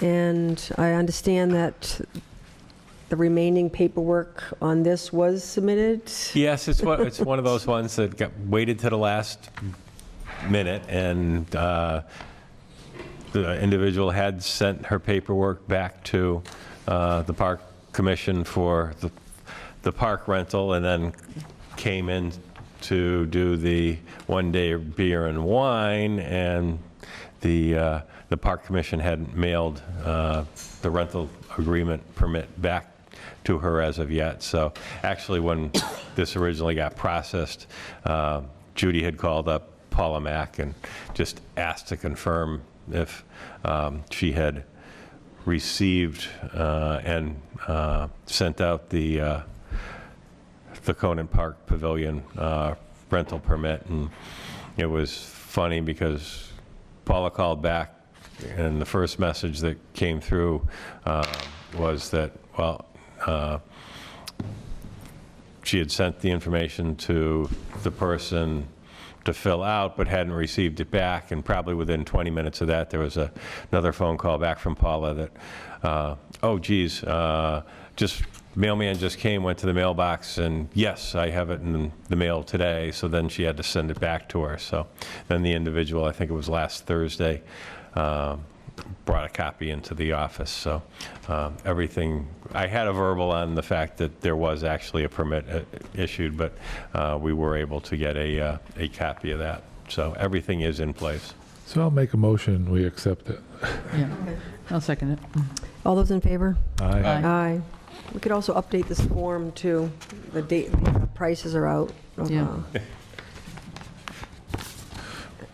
And I understand that the remaining paperwork on this was submitted. Yes, it's one of those ones that got waited to the last minute, and the individual had sent her paperwork back to the Park Commission for the park rental, and then came in to do the one-day beer and wine, and the Park Commission hadn't mailed the rental agreement permit back to her as of yet. So actually, when this originally got processed, Judy had called up Paula Mack and just asked to confirm if she had received and sent out the Conant Park Pavilion rental permit. And it was funny because Paula called back, and the first message that came through was that, well, she had sent the information to the person to fill out, but hadn't received it back, and probably within 20 minutes of that, there was another phone call back from Paula that, oh geez, mailman just came, went to the mailbox, and yes, I have it in the mail today. So then she had to send it back to her. So then the individual, I think it was last Thursday, brought a copy into the office. So everything, I had a verbal on the fact that there was actually a permit issued, but we were able to get a copy of that. So everything is in place. So I'll make a motion, we accept it. Yeah, I'll second it. All those in favor? Aye. Aye. Aye. We could also update this form too. The date, the prices are out. Yeah.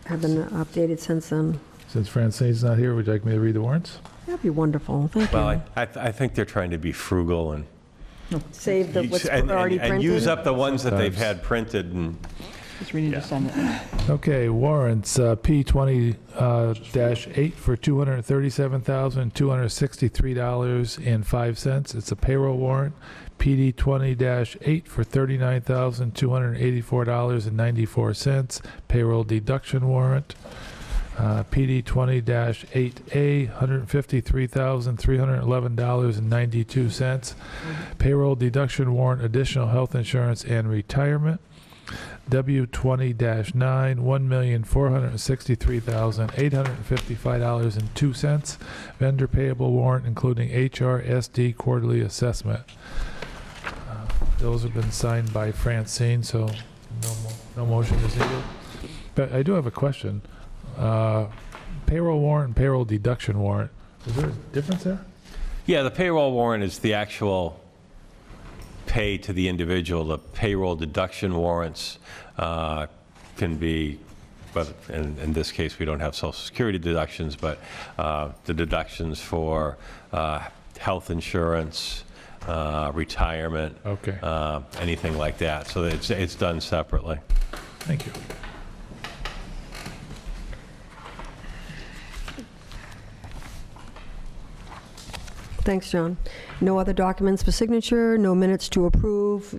Have been updated since then. Since Francine's not here, would you like me to read the warrants? That'd be wonderful. Thank you. Well, I think they're trying to be frugal and Save the, what's and already printed. use up the ones that they've had printed. And Just reading to sign it. Okay, warrants, P20-8 for $237,263.05. It's a payroll warrant. PD 20-8 for $39,284.94. Payroll deduction warrant. PD 20-8A, $153,311.92. Payroll deduction warrant, additional health insurance and retirement. W20-9, $1,463,855.02. Vendor payable warrant, including HRSD quarterly assessment. Those have been signed by Francine, so no motion is needed. But I do have a question. Payroll warrant and payroll deduction warrant, is there a difference there? yeah, the payroll warrant is the actual pay to the individual. The payroll deduction warrants can be, but in this case, we don't have Social Security deductions, but the deductions for health insurance, retirement, Okay, anything like that. So it's done separately. thank you. Thanks, John. No other documents for signature, no minutes to approve.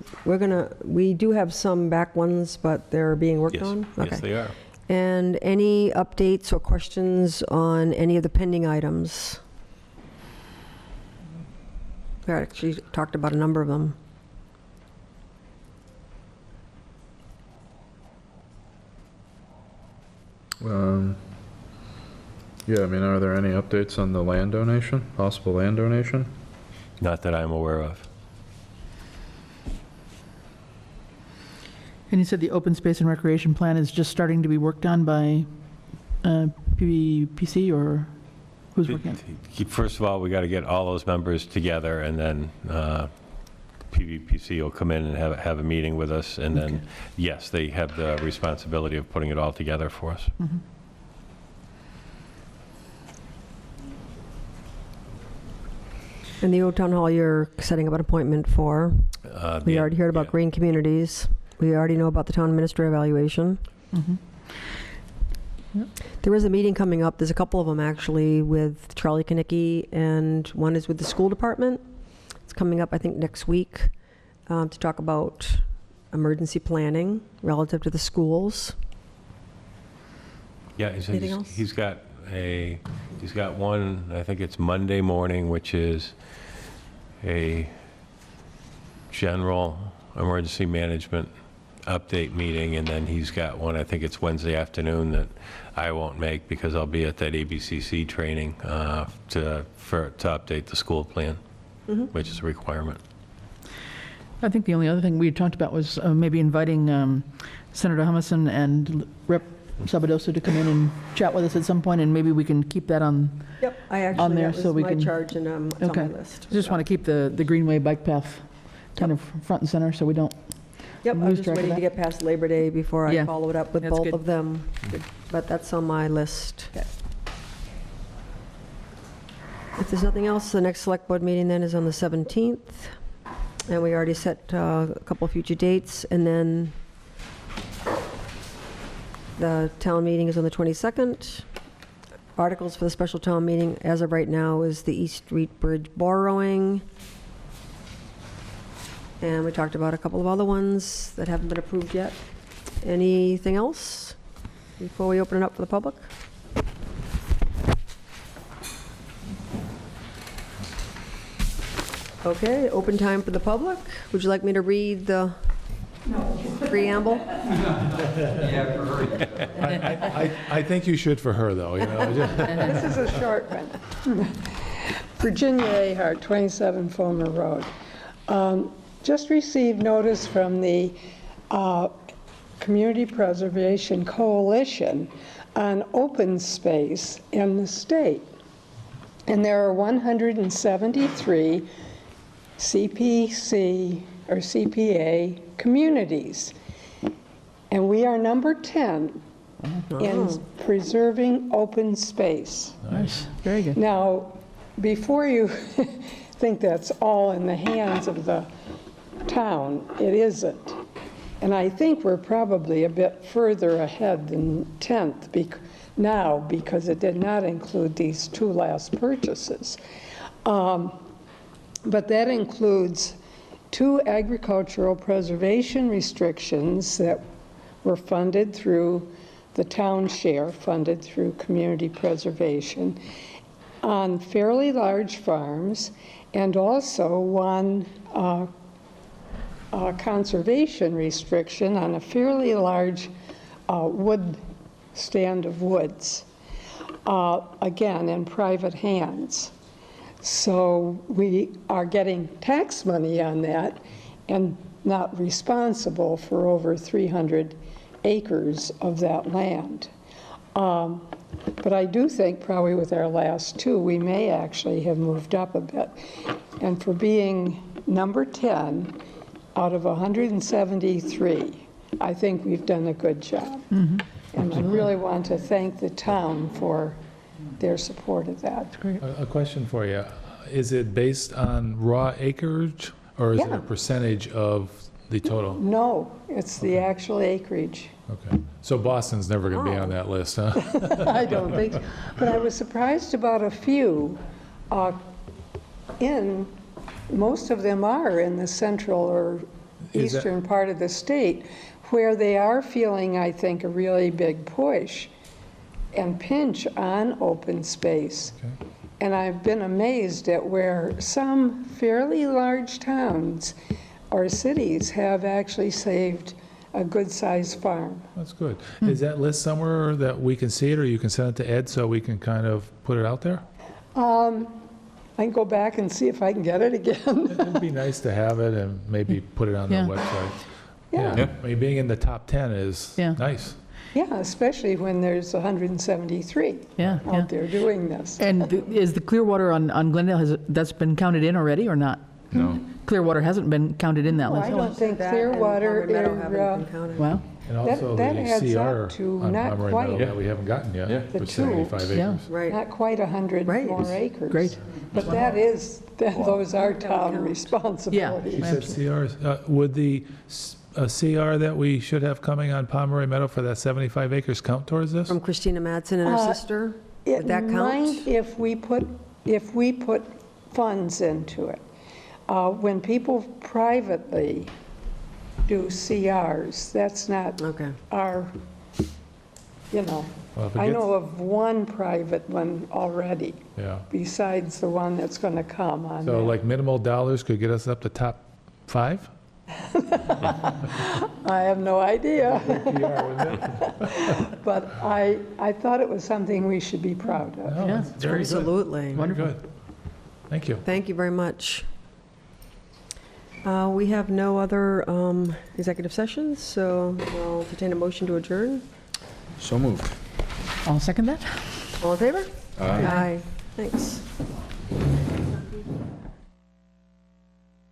We do have some back ones, but they're being worked Yes, on? yes, Okay. they are. And any updates or questions on any of the pending items? We actually talked about a number of them. Yeah, I mean, are there any updates on the land donation, possible land donation? Not that I'm aware of. And you said the open space and recreation plan is just starting to be worked on by PVPC, or who's working on it? First of all, we got to get all those members together, and then PVPC will come in and have a meeting with us, and then, yes, they have the responsibility of putting it all together for us. Mhm. And the Old Town Hall, you're setting up an appointment for. We already heard about yeah. green communities. We already know about the town administrator evaluation. Mhm. There is a meeting coming up, there's a couple of them actually, with Charlie Kinnicky, and one is with the school department. It's coming up, I think, next week, to talk about emergency planning relative to the schools. Yeah, Anything else? he's got one, I think it's Monday morning, which is a general emergency management update meeting, and then he's got one, I think it's Wednesday afternoon, that I won't make because I'll be at that ABCC training to update the school plan, which is a requirement. I think the only other thing we talked about was maybe inviting Senator Humison and Rep. Sabadosa to come in and chat with us at some point, and maybe we can keep that on. Yep, I On actually, there that so was we my can- charge, and it's on my Okay. list. Just want to keep the Greenway bike path kind of front and center so we don't. Yep, I'm lose just track of waiting to that. get past Labor Day before I Yeah, follow it up with that's both good. of them, but that's on my list. Okay. If there's nothing else, the next select board meeting then is on the 17th, and we already set a couple of future dates, and then the town meeting is on the 22nd. Articles for the special town meeting, as of right now, is the East Street Bridge borrowing. And we talked about a couple of other ones that haven't been approved yet. Anything else before we open it up for the public? Okay, open time for the public. Would you like me to read the preamble? I think you should for her, though, you know. This is a short one. Virginia Ahart, 27 Fulmer Road. Just received notice from the Community Preservation Coalition on open space in the state. And there are 173 CPC or CPA communities. And we are number 10 in preserving open space. Nice, very good. Now, before you think that's all in the hands of the town, it isn't. And I think we're probably a bit further ahead than 10th now because it did not include these 2 last purchases. But that includes 2 agricultural preservation restrictions that were funded through the town share, funded through community preservation, on fairly large farms, and also 1 conservation restriction on a fairly large wood stand of woods, again, in private hands. So we are getting tax money on that and not responsible for over 300 acres of that land. But I do think probably with our last 2, we may actually have moved up a bit. And for being number 10 out of 173, I think we've done a good job. And I really want to thank the town for their support of that. A question for you. Is it based on raw acreage, or is it a percentage of the total? No, it's the actual acreage. Okay. So Boston's never going to be on that list, huh? I don't think so. But I was surprised about a few. Most of them are in the central or eastern part of the state, where they are feeling, I think, a really big push and pinch on open space. Okay. And I've been amazed at where some fairly large towns or cities have actually saved a good-sized farm. That's good. Is that list somewhere that we can see it, or you can send it to Ed so we can kind of put it out there? I can go back and see if I can get it again. It'd be nice to have it and maybe put it on the website. Yeah. I mean, being in the top 10 is nice. Yeah, especially when there's 173 out there doing this. And is the Clearwater on Glendale, that's been counted in already or not? No. Clearwater hasn't been counted in that Well, list. I don't think Clearwater is, Wow. And also that the adds CR up to on not Pomeroy quite. Meadow that we haven't gotten yet, The with two. 75 acres. Yeah. Right. not quite 100 more acres. Great. But those are town responsibilities. You said CRs. Would the CR that we should have coming on Pomeroy Meadow for that 75 acres count towards this? From Christina Madsen and her sister? It Would that might count? if we put funds into it. When people privately do CRs, that's not Okay. our, Well, if it I gets- know of 1 private one already, Yeah. besides the one that's going to come on So that. like minimal dollars could get us up to top 5? I have no idea. But I thought it was something we should be proud of. Yeah. Very good. Absolutely. Very good. Thank you. Thank you very much. We have no other executive sessions, so I'll entertain a motion to adjourn. So moved. I'll second that. All in favor? Aye. Thanks.